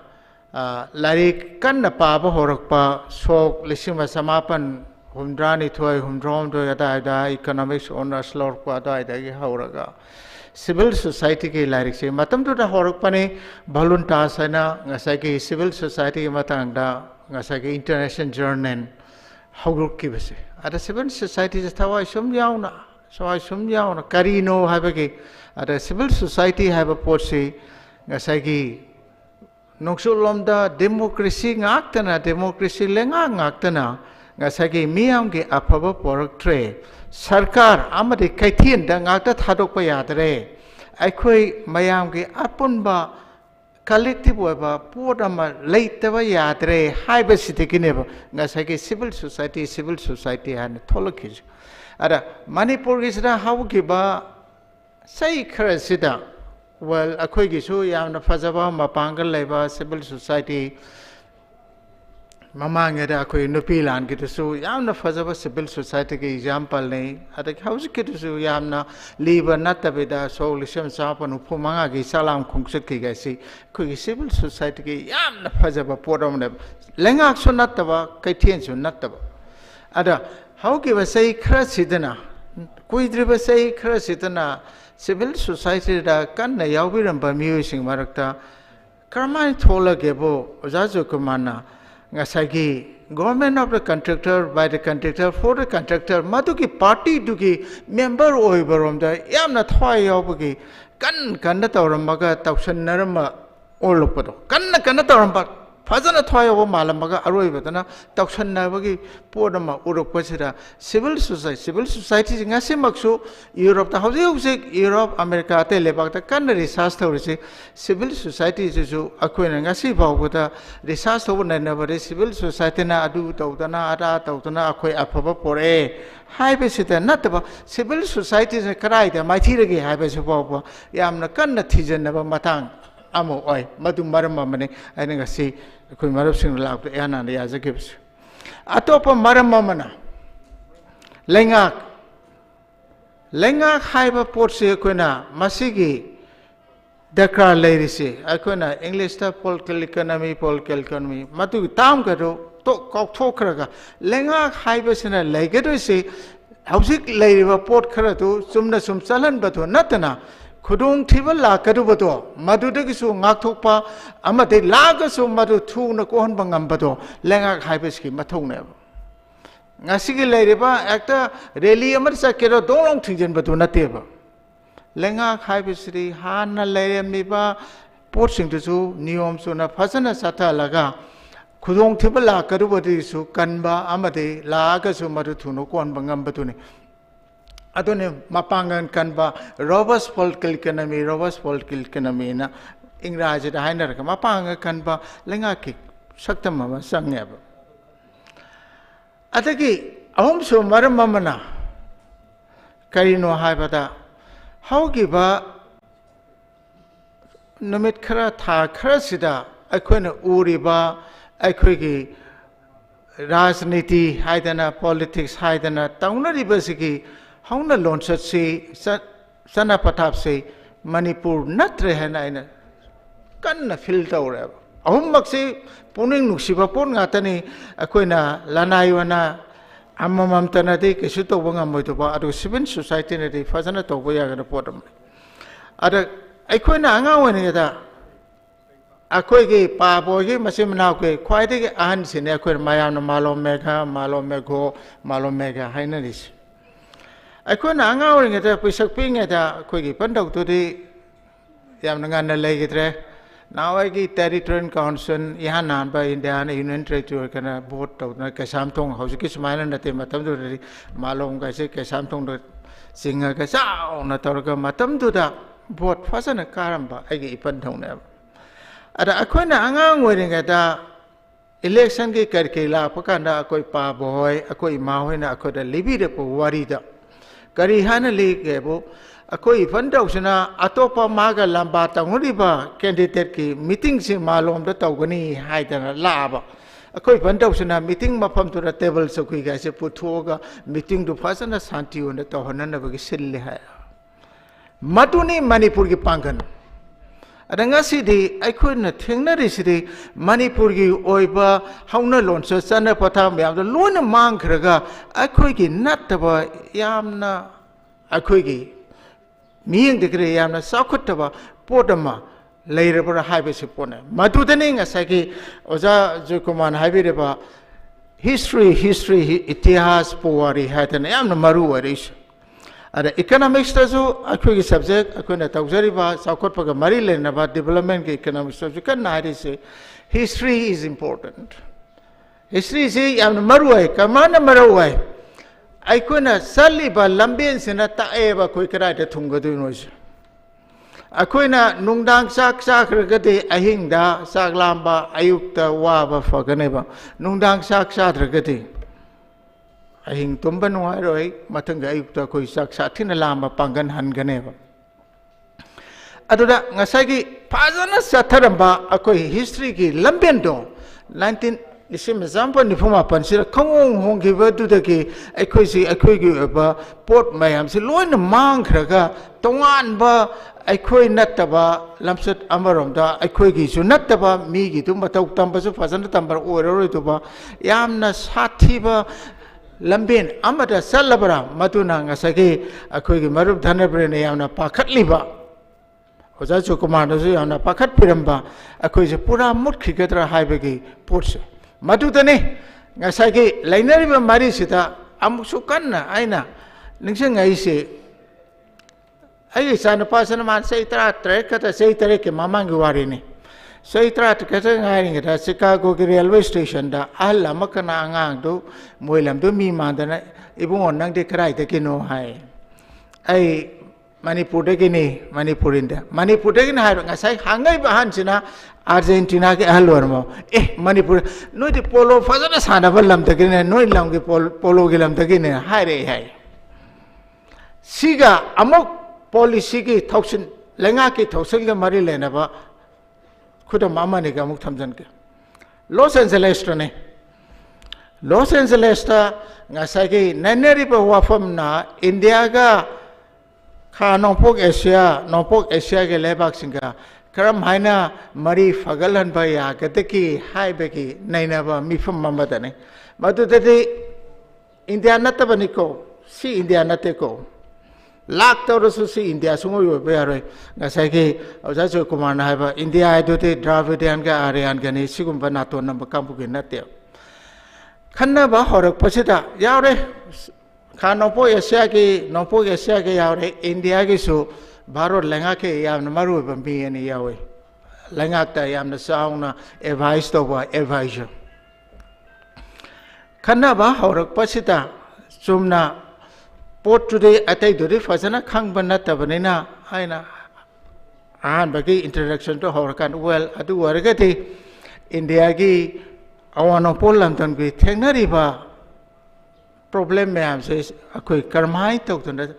larik kanna paba horakpa sok lisima samapan humdrani thoi humdrom do yada economics honors lor kwa da gi hauraga civil society ke larik se matam to da horakpani balun ta sana ngasai ke civil society matang da ngasai ke international journal hauruk ki base ada civil society thawai sum yauna so sum yauna karino habagi ada civil society have a porsi ngasai noksulomda democracy ngaktana democracy lenga ngaktana ngasai miyamgi aphaba porak tre sarkar amadi kaithien da ngakta thadokpa yadre aikhoi mayamgi apunba collective oiba podama leitaba yadre haiba sitikineba ngasai civil society han tholokhi ada manipur gisra haugiba sai khara sida well akhoi gisu yamna fajaba mapangal leba civil society mamang da akhoi nupi lan gitusu yamna fajaba civil society ke example nei ada hausi gitusu yamna liba natabeda solution sapan upumanga gi salam khungsek ki gaisi khoi civil society ke yamna fajaba podom ne lengak su nataba kaithien su nataba ada how give a say crasidana kuidriba say crasidana civil society da kan na yawiram ba musing marakta karmai thola gebo ojajo kumana ngasagi government of the contractor by the contractor for the contractor maduki party duki member oibarom da yamna thwai yawbagi kan na tawramaga tawsan narama olopado kan na tawramba fazana thoyabo malamaga aroibadana tawsannabagi podama urokpasida civil society ngasi maksu Europe ta hausi Europe America te lebak ta kan research thawrisi civil society ju akoina ngasi bawbada research thob nainabare civil society na adu tawdana ada tawdana akoi afaba pore haibe sita natba civil society se karai da maithiragi haibe su bawba yamna kanna thijanaba matang amo oi madu maram amane aina ngasi koi marap sing lak to yana ne yaja kibs atopa maram amana leingak haiba porse koina masigi dakar leirisi akoina english ta political economy matu tam garo to kok thokraga leingak haiba sina leigado se hausik leiriba port khara tu sumna sum chalan batho natana khudung thibal la kadubato madudagisu ngakthokpa amate lagasu madu thuna kohon bangam bato lenga haibeski mathone ngasigi leiriba ekta rally amar sakero dolong thingen bato nateba lenga haibesri hana leiremiba portsing tu niyom suna phasana satha laga khudung thibal la kadubadisu kanba amate lagasu madu thuno kohon bangam bato ne adone mapangan kanba robust political economy na ingraji da hainar ka mapanga kanba lenga ki saktam ma sangyaba atagi ahum so maramana karino haibada haugiba numit khara tha khara sida akoina uriba akoigi rajniti haidana politics haidana taunariba sigi hauna launch se sana patap se manipur natre hena kan fil tawra ahum makse puning nuksiba pon ngatani akoina lanaiwana amamam tanade kesu to banga moito ba adu civil society ne fazana to boya ga potom ada akoina anga wene da akoi ge pa bo ge masim na ko khwai de ahan sine akoi mayam na malo mega hainaris akoina anga wene da pisak pinga da akoi ge pandau to de yam na ngan le ge tre now I get territorial council यहाँ नाम पर India ने union territory करना बहुत तो ना कैसाम तोंग house किस मायने न ते मतलब तो मालूम कैसे कैसाम तोंग singa ka sao na torga matam duda bot fasana karamba agi ipan thongna ada akoina angang weringa da election ke karke la pakanda akoi pa boy akoi ma hoina akoda libi de Puwarida kari hana le ke bo akoi fandau sina atopa maga lamba tanguriba candidate ki meeting si malom da tawgani haidana laba akoi fandau sina meeting mapam to table so kui ga se puthoga meeting du fasana santi ona to honana bagi sille ha matuni Manipur ki pangan adanga sidi aikoina thengnari sidi Manipur gi oiba hauna lonso sana patha myam lona mangkhraga aikoi gi nattaba yamna aikoi gi miyeng dekre yamna sakhutaba podama leirabara haibe se pone madudani ngasagi oja jokuman haibe reba history itihas Puwari hatana yamna maru warish ada economics tazu akoi subject akoina tawjari ba sakhot paga mari lena ba development ke economics tazu kan nari se history is important history se yamna maru ai kamana maru ai aikoina sali ba lambien sina ta eba koi kara de thungadu noise akoina nungdang sak ragade ahingda sak lamba ayukta wa ba faganeba nungdang sak ragade ahing tumban wa roi matanga ayukta koi sak thina lamba pangan hanganeba aduda ngasagi phajana satharamba akoi history ki lambien do 19 isim example ni phuma pansira khongong honggiba dudaki aikoi gi ba port mayam si loina mangkhraga tongan ba aikoi nattaba lamsat amarom da aikoi gi su nattaba mi gi tum batau tamba su phajana tambar ororoi to ba yamna sathi ba lambin amada salabra matuna ngasagi aikoi gi marup dhanabre ne yamna pakhatliba oja chukumar do yamna pakhat piramba aikoi se pura mut khigatra haibegi porse madudane ngasagi lainari ba mari sita amuksu kanna aina ningsang ai se ai sana pasana man sei tra kata sei tare ke mamang wari ni sei tra kata ngai ngata Chicago ki railway station da alla makana angang do moilam do mi mandana ibung nang de krai de kino hai ai Manipur de gini Manipurinda hai ngasai hangai bahan sina Argentina ke ahlormo Manipur noi de polo fazana sana balam takine noi lam ke polo ke lam takine hai re hai siga amok policy ki thausin lenga ki thausin ke mari lena ba khuda mama ne ga amuk thamjan ke Los Angeles ta ngasai ke naneri ba wafam na India ga kha nongpok Asia ke lebak singa karam haina mari fagalan ba ya gateki haibeki naina ba mifam mamadane madudati India natabani ko si India nateko lak tawrasu si India sungo yo be aroi ngasai ke oja jo kumana haiba India adote Dravidian ga Aryan ga ni sigumba nato namba kampu ge natte khanna ba horak pasida yaure kha nongpok Asia ke yaure India ke so Baro Leingak ke yamna maru ba mi ani yawe Leingak ta yamna sauna advice to ba advisor khanna ba horak pasita sumna pot today atai dori fazana khang banna tabanina aina Ahanba ki introduction to horakan well adu waragati India ki awano polam tan ki thengnari ba problem mayam se akoi karmai tok tunda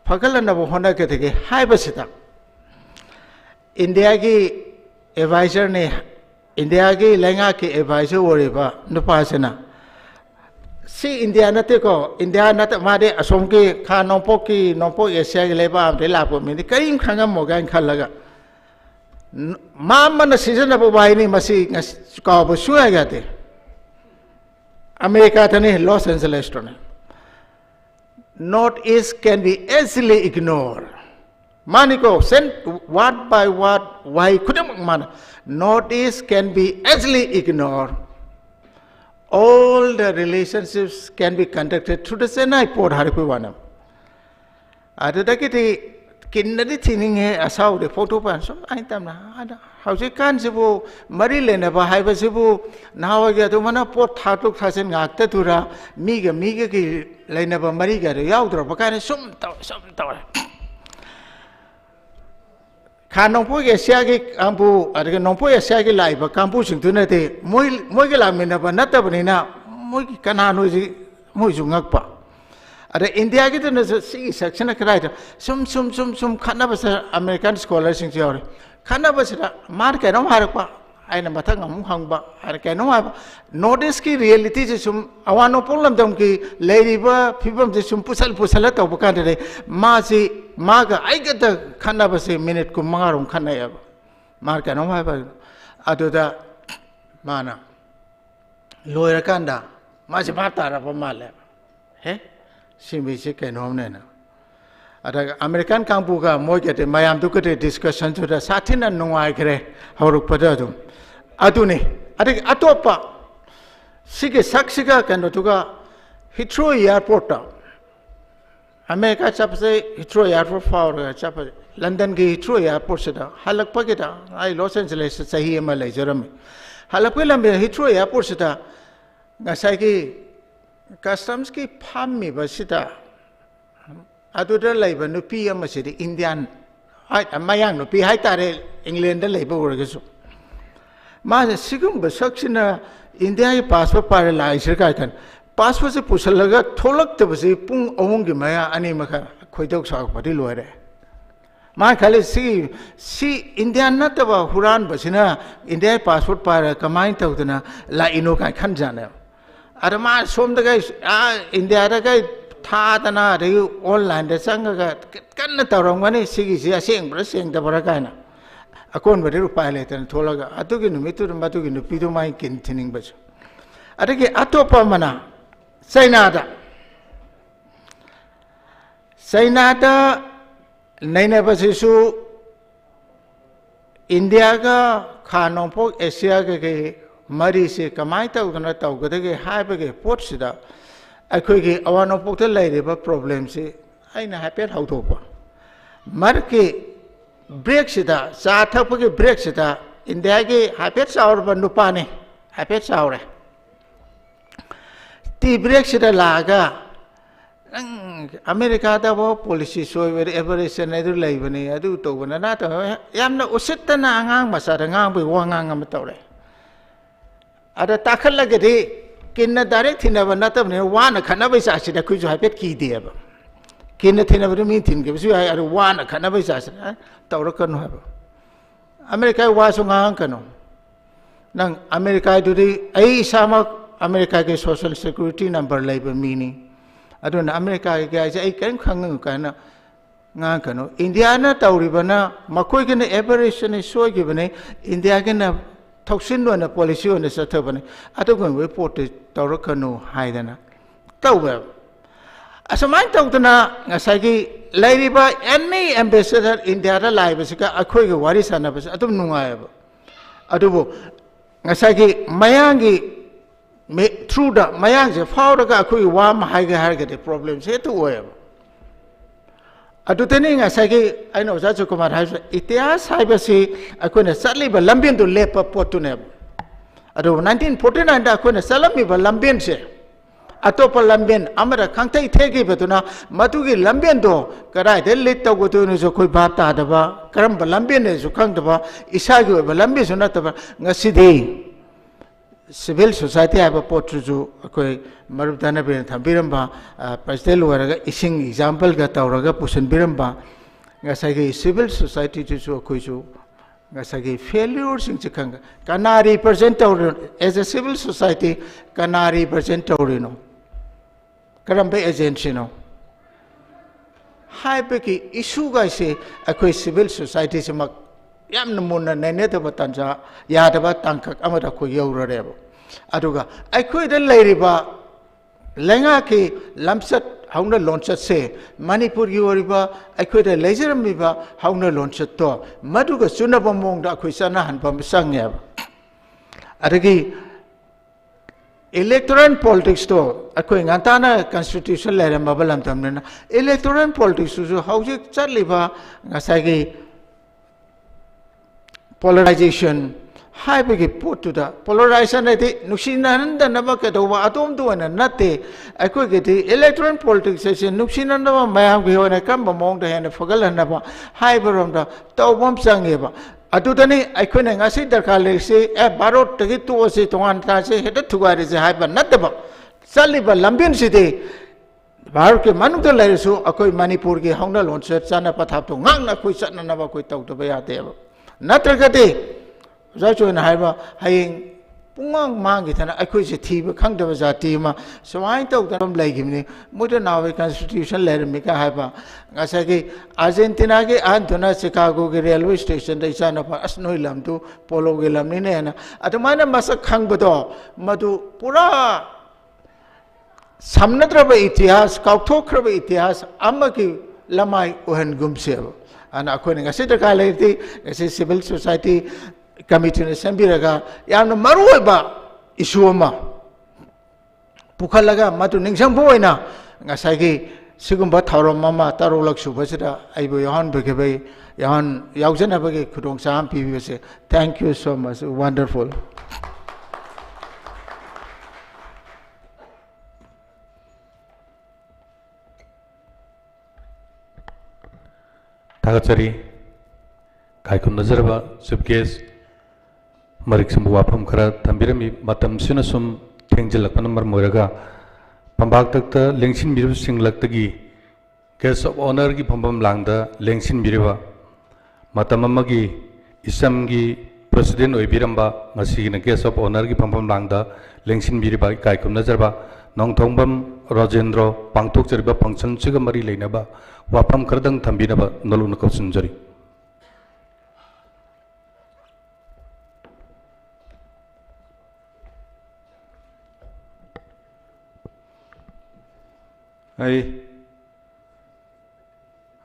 Pagalanabo hona ke theke hai basita India ki advisor ne India ki Leingak ki advisor woriba nupasena si India nate ko India nate made asom ki kha nongpok Asia ki leba am de la po mi kaim khanga mogan khalaga mamma na season abo bai ni masi ka bo suya gate America thane Los Angeles to ne Northeast can be easily ignored. Maniko sent word by word why couldn't man Northeast can be easily ignored. All the relationships can be conducted through the Senai port Haripuvanam. Adudakiti กินนั่นที่ทิ้งเงี้ยอาสาวเด็กโฟโต้ปันสมไอ้ตามนะเขาจะการสิบุมาริเลนนะบ่ให้ไปสิบุน่าว่าแกตัวมันน่ะปวดท้าทุกท้าเส้นงักแต่ตัวระมีกี่เลยนะบ่มาริกันยาวตัวประการสมตัวข้าน้องพ่อแกเสียกี่กัมพูอะไรกันน้องพ่อแกเสียกี่ไล่บ่กัมพูสิ่งตัวนั้นที่มวยกี่ลามินนะบ่นัดแต่บ่นี่นะมวยกี่ขนาดนู้นสิมวยจุงักปะอะไรอินเดียกี่ตัวนั้นสิ่งเซ็กชันนักไรตัวซุ่มขันนับภาษาอเมริกันสกอลเลอร์สิ่งที่เอาเลยขันนับภาษามาร์กแกน้องหาร์กปะไอ้นั่นมาทั้งงงหังปะอะไรแกน้องหาร์กโน้ตสกีเรียลิตี้จะซุ่มอวานโอพลัมตรงกี้เลดี้บ้าพิบัมจะซุ่มพุสละตัวบุกันเลยมาก็ไอ้ก็จะขันนับภาษามินิทกุมมารุงขันนัยมาร์กแกน้องหาร์กอะตัวด้ามานะลอยรักันด้ามาจะพัฒนาระบบมาเลยเฮ้สิ่งที่แกน้องเนี่ยนะอะไรอเมริกันกัมพูชามวยกันมายังทุกคนดิสคัชชันสุดาสัตย์นั้นนุ่งไอ้เคร่ฮารุกพัฒนาตุมตัวนี้อะไรตัวปะสิ่งสักสิ่งกันตัวก็ฮิตโรแอร์พอร์ตอเมริกาจับใส่ฮิตโรแอร์พอร์ตฟ้าเลยจับลอนดอนกี่ฮิตโรแอร์พอร์ตสุดาฮัลลักพักกันไอ้ลอสแอนเจลิสใช่ไหมมาเลยจระมีฮัลลักพักแล้วมีฮิตโรแอร์พอร์ตสุดางั้นใช่กี่คัสตอมส์กี่พามมีบัสิตาอาตุเดลเลยบันนุปีอามาสิริอินเดียนไอ้มายังนุปีให้ตาเรอังกฤษเดลเลยบัวกสุมาสิกุมบัสักสินะอินเดียยี่พาสปอร์ตปาร์ลายสิร์กันพาสปอร์ตสิพุชลก็ทอลักเตบสิปุ่งเอาหงกิมาอันนี้มาค่ะคุยดอกสาวปฏิลวยเลยมาขลังสิอินเดียนนัตบะฮุรานบัสินะอินเดียพาสปอร์ตปาร์กมาอินเท่าตัวนะลายอินุกันขันจานเนี่ยอาร์มาส่งตะไคอินเดียตะไคท่าตนาเรื่องออนไลน์เด็กสังกันนั่นตัวเราวันนี้สิ่งที่เสียงประเสริฐแต่บริการนะอากูนบริรูปไปเลยแต่ทั่วโลกอัตุกินุมิตุรมาตุกินุพิโดมาอินกินทิ้งบัชอะไรกี่อัตุปามันนะไซนาดาในประเทศสูอินเดียก็ข้านองพวกเอเชียก็มาริสิกมาอิตาอุตนาตาอุกตะกี่หายไปกี่ปวดสิดาไอ้คุยกี่อวานอพวกเธอเลยดีป่ะ problem สิไอ้น่าให้เป็นhow toป่ะมาร์กี่ break สิดาซาทับพวกกี่ break สิดาอินเดียกี่ให้เป็นสาวบันดุปานี่ให้เป็นสาวเลยที่ break สิดาลากะอเมริกาแต่ว่า policy ช่วยเวร evaluation ในตัวเลยวันนี้อะดูตัววันนั้นนะแต่ยามนั้นอุสิตนะงางมาสารงางไปว่างางมาตัวเลยada takkan lagi di kena direct hina benda tu ni wana khana bisa asyik dah kuju hapet ki dia ba kena hina benda mintin ke bisu ada wana khana bisa asyik tahu rakan no ba Amerika wasu ngang kano nang Amerika itu di ai sama Amerika ke social security number lai ba mini adun Amerika ke ai kan khang kana ngang kano India na tahu ribana makoi kena aberration ni soi ke bane India kena toxin one policy one is a tobani. I don't want to report it to Rokano Haidana. Tower. As a man talked to Nasaki, Lady by any ambassador in the other lives, a quick what is an ambassador. I don't know why. Adubo Nasaki, Miyamgi, through the Miyamgi, found a quick warm higher the problems here to wear. Adutening as I know that's a command house. It is cybersea. I couldn't sadly but Lambian to leper portuneb. Ado 1949, I couldn't salami but Lambian say. Atopa Lambian, Amara Kangtai take it betuna, Matugi Lambian do, Karai, then later go to Nizokoi Bata Daba, Karamba Lambian is Ukandaba, Isagu, Lambian Sonataba, Nasidi. Civil society have a portrait to Marutana Biramba, Pastel Waraga, Ising example Gatauraga, Pusan Biramba, Gasagi, civil society to Kuju, Gasagi, failures in Chikanga. Can represent as a civil society, can represent Taurino? Karambe Agentino. High Becky, issue guys say, a civil society. Yam no muna neneta batanja yadaba tangkak amada ko yawrarebo aduga ai ko den leiriba lenga ki lamsat hauna launchat se Manipurgi Puwarida ai ko de lejeram ba hauna launchat to maduga sunaba mong da ko sana han pam sangyab adagi electoral politics to akoi ngantana constitution lere mabalam tamna electoral politics su hauji charliba ngasagi polarization hai bagi put to the polarization ati nuksinan naba kedowa atom tu ana nate akoi geti electoral politics se nuksinan naba mayam ge hone kam mong de hene fogal naba hai barom da tawbam sangeba adudani aikone ngasi darkar lese barot tagi tu ose tongan ta se heta thugari se haiba nataba saliba lambin side Bharat के मनुक तो लेरे सु अकोई मणिपुर के हाउना launch चाना पथाप तो ngang na कोई चटना नबा कोई तौ तो बयाते अब नत्रगते जाचो न हाइबा हाइंग पुंगांग मांगी थना अकोई से थीब खंगदब जाति मा सवाई तौ तम लाइगिमनी मुदे नावे कॉन्स्टिट्यूशन लेरे मिका हाइबा ngasa के अर्जेंटीना के आंतोना शिकागो के रेलवे स्टेशन दे चाना पर असनोइ लम तो पोलो के लम नि ने ना अतमाना मसक खंगबदो मदु पूरा samnadraba itihas kautokraba itihas amaki lamai ohan gumseb ana akhone ngasi ta kaleti ngasi civil society committee ne sambiraga yamna maruoba issue ma pukhalaga matu ningsang boina ngasai gi sigumba thauram mama tarulak subasida aibo yahan begebe yahan yaujana bege khudong sam pibese. Thank you so much, wonderful. Tagachari kaikun nazarba subcase marik sambu wapam khara thambirami matam sinasum thengjilak panamar moiraga pambak takta lengsin mirib singlak tagi guest of honor gi phambam langda lengsin miriba matam amagi isamgi president oibiramba ngasi na guest of honor gi phambam langda lengsin miriba kaikun nazarba nongthongbam rajendra pangthok chariba function chiga mari leinaba wapam kardang thambinaba naluna kausunjari ai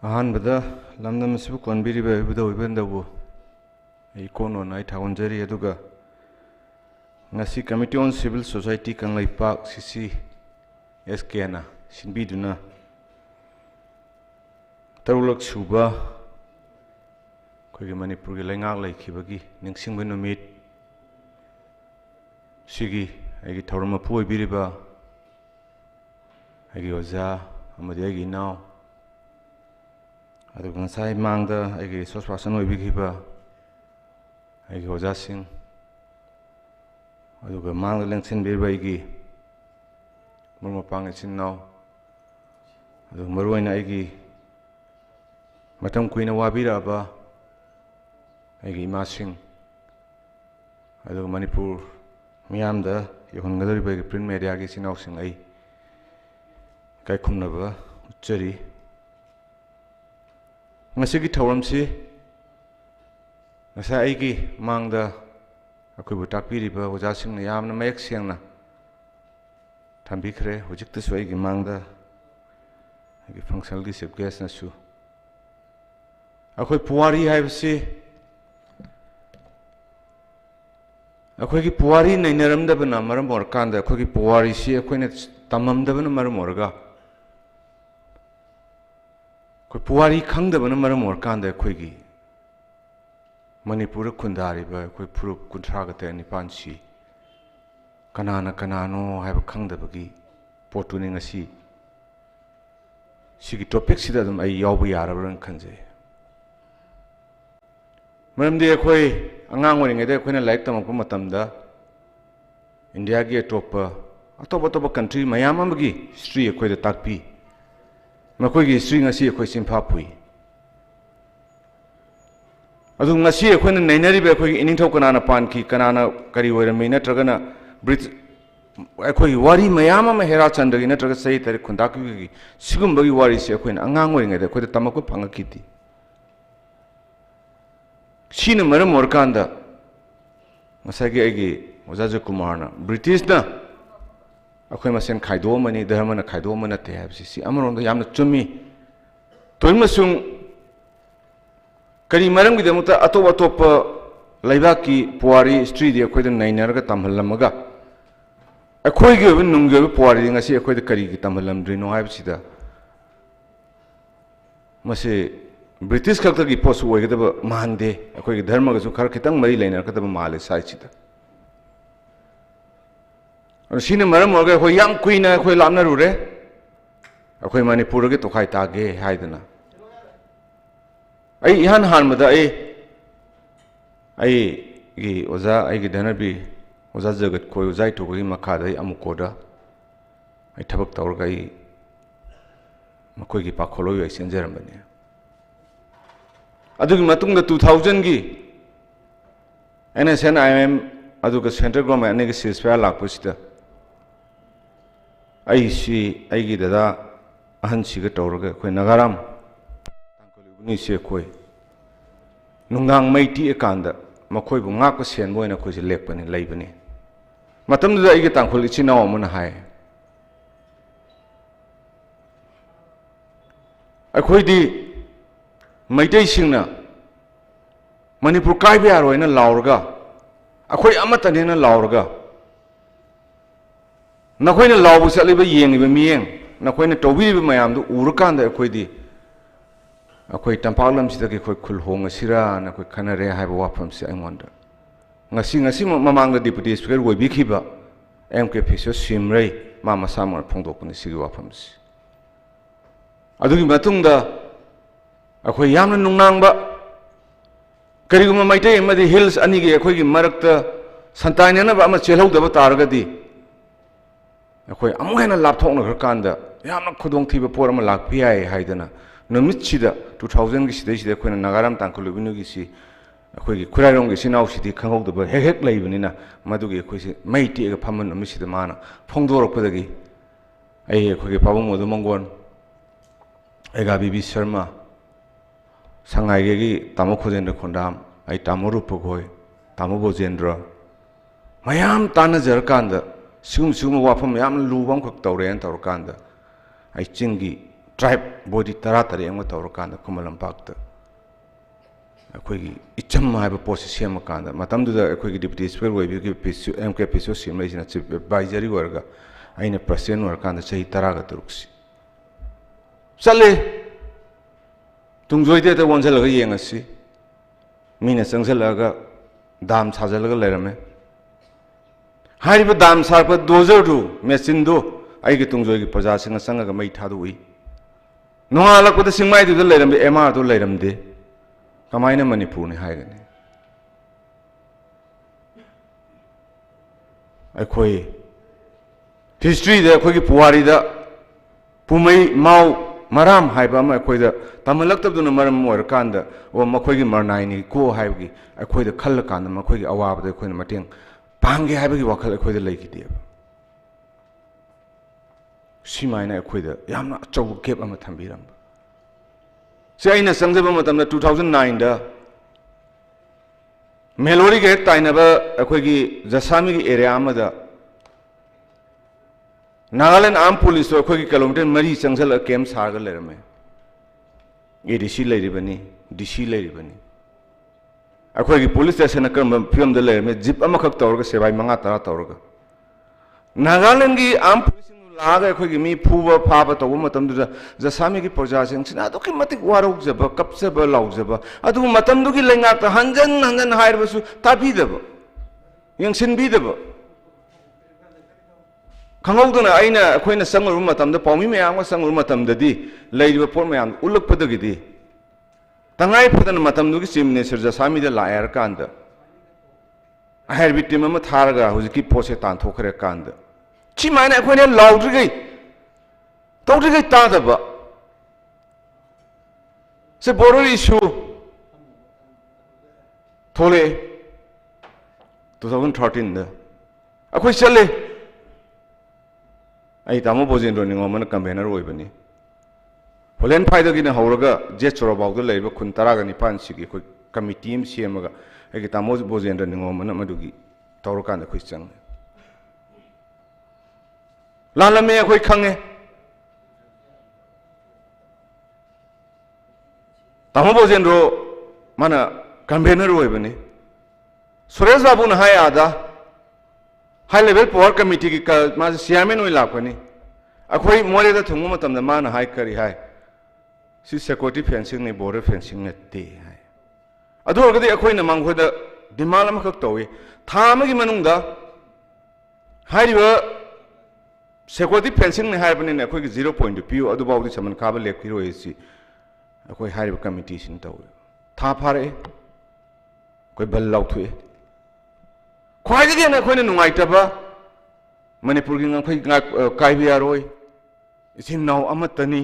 ahanbada lamdam sibu konbiriba ibuda uibendabu ai kono nai thagonjari aduga ngasi committee on civil society Kangleipak CCSK na sinbiduna TARUKLAK SUBA Leikhiba Manipurgi Leingak Leikhiba Leikhiba Numit Sigi Agi Thaurama Pui Biriba Agi Oza Amadi Agi Now Adu Gansai Mangda Agi Sospasan Oibikiba Agi Oza Singh Adu Mangda Lengsin Biriba Agi Murmapang Isin Now Adu Maruaina Agi Matam kuina wabira ba agi masing adu Manipur miyamda yohongadari ba print media gi sinau sing ai kai khumna ba uchari ngasi gi thawram si ngasa ai gi mangda akoi bu takpiri ba oja sing na yamna mayek siang na thambi khre hojik ta swai gi mangda agi functional gi sep gas na su akhoi puwari haibsi akhoi ki puwari nainaramdabana maram orkanda akhoi ki puwari si akhoi ne tamamdabana maram orga akhoi puwari khangdabana maram orkanda akhoi ki Manipur khundari ba akhoi phurup kunthraga te nipan si kanana kanano haiba khangdabagi potu ne ngasi sigi topic sida dum ai yawbu yarabran khanje Maramdi akhoi angang oringai de akhoi na like tamappa matamda India gi atopa country mayam amagi history akhoi da takpi makoi gi history ngasi akhoi simpa pui adu ngasi akhoi na nainari be akhoi iningthau kanana panki kanana kari oirami natragana brit akhoi wari mayam ama hera chandagi natraga sai tari khundaki gi sigumbagi wari se akhoi na angang oringai de akhoi da tamako phangakiti Sina maram orkanda masagi agi Ojaja Kumarna British na akhoi masen khaido mani dharma na khaido mana te habsi si amaronda yamna chumi toimasung kari maram gi demuta atop laiba ki puari street akhoi da nainarga tamhallamaga ꯑꯩꯈꯣꯏꯒꯤ ꯑꯣꯏꯕ ꯅꯨꯡꯒꯤ ꯑꯣꯏꯕ ꯄꯨꯋꯥꯔꯤꯗꯤ ꯉꯁꯤ ꯑꯩꯈꯣꯏꯗ ꯀꯔꯤꯒꯤ ꯇꯝꯍꯜꯂꯝꯗ꯭ꯔꯤꯅꯣ ꯍꯥꯏꯕꯁꯤꯗ ꯃꯁꯤ British ꯈꯛꯇꯒꯤ ꯄꯣꯠꯁꯨ ꯑꯣꯏꯒꯗꯕ ꯃꯥꯟꯗꯦ ꯑꯩꯈꯣꯏꯒꯤ ꯙꯔꯃꯒꯁꯨ ꯈꯔ ꯈꯤꯇꯪ ꯃꯔꯤ ꯂꯩꯅꯔꯛꯀꯗꯕ ꯃꯥꯜꯂꯦ ꯁꯥꯏꯠꯁꯤꯗ ꯁꯤꯅ ꯃꯔꯝ ꯑꯣꯏꯔꯒ ꯑꯩꯈꯣꯏ ꯌꯥꯝ ꯀꯨꯏꯅ ꯑꯩꯈꯣꯏ ꯂꯥꯞꯅꯔꯨꯔꯦ ꯑꯩꯈꯣꯏ ꯃꯅꯤꯄꯨꯔꯗꯒꯤ ꯇꯣꯈꯥꯏ ꯇꯥꯒꯦ ꯍꯥꯏꯗꯅ ꯑꯩ ꯏꯍꯥꯟ ꯍꯥꯟꯕꯗ ꯑꯩꯒꯤ ꯑꯣꯖꯥ ꯑꯩꯒꯤ ꯙꯅꯕꯤ ꯑꯣꯖꯥ ꯖꯒꯠ ꯈꯣꯏ ꯑꯣꯖꯥ ꯏꯊꯣꯛꯄꯒꯤ ꯃꯈꯥꯗ ꯑꯩ ꯑꯃꯨꯛꯀꯣꯗ ꯑꯩ ꯊꯕꯛ ꯇꯧꯔꯒ ꯑꯩ ꯃꯈꯣꯏꯒꯤ ꯄꯥꯈꯣꯜꯂꯣꯏ ꯑꯩ ꯆꯦꯟꯖꯔꯝꯕꯅꯤ ꯑꯗꯨꯒꯤ ꯃꯇꯨꯡꯗ 2000ꯒꯤ NSN IM ꯑꯗꯨꯒ ꯁꯦꯟꯇ꯭ꯔꯦꯜ ꯒꯣꯔꯃꯦꯟ ꯑꯅꯤꯒꯤ ꯁꯤꯖꯐꯥꯌꯔ ꯂꯥꯛꯄꯁꯤꯗ ꯑꯩꯒꯤ ꯗꯗꯥ ꯑꯍꯟꯁꯤꯒ ꯇꯧꯔꯒ ꯑꯩꯈꯣꯏ ꯅꯥꯒꯥꯔꯥꯝ ꯇꯥꯡꯈꯨꯜ ꯑꯩꯈꯣꯏ ꯅꯨꯡꯗꯥꯡ ꯃꯩ ꯇꯤꯛꯑꯀꯥꯟꯗ ꯃꯈꯣꯏꯕꯨ ꯉꯥꯛꯄ ꯁꯦꯟꯕ ꯑꯣꯏꯅ ꯑꯩꯈꯣꯏꯁꯦ ꯂꯩꯕꯅꯤ ꯃꯇꯝꯗꯨꯗ ꯑꯩꯒꯤ ꯇꯥꯡꯈꯨꯜ ꯏꯆꯤꯟ ꯏꯅꯥꯎ ꯑꯃꯅ ꯍꯥꯏ ꯑꯩꯈꯣꯏꯗꯤ ꯃꯩꯇꯩꯁꯤꯡꯅ ꯃꯅꯤꯄꯨꯔ ꯀꯥꯏꯕ ꯌꯥꯔꯣꯏꯅ ꯂꯥꯎꯔꯒ ꯑꯩꯈꯣꯏ ꯑꯃꯠꯇꯅꯦꯅ ꯂꯥꯎꯔꯒ ꯅꯈꯣꯏꯅ ꯂꯥꯎꯕ ꯆꯠꯂꯤꯕ ꯌꯦꯡꯂꯤꯕ ꯃꯤꯠꯌꯦꯡ ꯅꯈꯣꯏꯅ ꯇꯧꯕꯤꯔꯤꯕ ꯃꯌꯥꯝꯗꯨ ꯎꯔꯀꯥꯟꯗ ꯑꯩꯈꯣꯏ ꯇꯝꯄꯥꯛ ꯂꯝꯁꯤꯗꯒꯤ ꯑꯩꯈꯣꯏ ꯈꯨꯜ ꯍꯣꯡꯉꯁꯤꯔꯥꯅ ꯑꯩꯈꯣꯏ ꯈꯟꯅꯔꯦ ꯍꯥꯏꯕ ꯋꯥꯐꯝꯁꯦ ꯑꯩꯉꯣꯟꯗ ꯉꯁꯤ ꯃꯃꯥꯡꯗ ꯗꯤꯄꯨꯇꯤ ꯁ꯭ꯄꯤꯀꯔ ꯑꯣꯏꯕꯤꯈꯤꯕ MK ꯐꯤꯁꯣ ꯁꯤꯝꯔꯩ ꯃꯥ ꯃꯁꯥꯃꯛꯅ ꯐꯣꯡꯗꯣꯛꯄꯅꯤ ꯁꯤꯒꯤ ꯋꯥꯐꯝꯁꯤ ꯑꯗꯨꯒꯤ ꯃꯇꯨꯡꯗ ꯑꯩꯈꯣꯏ ꯌꯥꯝꯅ ꯅꯨꯡꯅꯥꯡꯕ ꯀꯔꯤꯒꯨꯝꯕ ꯃꯩꯇꯩ ꯑꯃꯗꯤ ꯍꯤꯜꯁ ꯑꯅꯤꯒꯤ ꯑꯩꯈꯣꯏꯒꯤ ꯃꯔꯛꯇ ꯁꯟꯇꯥꯏꯅꯅꯕ ꯑꯃ ꯆꯦꯜꯍꯧꯗꯕ ꯇꯥꯔꯒꯗꯤ ꯑꯩꯈꯣꯏ ꯑꯃꯨꯛ ꯍꯦꯟꯅ ꯂꯥꯞꯊꯣꯛꯅꯈ꯭ꯔꯀꯥꯟꯗ ꯌꯥꯝꯅ ꯈꯨꯗꯣꯡꯊꯤꯕ ꯄꯣꯠ ꯑꯃ ꯂꯥꯛꯄ ꯌꯥꯏ ꯍꯥꯏꯗꯅ ꯅꯨꯃꯤꯠꯁꯤꯗ 2000ꯒꯤ ꯁꯤꯗꯩꯁꯤꯗ ꯑꯩꯈꯣꯏꯅ ꯅꯥꯒꯥꯔꯥꯝ ꯇꯥꯡꯈꯨꯜ ꯂꯣꯏꯕꯤꯅꯨꯒꯤꯁꯤ ꯑꯩꯈꯣꯏꯒꯤ ꯈꯨꯔꯥꯏꯔꯣꯝꯒꯤ ꯏꯆꯤꯟ ꯏꯅꯥꯎꯁꯤꯗꯤ ꯈꯪꯍꯧꯗꯕ ꯍꯦꯛ ꯂꯩꯕꯅꯤꯅ ꯃꯗꯨꯒꯤ ꯑꯩꯈꯣꯏꯁꯤ ꯃꯩ ꯇꯦꯛꯑꯒ ꯐꯝꯕ ꯅꯨꯃꯤꯠꯁꯤꯗ ꯃꯥꯅ ꯐꯣꯡꯗꯣꯔꯛꯄꯗꯒꯤ ꯑꯩꯈꯣꯏꯒꯤ ꯄꯥꯕꯨꯡ ꯃꯗꯨ ꯃꯪꯒꯣꯟ ꯑꯩꯒꯥ ꯕꯤꯕꯤ ꯁꯔꯃ ꯁꯉꯥꯏꯒꯤ ꯇꯥꯃꯣ ꯈꯣꯖꯦꯟꯗ꯭ꯔ ꯈꯣꯟꯗꯥꯝ ꯑꯩ ꯇꯥꯃꯣ ꯔꯨꯄꯈꯣꯏ ꯇꯥꯃꯣ ꯕꯣꯖꯦꯟꯗ꯭ꯔ ꯃꯌꯥꯝ ꯇꯥꯟꯅꯖꯔꯀꯥꯟꯗ सिगुम वाफम याम लूब अमखक तौरेन तौरकांदा आई चिंगी ट्राइब बॉडी तरा तरे अमग तौरकांदा खुमल लंपाक्ता अखोगी इचम हाइबा पोस्ट सेमकांदा मतमदुदा अखोगी डिप्टी स्पीकर ओइबिगी पिसु MK पिसु सिमलेसिना चीफ एडवाइजरी वर्गा आइना प्रेसिडेंट वर्कांदा सही तरागा तुरुक्सी चले तुंगजोइदे त वंजलगा येंगसी मीना चंगजलगा दाम साजलगा लेरमे हारिबा दाम सारपा दोजरदु मेसिनदु आइगे तुंगजोइगी प्रजासिंग संगगा मै थादुई नोंगालकपदा सिंगमाइदुदा लेरमे MR दु लेरमदे कमाइना मणिपुर ने हाइगने अखोई हिस्ट्री दे अखोई पुवारीदा पुमई माउ मराम हाइबा अमा अखोइदा तमलक्तबदुना मरम ओरकांदा ओ मखोइगी मरनाइनी को हाइबगी अखोइदा खल्लकांदा मखोइगी अवाबदा अखोइना मटेंग पांगे हाइबगी वखल अखोइदा लेखिदेब सिमाइना अखोइदा यामना अचौ गेप अमा थंबिरम से अइना संजब मतमदा 2009 दा मेलोरी के ताइनबा अखोइगी जसामीगी एरिया अमदा नागालैंड आर्म पुलिस तो अखोइगी किलोमीटर मरी चंगजल कैम्प सारगा लेरमे ADC लेरिबनी DC लेरिबनी अखोइगी पुलिस स्टेशन करम फिल्म द लेरमे जिप अमखक तौरगा सेबाई मंगा तरा तौरगा नागालैंड की आर्म पुलिस लागा अखोइगी मी फुबा फाबा तौबा मतमदुदा जसामीगी प्रजासिंगसिना अदुकी मतिक वारौजबा कपजबा लाउजबा अदु मतमदुगी लेंगाक हंजन हंजन हाइरबसु ताबिदबा यंगसिनबिदबा खंगौदना आइना अखोइना संगरु मतमदा पाउमी मयाम संगरु मतमददी लेरिबा पोर मयाम उलकपदगिदी तंगाई फदन मतमदुगी चीफ मिनिस्टर जसामीदा लायर कांदा हाइरबि टीम अमा थारगा हुजिकी पोसे तानथोखरे कांदा ची माने अखोइना लाउद्रिगै तौद्रिगै तादबा से बोर्डर इशू थोले 2013 दा अखोइ चले आई तामो बोजेंद्र निंगोमन कन्वेनर ओइबनी होलेन फाइदगिना हौरगा जे चोरबाउदा लेरिबा खुन तरागा निपान सिगी खो कमिटी एम सेमगा आई तामो बोजेंद्र निंगोमन मदुगी तौरकांदा खो चंग लालमे अखोइ खंगे तामो बोजेंद्र माना कन्वेनर ओइबनी सुरेश बाबू न हाय आदा high level power committee ki ma chairman oi lakani akhoi more da thungma matam da man high kari hai si security fencing ni border fencing ne te hai adu orgadi akhoi na mang khoda demand am khak tawi thama gi manung da hai riwa security fencing ne hai bani ne akhoi gi 0 point pu adu baw di saman khaba lek ki roi si akhoi hai riwa committee sin tawi tha phare koi bal lau thui khwai gi na akhoi na nungai ta ba Manipur gi ngai kai bi aroi isin nau amatani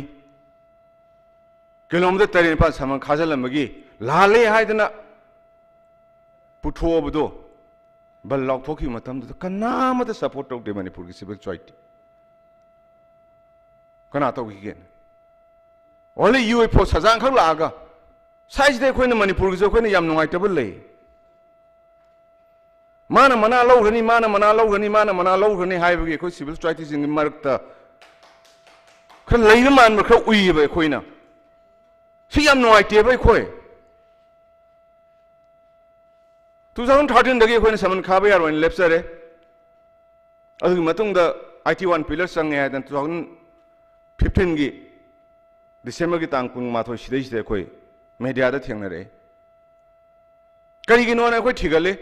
kilometer 3 pa saman khajalam gi lale haidana puthobudo bal lau thoki matam da kana mata support tok de Manipur gi civil society kana to gi gen only you for sajang khak la ga size de khoina Manipur gi jo khoina yam nungai tabul lei mana mana lau gani mana mana lau gani mana mana lau gani hai bagi khoi civil society jing marakta khan leina man ma kha ui ba khoina si yam noi te bai khoi 2013 dagi khoi saman kha ba yar wan lepsare adu matung da IT1 pillar sang ya dan 2015 gi December gi tang pung ma thoi sidai sidai khoi media da thengna re kari gi no na khoi thigale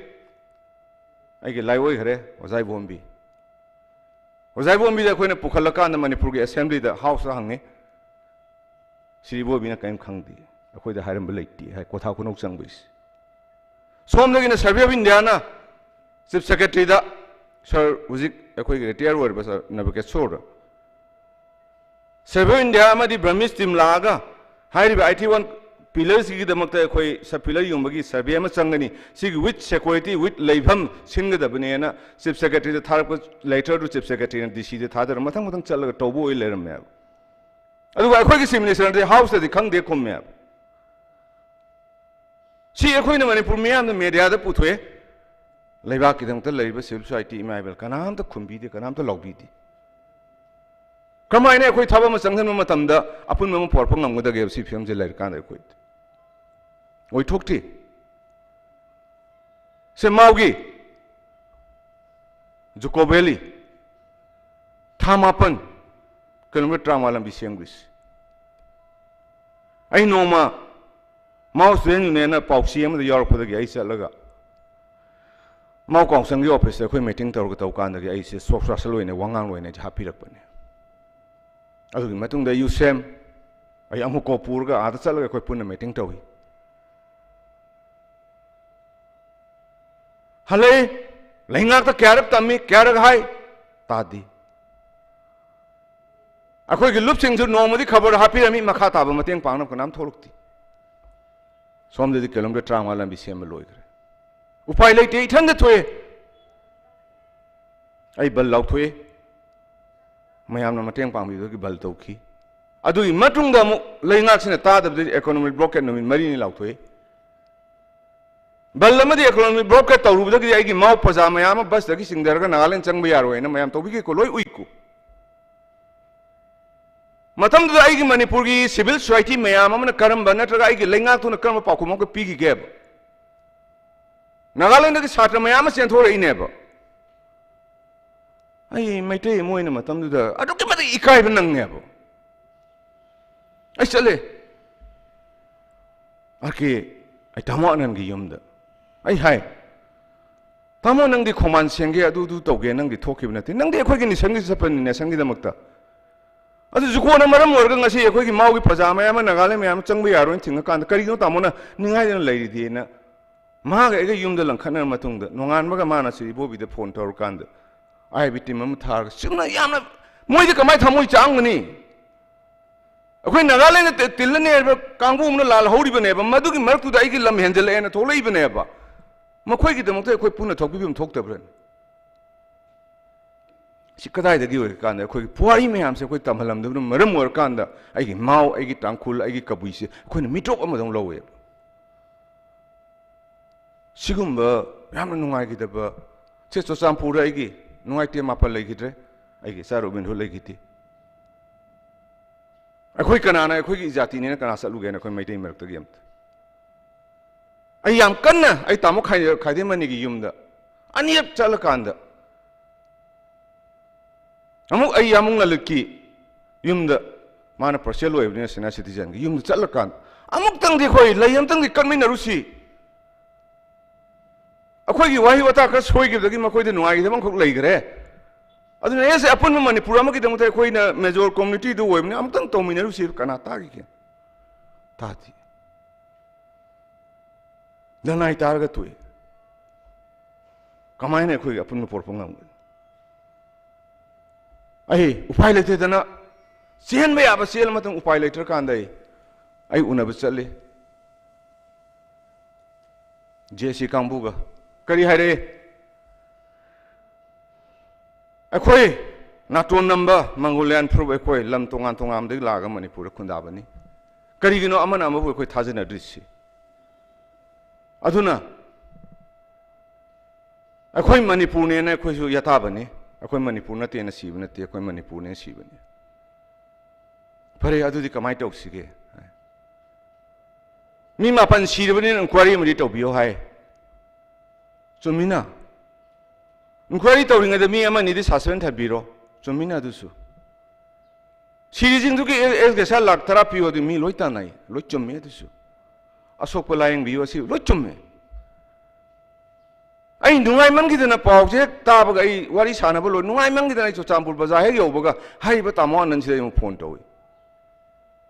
ai gi lai oi khare ozai bombi da khoi na pukhal ka na Manipur gi assembly da house da hange Sri Bobi na kaim khangdi akhoi da hairam belaiti hai kotha kunok changbis som da gi na survey of India na chief secretary da sir uzik akhoi gi retire wor ba na ba ke sor survey of India ma di Brahmis team laga hai ri IT1 pillars gi da makta akhoi sa pillar yum gi survey ma changani sig with security with leibham singa da bane na chief secretary da tharap later to chief secretary na DC da thadar mathang mathang chalaga tobo oi leram me adu akhoi gi simulation de house da khang de khom me si akhoi na Manipur miyam na media da puthoe leiba ki dang ta leiba civil society imabel kanam ta khumbi de kanam ta logbi de kamai ne akhoi thaba ma changhan ma tam da apun ma porphang ngam da ge si film je lai kan da khoi oi thokti se maugi jukobeli thamapan kilometer malam bi siangris ai noma mouse den ne na pau siam da yor phoda gi ai chalaga mau kong sang gi office khoi meeting tor ga tau kan da gi ai se sok sa loi ne wangang loi ne ha pi rak pane adu matung da you sem ai amu ko pur ga ada chalaga khoi pun meeting tawi hale leingak ta kyarap tammi kyarak hai tadi akhoi gi lup sing ju nomadi khabar hapi rami makha ta ba mateng pang nam kanam tholukti som de kilometer trama lam bi sem loi gre upai lei te ithan de thoe ai bal lau thoe mayam na mateng pang bi gi bal tauki adu i matung da mu leingak sine ta da economic blockade no min mari ni lau thoe bal lamadi economic blockade tawru da gi ai gi mau paja mayam bus da gi singdar ga nagaland chang ba yaro na mayam tobi gi ko loi uiku matam da ai gi Manipur gi civil society mayam amna karam ba natra ai gi leingak tu na karam pa khumong ko pi gi geb nagaland gi satra mayam sen thore ine ba ai maite moi na matam da adu ke mari ikai ban nang ne ba ai chale ake ai tamo nan gi yum da ai hai tamo nang di khoman sengge adu du toge nang di thokib na ti nang di khoi gi ni sangi sapan ne sangi da makta adu juko na maram orga ngasi khoi gi mau gi pajama ya ma nagale me am changbi yaro thing kan kari no tamo na ningai na lai di na ma ga yum da lang khana matung da nongan ma ga mana si bobi da phone tor kan da ai bi tim am thar sumna yamna moi di kamai thamoi chang ni akhoi nagale na til ne kangbu na lal hori bane ba madu gi marak tu da ai gi lam hendel ena tholai bane ba ma khoi gi da mo khoi puna thok bi bim thok ta bran si kadai da gi oi kan da khoi puari me am se khoi tamhalam da maram or kan da ai gi mau ai gi tangkhul ai gi kabui se khoi na mitok am dong lowe sigum ba yam nungai gi da ba che so sam pura ai gi nungai te ma pa lai gi tre ai gi saru bin ho lai gi ti akhoi kana na akhoi gi jati ne kana salu ge na khoi mai te mer ta gi am ai yam kan na ai tamo khai de mani gi yum da aniap chal kan da amuk ai amung lalki yumda mana parcel oibne senior citizen gi yumda chalakan amuk tang di khoi lai am tang di kanmin narusi akhoi gi wahi wata ka soi gi dagi makoi de nuai de mang khok lai gre aduna ese apun manipur am gi dang tai khoi na major community du oibne am tang to min narusi kana ta gi ke ta ti danai tar ga tui kamai ne khoi apun por pongam ai upai le te dana sen me aba sel matang upai le ter kan dai ai unab chale jesi kambuga kari hare akhoi naton number mangolan pro akhoi lam tongan tongam de laga manipur khunda bani kari gino amana amabu akhoi thajana drisi aduna akhoi manipur ne na akhoi su yata bani akhoi manipur na te na sib na te akhoi manipur ne sib bani pare adudi kamai tok sige mi ma pan sir bani inquiry mari to bio hai chumina inquiry to ringa de mi ama ni di saspen thabiro chumina dusu siri jing du ki es ge sa lak therapy odi mi loita nai lo chumme dusu asok pelaing bio si lo chumme ai nungai man gi dana pau je ta ba ai wari sana ba lo nungai man gi dana chu champur baza he yo ba ga hai ba tamo nan se mo phone to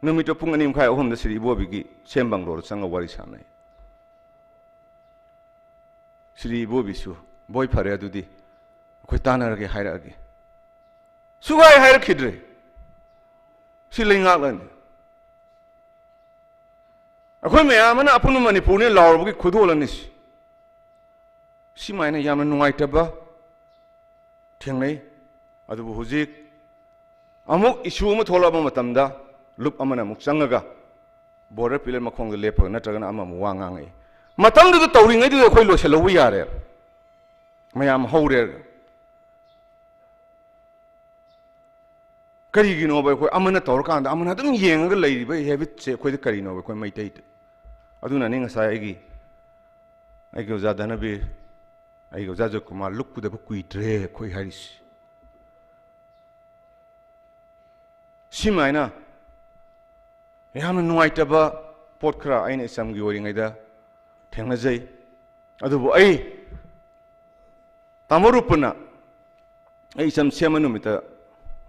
numito pung anim khai ohum da siri bo bigi sembang ro changa wari sanai siri bo bisu boy phare adudi khoi tanar ge haira ge sugai haira khidre si Leingak lan akhoi me amana apun manipur ne lawr bigi khudo lanis si maina yamna nungai taba thengnai adu hujik amuk issue ma thola ba matamda lup amana muk changaga border pillar makhong le lepa natragana ama mu wanga ngai matam du tawri ngai du khoi lo selo wi yare mayam hore kari gi no ba khoi amana tawr kan da amana dum yenga lei ba habit se khoi de kari no ba khoi mai tai aduna ni ngasa ai gi za dana bi ai gi za jo kuma luk ku de ba kui tre khoi haris simaina yamna nuai taba potkra aina isam gi ori ngaida thengna jai adubu ai tamorupna ai isam semanu mita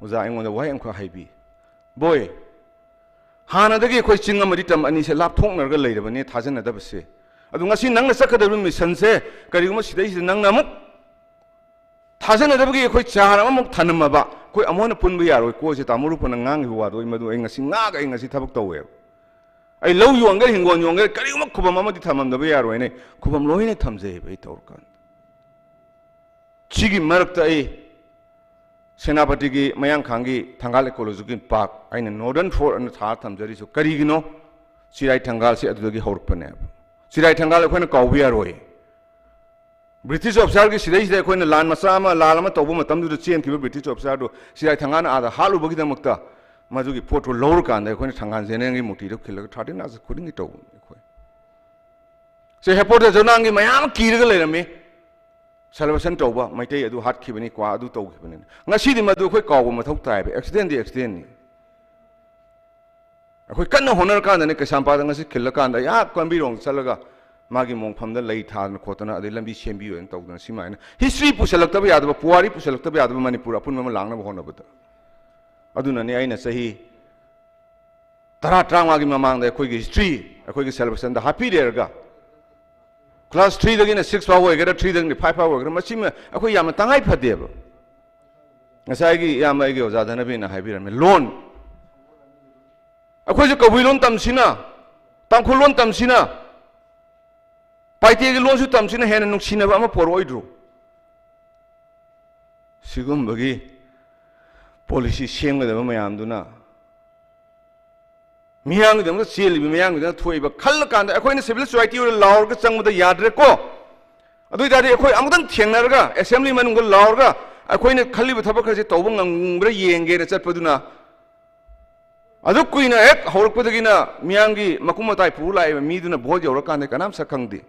uza aingonda wai amkha haibi boy hana dagi khoi chinga mari tam ani se lap thong narga leirabani thajana dabse adu ngasi nangna sakadabu mission se kariguma sidai se nangna muk thajana dabagi khoi chara amuk thanama ba koi amona punbu yaroi ko se tamuru puna ngang hi wadoi madu ai ngasi nga ga ngasi thabak tawe ai low yuanga hingon yuanga kari ma khubam amadi thamam da yaroi ne khubam loine thamje bai tawrkan chigi marakta ai senapati gi mayang khangi thangal ecological park aina northern for an tha thamjari so kari gino sirai thangal se adu gi horpane sirai thangal khona kawbi yaroi British officer ki sidai sidai khoi na lan masama lalama tobu matam du chen ki British officer do sidai thangana ada halu bagi da makta maju ki photo lor kan da khoi na thangan jene ngi muti do khil ga thadin as khuding ni tobu khoi se heport da jonang gi mayam ki ga le rame salvation toba maitai adu hat ki bani kwa adu tobu ki bani ngasi di madu khoi kaw ma thok tai be accident ni khoi kan honor kan da ne kasam pa da ngasi khil kan da ya kon bi rong chalaga magi mong phamda lei than khotana ade lambi sembi en tawdana simaina history pusalak tabe yadaba puwari pusalak tabe yadaba manipur apun ma langna bhona bata aduna ne aina sahi tara tranga gi mamang da khoi gi history khoi gi celebration da happy der ga class 3 dagi na 6 power ga 3 dagi 5 power ga machima khoi yam tangai phade ba ngasai gi yam ai gi oja dana be na haibirame loan khoi je kawi loan tamsina tangkhul loan tamsina paite gi lonsu tamsina hena nuksina ba ma poroidro sigum bagi policy semga da mayam duna miyang da seli miyang da thoi ba khal kan da akhoi na civil society ur law ga chang da yadre ko adu da ri akhoi amdan thengnar ga assembly manung ga law ga akhoi na khali ba thabak je tawbang ngbra yenge na chat paduna adu kuina ek hawrak padagina miyang gi makuma tai pu lai mi duna bhoj yor kan da kanam sakhang di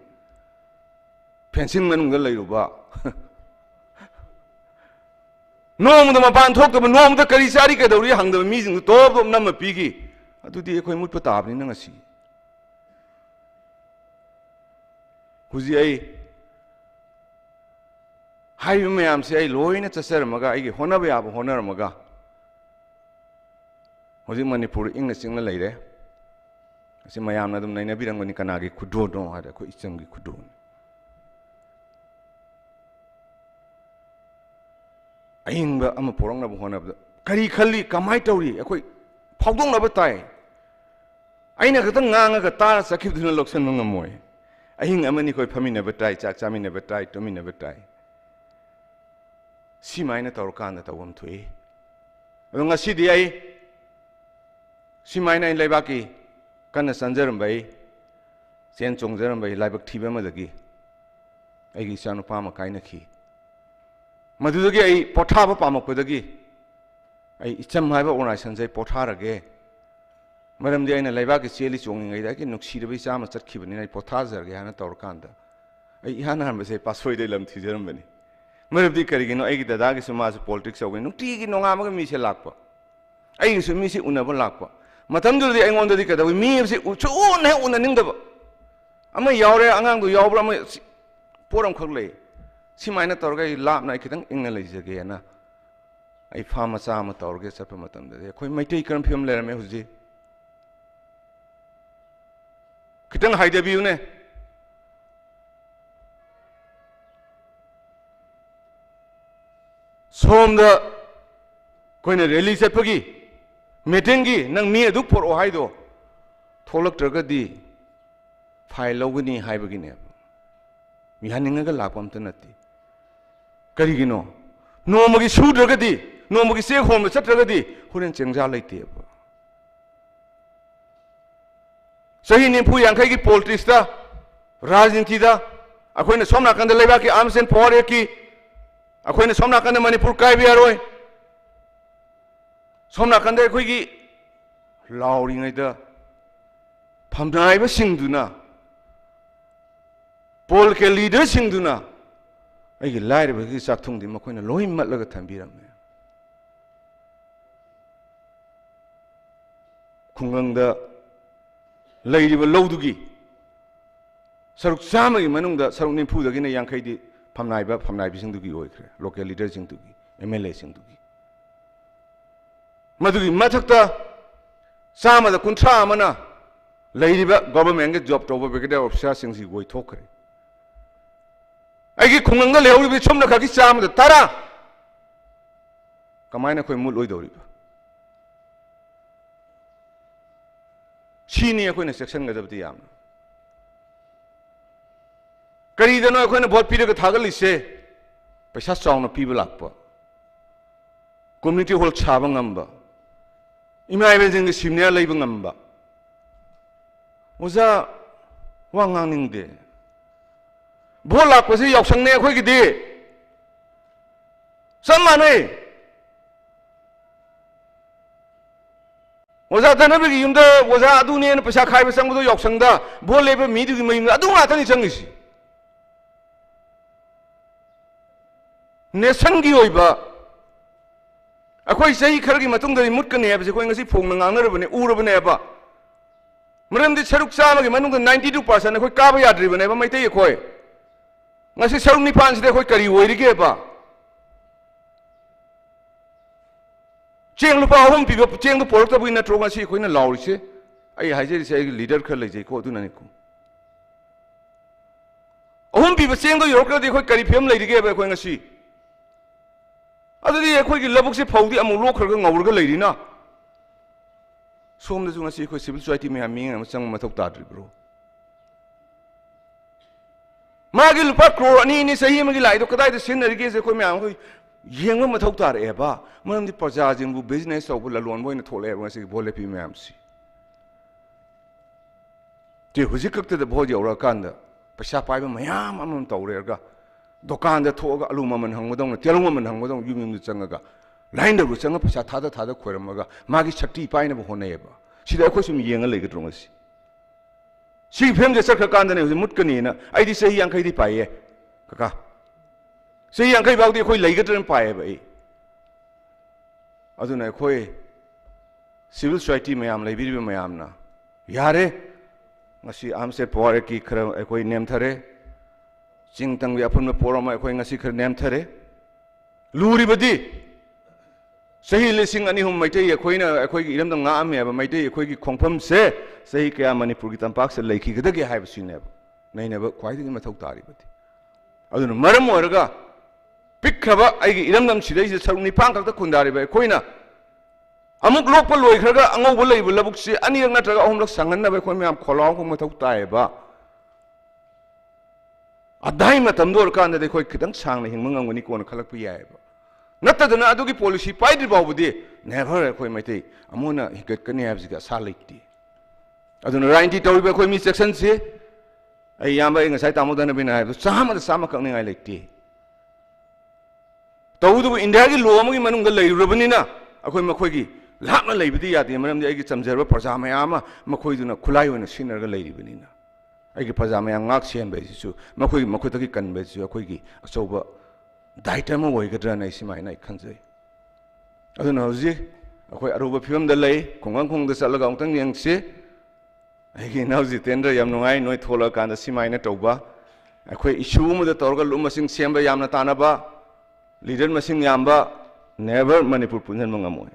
fencing manung ga lairuba नोम द मपान थोक तब नोम the करी सारी के दौरी हंग the me Jing तोब तोब num piggy अदुदी एखोय मुत पताबनी न ngasi हुजी आई हाई मैम से लोन चसरमगा होनब याब होनरमगा हजी मणिपुर इंग चिंग लेरे मैम नईनबीरंगनी कनागी खुदोनो है अखोई इचम की खुदो अहिंग पोरंगनब होनब करी खली कमाई तौरी अखोई फाउदोंनब ताई अइना खतंग ngang तार चखिबदुना लोक्सन ngमोय अहिंग अमनी कोई फमिनब ताई चाक चामिनब ताई तुमिनब ताई सिमाइना तौरकान तौम थुई ngasi ai सिमाइना लेबाकी कन्न संजरमबै सेन चोंजरमबै लाइबक थिबे मदगी आइगी सानु पामा काइनखी मदुदगी आई पोठाबा पामकपदगी आई इचम हाइबा ऑर्गेनाइजेशन जै पोठारगे मरमदि आइना लेबाकी चेली चोंगिङैदा कि नुक्सिदबै चामा चटखिबनि आई पोथाजरगे हाना तौरकान आई इहाना हरबसे पासोइदै लम थिजरमबनि मरबदी करिगिनो आइगी दादागी समाज पॉलिटिक्स औगे नुक्तिगी नोंगामगा मीसे लाकपा आइगी मीसे उनबा लाकपा मतमदुदी आइगोंददी कदबै मीसे उचुन हे उननिंगदब अमा यावरे आंगांदु यावब्रा अमा पोरम खक लै सिमाइना तौरगा लापना खितंग इंगना लैजगेना आई फाम मचा अमा तौरगे चप मतमददी अखोय मैतै करम फिल्म लेरमे हुजी खितंग हाइदबियुने सोमदा कोइना रैली चटपगी मीटिंगी नंग मी अदुक पोरो हाइदो थोलक्त्रगदी फाइल लौगनी हाइबगिने मिहानिंगगा लापमत नति करिगिनो नोमगी सुद्रगदी नोमगी से होम चट्रगदी हुरेन चेंगजा लैते सही निफु यांखैगी पॉलिटिक्स दा राजनीति दा अखोइना सोम नाकंद लेबाकी आर्म्स एंड पावर की अखोइना सोम नाकंद मणिपुर कायबे यारोय सोम नाकंद अखोइगी लाउरिङैदा फमनाइबा सिंदुना पोल के लीडर सिंदुना अइगी लाइरबगी चाकथुंगदि मखोइना लोइ मत्लगा थंबिरमे खुंगंगदा लैरिबा लौदुगी सरुक चामगी मनुंगदा सरुक निफुदगिना यांखैदि फमनाइबिसिंदुगी ओइख्रे लोकल लीडर सिंदुगी एमएलए सिंदुगी मधुगी मथक्ता चामदा कुंथ्रा अमना लैरिबा गवर्नमेंट के जॉब तौबा ब्रिगेडियर ऑफिसर सिंगसी गोइ थोखरे आइगी खुंगंगदा लेहौरिबि सोमना खाकी चामदा तारा कमाइना खोइ मुल ओइदौरिबा सीनी अखोइना सेक्शन गदबदि यामना करीदनो अखोइना भोट पीरगा थागलिसे पैसा चाउना पीबा लाकपा कम्युनिटी हॉल छाबा ngamba इमाइबेजिंग सिमनिया लैबा ngamba ओजा वा ngangningde भोट लाकपसे यावसंने अखोइगिदि समानै ओजा तनबगी युमदा ओजा अदुनेन पैसा खाइबा संगदो यावसंदा भोट लेबा मीदुगी मयुमदा अदु ngaतनि संगिसि नेशन की ओइबा अखोइ सही खरगी मतुंगदि मुटकने हेबसे खोइ ngasi फोंग ngangnarबने उरबनेबा मरमदि सरुक चामगी मनुंग 92% अखोइ काबा याद्रिबनेबा मैतै अखोइ ngasi सरुक निपान सिदे अखोइ करी ओइरिगेबा चेंग लुपा अहुम पिबा चेंग पोरक्तबुइ नत्रो ngasi अखोइना लाउरिसे आई हाइजेरिसे आई लीडर खर लैजैको अदुनानिको अहुम पिबा चेंग योरक्तदि अखोइ करी फेम लैरिगेबा अखोइ ngasi अदुदि अखोइगी लबुकसे फौदि अमु लोखरगा ngawurga लैरिना सोमदसु ngasi अखोइ सिविल सोसाइटी में हामिंग अम संग मथौ ताद्रिब्रो मागी लुपा करोड़ अनि सही मगी लाइदो कदाइद सिनरिगे जे अखोइ म्याम अखोइ येंगबा मथौ तारेबा मरमदि प्रजाजिंगबु बिजनेस तौबु ललोन बोइना थोले ngasi बोलेपि म्यामसि ते हुजिक कक्तदा भोज यौरा कांदा पैसा पाइबा मयाम अमम तौरेगा दुकान दा थोगा अलू ममन हंगदोंग तेलु ममन हंगदोंग युमिम चंगगा लाइन दा चंग पैसा थादा खोरमगा मागी छट्टी पाइना बो होनेबा सिदा अखोइ सुम येंगा लेगद्रोंगसि सी फेम जे सरख कांदने हुजि मुटकनीना आइदि सही यांखैदि पाइए काका सही यांखै बाउदि अखोइ लेगद्रन पाइएबा ए aduna khoi civil society mayam leibiri mayam na yare ngasi amse pore ki khara khoi nem thare ching tang wi apun poroma khoi ngasi khar nem thare luri badi sahi lising ani hum maitai khoi na khoi gi iram dang nga am ya maitai khoi gi khongpham se sahi kya manipur gi tampak se leikhi gada ge haib sine ba nei ne ba khwai gi mathau tari badi aduna maram oraga pikraba ai gi iram dam sidai se sarung ni pang ka khundari ba khoi na amuk lok pa loi khraga angau ba lei bu labuk si ani ang natraga ahum lak sangan na ba khoi myam kholong ko mathau tai ba adai matam dor kan de khoi khidang sang na hingmang angani ko na khalak pi yai ba nattadana adugi policy paidi bawbudi never khoi maitei amuna hikat kani habjiga sa leikti aduna rainti tawriba khoi mi section se ai yamba inga sai tamodana bina haib sama da sama kang ngai leikti tawdu india gi lo amagi manung ga leirubani na akhoi makhoi gi lakna leibidi yadi maram ai gi chamjarba praja mayama makhoi duna khulai oina sinar ga leiribani na ai gi praja mayang ngak sian be su makhoi makhoi tagi kan be su akhoi gi achoba daitama woigadra na isimai na khanjai aduna hoji akhoi aruba phim da lei khongang khong da salaga ongtang yang se ai gi nauji tender yam nungai noi thola kan da simai na tauba akhoi issue mu da torga lum masing semba yamna tanaba leader masing yamba never manipur punjan mangamoi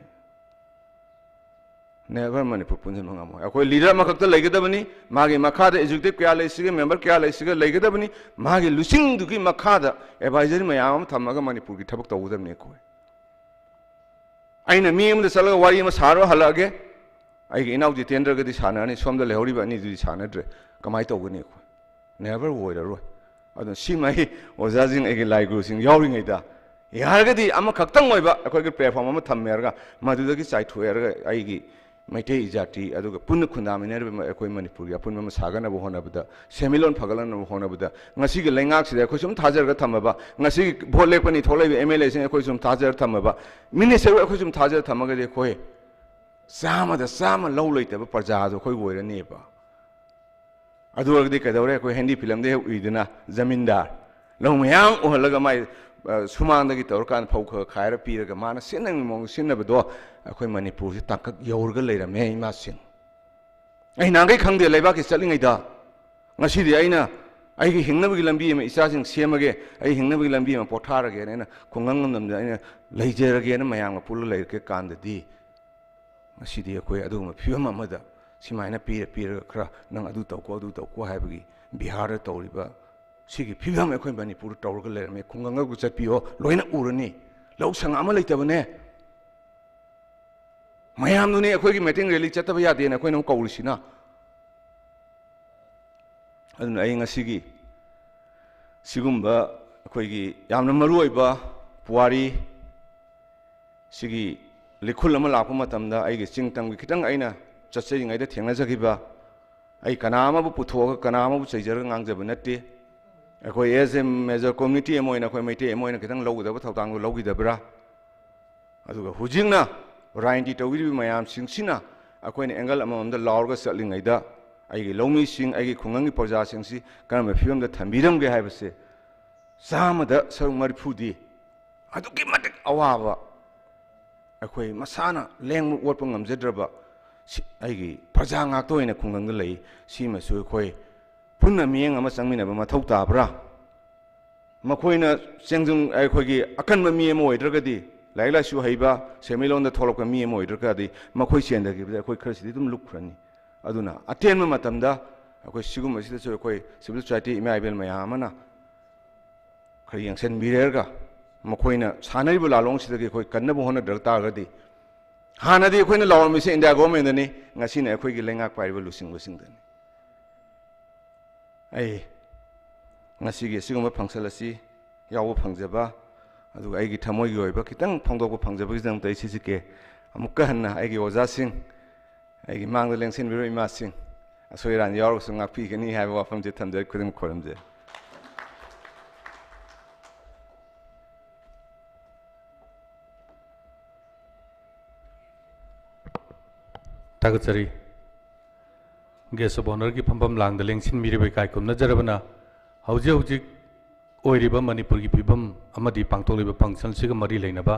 never manipur punjan mangamoi akhoi leader makakta leigedabani magi makhada executive kya leisige member kya leisige leigedabani magi lusing dugi makhada advisory mayam thamaga manipur gi thabak tawudamne khoi aina mi amda salaga wari ma saro halage ai gi inau tender ga di sana ni somda lehori ba ni di sana dre kamai tawgani khoi never woira ro adon simai ozajing ai gi lai guru sing yawring ai da yaragadi ama khaktang oiba akhoi gi platform ama thammerga madudagi chai thoerga ai gi maitei jati aduga punna khundaminer akhoi manipur gi apun ma sagana bo hona bada semilon phagalan bo hona bada ngasi gi leingak sida akhoi sum thajar ga thamaba ngasi gi bhol lekpani tholai MLA sing akhoi sum thajar thamaba minister akhoi sum thajar thamaga de khoi sama da sama law leita ba parja do khoi goira ne ba aduga di kadawre akhoi hindi film de uidina zamindar law mayang ohalaga mai sumang dagi tawrkan phauka khaira piraga mana sinang mong sinabado akhoi manipur si tangkak yaurga leirame ima sing ai nangai khangde leiba ki chalingai da ngasi di aina ai gi hingnabagi lambi ma isa sing semage ai hingnabagi lambi ma potharage ne na khungang nam da aina leijerage na mayang pul leirke kandadi ngasi di akhoi adu ma phiam amada simaina pira khra nang adu tawko haibagi bihar tawriba sigi phibam akhoi manipur tawrga lerame khunganga gu chapio loina urani lau sang ama leitabane mayam nu ne akhoi gi meeting rally chataba yade na akhoi nang kawrisina aduna ai ngasigi sigumba akhoi gi yamna maru oiba puwari sigi likhul ama lakpa matamda ai gi chingtang gi khitang aina chatsei ngai da thengna jagiba ai kanama bu puthoga kanama bu cheijar ngangjaba natte akhoi as a major community emoina akhoi maite emoina kitang logudaba thawtang logidabra aduga hujingna rainti tawiri mayam singsina akhoi ne angle amamda laurga satlingai da aigi lomi sing aigi khungangi proja singsi kanama film da thambiram ge haibase samada sarung marifudi adugi matik awaba akhoi masana lengmu wotpa ngamjadraba aigi proja ngak toina khungang lei sima su akhoi punna miyeng ama changminaba mathau tabra makoina sengjung akhoi akanma mi emo oidragadi laila su haiba semilon da tholok mi emo oidragadi makoi chendagi bida akhoi kharsi dum lukhrani aduna atenma matamda akhoi sigum asida so akhoi civil society imaibel mayamana khari yangsen birerga makoina sanaibu lalong sidagi akhoi kannaba hona dragta gadi hanadi akhoi na lawam mise india government ni ngasi na akhoi gi lengak paiba lusing dani ai ngasi gi sigum phangsal asi yawo phangjaba adu ai gi thamoi gi oiba kitang phangdok ba phangjaba gi jang tai CCSK amukka hanna ai gi oja sing ai gi mangda lengsin biro ima sing asoiran yawo sung ngak pi gani haiba wafam je thamjai khudum khoramje Tagatsari Guest of Honor ki Pampam Lang the Lengsin Miribai Kai Kum Najarabana Hauji ओइरिबा Manipur की फिबम अमदी पांगथोलिबा function सिगा मरी लेनबा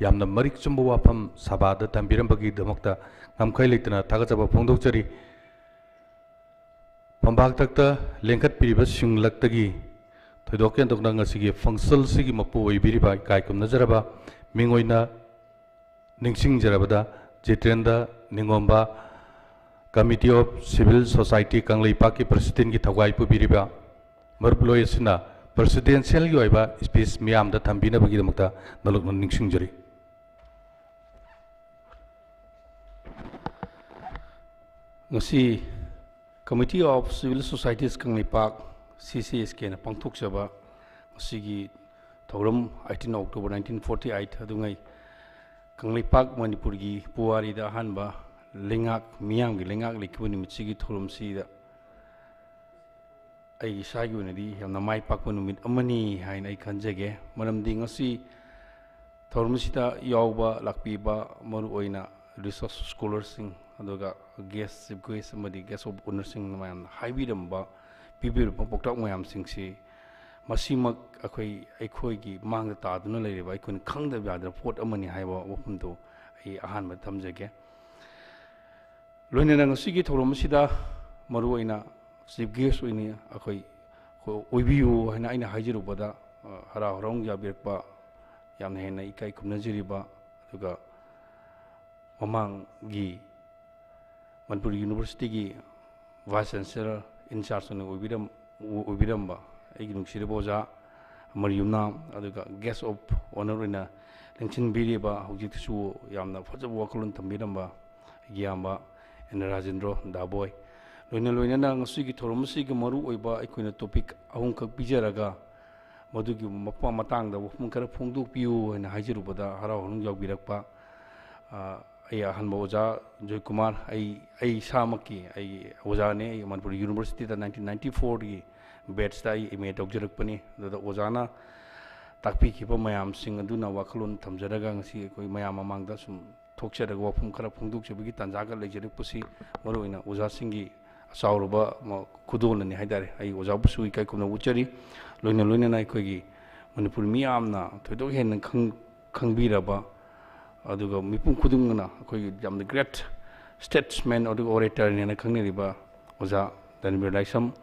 यामना मरिक चुम्बा वाफम सभादा तंबिरंबगी दमक्ता नमखै लेतना थागचबा फोंदोकचरी पंबाक तकता लेंखत पिरिबा सिंगलक्तगी थोइदोकेन दोकना ngasiगी फंक्शन सिगी मपु ओइबिरिबा कायकुम नजरबा मिंगोइना निंगसिंग जरबदा Jitendra Ningomba committee of civil society Kangleipak की प्रेसिडेंट की थवाई पुबिरिबा मरप्लोयसिना प्रेसिडेंशियल की ओइबा स्पीच मियाम दा थंबिनबगी दमक्ता नलुक निंगसिंग जरी ngasi Committee of Civil Societies Kangleipak CCSK na pangthokjaba ngasigi thoram 18 October 1948 adungai Kangleipak Manipurgi Puwarida Ahanba Leingak Miyamgi Leingak Leikhiba Numit sigi thoram sida ai isagi onadi yamna mai pakpa numit amani haina ai khanjage maramdi ngasi thoram sida yawba lakpiba maru oina resource scholars sing aduga guest guest amadi guest of honor sing mayam haibiramba pibir poktak mayam sing si masimak akhoi gi mangda taduna leireba ikun khangda yadra port amani haiba wapumdo ai ahanba thamjage loinana ngasigi thorom sida maru oina chief guest oini akhoi oibiu haina aina haijirubada hara horong yabirpa yamna hena ikai kumnajiriba aduga mamang gi Manipur University ki Vice Chancellor in charge on Ubidamba, Ignu Shiriboja, Mariumna, aduga guest of honor in a Lenchin Biriba, Hujitu Yamna, Fata Wakalun Tambidamba, Yamba, and Rajendro, Daboy. Luina Sigi Toromusik, Maru Oba, Equina topic, Ahunka Pijaraga, Madugi Mapa Matang, the Wofmunkara Pundu Piu, and Hajirubada, Hara Hunja Birakpa. Ai Ahanba Oja Joy Kumar ai samaki ai Oja ne Manipur University da 1994 gi batch da ai me dogjarak pani da Ojana takpi khipa mayam sing aduna wakalon thamjaraga ngasi koi mayam mamang da sum thokcharaga wafum khara phungduk chebigi tanjaga leijarak pusi maroina Oja singi asauruba khudol ni haidare ai Oja busu ikai kumna uchari loina nai koi gi Manipur miyamna thoidok hen khangbiraba aduga mipum khudungna koi jam the great statesman or orator ne khangneriba Oja Danbir Laisam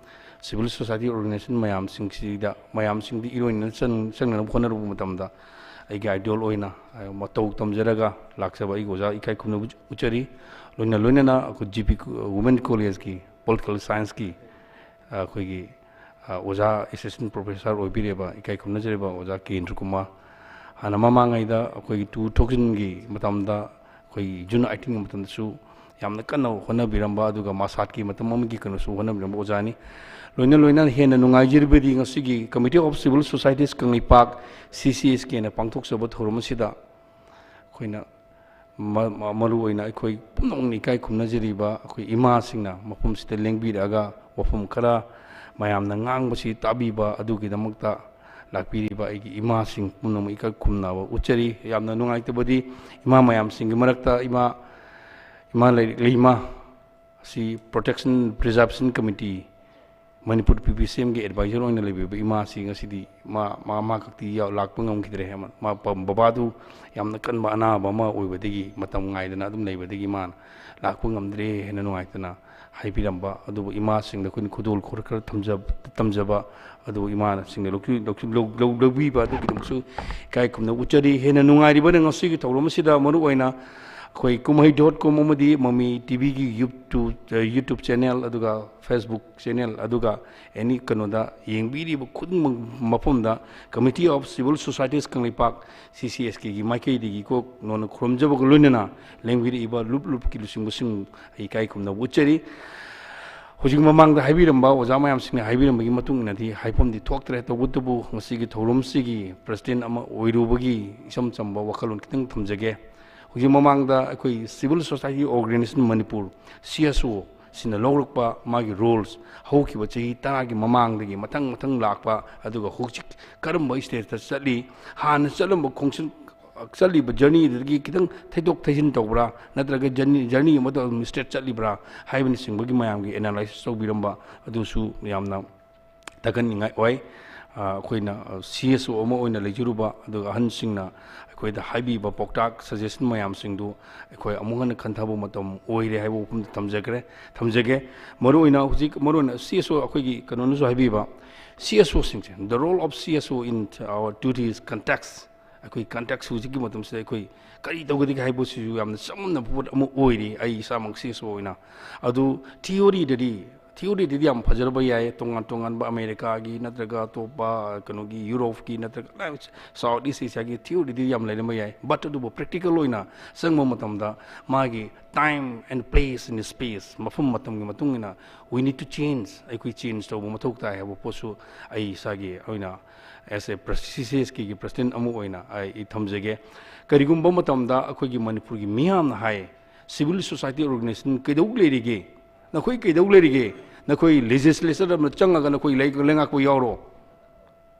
civil society organization mayam sing da mayam sing di iroin sangna khona ru matamda ai ga idol oina matau tamjaraga laksaba ai Oja ikai khumna uchari loina na ko GP women college ki political science ki koi gi Oja assistant professor oibireba ikai khumna jereba Oja Kendra Kumar hana mamangaida akoi 2000 gi matamda koi June 18 matamda su yamna kanna hona biramba aduga masat ki matam amgi kanu su hona biramba Ojani loina hena nungai jirbedi ngasigi Committee of Civil Societies Kangleipak CCSK na pangthok sabat horom sida koina maru oina akoi pumnong ni kai khumna jiriba akoi ima singna mapum sida lengbiraga wafum khara mayamna ngangbusi tabiba adugi damakta lakpiriba igi ima sing punam ika kumnawa uchari yamna nungaitebodi ima mayam sing marakta ima leima si protection preservation committee Manipur PPCM ge advisor oina lebe ima sing asidi ma kakti ya lakpungam kidre hema ma babadu yamna kanba ana bama oibadegi matam ngaidana adum leibadegi man lakpungam dre hena nungaitana haipiramba adu ima sing da kun khudul khorkar tamjaba adu ima sing da lokbi ba adu kidumsu kai kumna uchari hena nungairi ba ngasi gi thawrom sida maru oina khoi kumhei.com amadi mami tv gi youtube channel aduga facebook channel aduga any kanoda yengbiri bu khud mapumda Committee of Civil Societies Kangleipak CCSK gi maikei digi ko non khomjaba ko lunena lengbiri iba lup ki lusing ai kai kumna uchari hojing mamang da haibiramba Oja mayam sing haibiramba gi matung na di haipom di thoktre to gutubu ngasi gi thorom sigi president ama oirubagi isam chamba wakalon kitang thamjage hojing mamang da akoi civil society organization Manipur CSO sina lawrukpa magi roles hauki ba chahi tara gi mamang dagi matang lakpa aduga hojik karamba state ta chali han chalamba khongsin chali ba journey dagi kitang thaidok thaisin tawbra natraga journey ma do state chali bra haibani singbagi mayam gi analysis tawbiramba adusu yamna takan ningai oi ꯑꯩꯈꯣꯏꯅ CSO ꯑꯃ ꯑꯣꯏꯅ ꯂꯩꯖꯔꯨꯕ ꯑꯗꯨꯒ ꯑꯍꯟꯁꯤꯡꯅ ꯑꯩꯈꯣꯏꯗ ꯍꯥꯏꯕꯤꯕ ꯄꯥꯎꯇꯥꯛ suggestion ꯃꯌꯥꯝꯁꯤꯡꯗꯨ ꯑꯩꯈꯣꯏ ꯑꯃꯨꯛ ꯍꯟꯅ ꯈꯟꯊꯕ ꯃꯇꯝ ꯑꯣꯏꯔꯦ ꯍꯥꯏꯕ ꯋꯥꯐꯝꯗ ꯊꯝꯖꯒꯦ ꯃꯔꯨꯑꯣꯏꯅ ꯍꯧꯖꯤꯛ ꯃꯔꯨꯑꯣꯏꯅ CSO ꯑꯩꯈꯣꯏꯒꯤ ꯀꯩꯅꯣꯅꯁꯨ ꯍꯥꯏꯕꯤꯕ CSOꯁꯤꯡꯁꯦ the role of CSO in our duties context ꯑꯩꯈꯣꯏ context ꯍꯧꯖꯤꯛꯀꯤ ꯃꯇꯝꯁꯤꯗ ꯑꯩꯈꯣꯏ ꯀꯔꯤ ꯇꯧꯒꯗꯒꯦ ꯍꯥꯏꯕꯁꯤꯁꯨ ꯌꯥꯝꯅ ꯆꯃꯝꯅꯕ ꯄꯣꯠ ꯑꯃ ꯑꯣꯏꯔꯤ ꯑꯩ ꯏꯁꯥꯃꯛ CSO ꯑꯣꯏꯅ ꯑꯗꯨ ꯊꯤꯑꯣꯔꯤꯗꯗꯤ ꯌꯥꯝ ꯐꯖꯔꯕ ꯌꯥꯏ ꯇꯣꯉꯥꯟꯕ ꯑꯃꯦꯔꯤꯀꯥꯒꯤ ꯅꯠꯇ꯭ꯔꯒ ꯑꯇꯣꯞꯄ ꯀꯩꯅꯣꯒꯤ ꯌꯨꯔꯣꯞꯀꯤ ꯅꯠꯇ꯭ꯔꯒ ꯁꯥꯎꯠ ꯏꯁ ꯑꯦꯁꯤꯌꯥꯒꯤ ꯊꯤꯑꯣꯔꯤꯗꯤ ꯌꯥꯝ ꯂꯩꯔꯝꯕ ꯌꯥꯏ ꯕꯠ ꯑꯗꯨꯕꯨ ꯄ꯭ꯔꯦꯛꯇꯤꯀꯦꯜ ꯑꯣꯏꯅ ꯆꯪꯕ ꯃꯇꯝꯗ ꯃꯥꯒꯤ time and place in space ꯃꯐꯝ ꯃꯇꯝꯒꯤ ꯃꯇꯨꯡ ꯏꯟꯅ ꯋꯤ ꯅꯤꯗ ꯇꯨ ꯆꯦꯟꯖ ꯑꯩꯈꯣꯏ ꯆꯦꯟꯖ ꯇꯧꯕ ꯃꯊꯧ ꯇꯥꯏ ꯍꯥꯏꯕ ꯄꯣꯠꯁꯨ ꯑꯩ ꯏꯁꯥꯒꯤ ꯑꯣꯏꯅ as a CCSK president ꯑꯃ ꯑꯣꯏꯅ ꯑꯩ ꯊꯝꯖꯒꯦ ꯀꯔꯤꯒꯨꯝꯕ ꯃꯇꯝꯗ ꯑꯩꯈꯣꯏꯒꯤ ꯃꯅꯤꯄꯨꯔꯒꯤ ꯃꯤꯌꯥꯝꯅ ꯍꯥꯏ ꯁꯤꯚꯤꯜ ꯁꯣꯁꯥꯏꯇꯤ ꯑꯣꯔꯒꯅꯥꯏꯖꯦꯁꯟ ꯀꯩꯗꯧ ꯂꯩꯔꯤꯒꯦ ꯅꯈꯣꯏ ꯀꯩꯗꯧ ꯂꯩꯔꯤꯒꯦ ꯅꯈꯣꯏ ꯂꯦꯖꯤꯁꯂꯦꯆꯔ ꯑꯃ ꯆꯪꯉꯒ ꯅꯈꯣꯏ ꯂꯩꯉꯥꯛꯄ ꯌꯥꯎꯔꯣ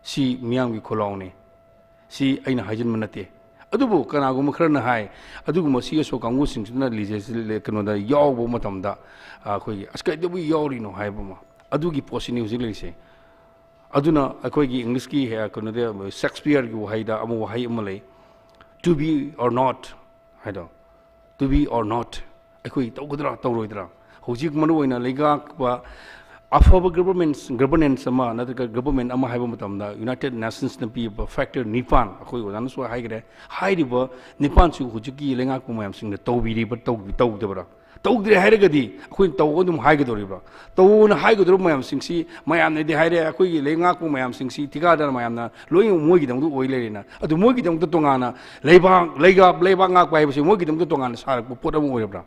ꯁꯤ ꯃꯤꯌꯥꯝꯒꯤ ꯈꯣꯜꯂꯥꯎꯅꯤ ꯁꯤ ꯑꯩꯅ ꯍꯥꯏꯖꯟꯕ ꯅꯠꯇꯦ ꯑꯗꯨꯕꯨ ꯀꯅꯥꯒꯨꯝꯕ ꯈꯔꯅ ꯍꯥꯏ ꯑꯗꯨꯒꯨꯝꯕ CSO ꯀꯥꯡꯕꯨꯁꯤꯡꯁꯤꯅ ꯀꯩꯅꯣꯗ ꯌꯥꯎꯕ ꯃꯇꯝꯗ ꯑꯩꯈꯣꯏꯒꯤ ꯑꯁ ꯀꯩꯗꯧꯕ ꯌꯥꯎꯔꯤꯅꯣ ꯍꯥꯏꯕ ꯑꯃ ꯑꯗꯨꯒꯤ ꯄꯣꯠꯁꯤꯅꯤ ꯍꯧꯖꯤꯛ ꯂꯩꯔꯤꯁꯦ ꯑꯗꯨꯅ ꯑꯩꯈꯣꯏꯒꯤ ꯏꯪꯂꯤꯁꯀꯤ ꯀꯩꯅꯣꯗ ꯁꯦꯛꯁꯄꯤꯌꯔꯒꯤ ꯋꯥꯍꯩꯗ ꯋꯥꯍꯩ ꯑꯃ ꯂꯩ to be or not ꯍꯥꯏꯗꯣ to be or not ꯑꯩꯈꯣꯏ ꯇꯧꯒꯗ꯭ꯔꯥ ꯇꯧꯔꯣꯏꯗ꯭ꯔꯥ ꯍꯧꯖꯤꯛ ꯃꯔꯨꯑꯣꯏꯅ ꯂꯩꯉꯥꯛꯄ ꯑꯐꯕ ꯒꯕꯔꯅꯦꯟꯁ ꯑꯃ ꯅꯠꯇ꯭ꯔꯒ ꯒꯕꯔꯃꯦꯟ ꯑꯃ ꯍꯥꯏꯕ ꯃꯇꯝꯗ ꯌꯨꯅꯥꯏꯇꯦꯗ ꯅꯦꯁꯟꯁꯅ ꯄꯤꯕ ꯐꯦꯛꯇꯔ 9 ꯑꯩꯈꯣꯏ ꯑꯣꯖꯥꯅꯁꯨ ꯍꯥꯏꯈ꯭ꯔꯦ ꯍꯥꯏꯔꯤꯕ 9ꯁꯨ ꯍꯧꯖꯤꯛꯀꯤ ꯂꯩꯉꯥꯛꯄ ꯃꯌꯥꯝꯁꯤꯡꯅ ꯇꯧꯕꯤꯔꯤꯕ ꯇꯧꯗꯕ꯭ꯔꯥ ꯇꯧꯗ꯭ꯔꯦ ꯍꯥꯏꯔꯒꯗꯤ ꯑꯩꯈꯣꯏꯅ ꯇꯧꯕ ꯑꯗꯨꯝ ꯍꯥꯏꯒꯗꯧꯔꯤꯕ꯭ꯔꯥ ꯇꯧꯅ ꯍꯥꯏꯒꯗꯧꯔꯤꯕ ꯃꯌꯥꯝꯁꯤꯡꯁꯤ ꯃꯌꯥꯝꯅꯗꯤ ꯍꯥꯏꯔꯦ ꯑꯩꯈꯣꯏꯒꯤ ꯂꯩꯉꯥꯛꯄ ꯃꯌꯥꯝꯁꯤꯡꯁꯤ ꯊꯤꯀꯥꯗꯥꯔ ꯃꯌꯥꯝꯅ ꯂꯣꯏꯅ ꯃꯣꯏꯒꯤꯗꯃꯛꯇ ꯑꯣꯏ ꯂꯩꯔꯦꯅ ꯑꯗꯨ ꯃꯣꯏꯒꯤꯗꯃꯛꯇ ꯇꯣꯉꯥꯟꯅ ꯂꯩꯕꯥꯛ ꯉꯥꯛꯄ ꯍꯥꯏꯕꯁꯤ ꯃꯣꯏꯒꯤꯗꯃꯛꯇ ꯇꯣꯉꯥꯟꯅ ꯁꯥꯔꯛꯄ ꯄꯣꯠ ꯑꯃ ꯑꯣꯏꯔꯕ꯭ꯔꯥ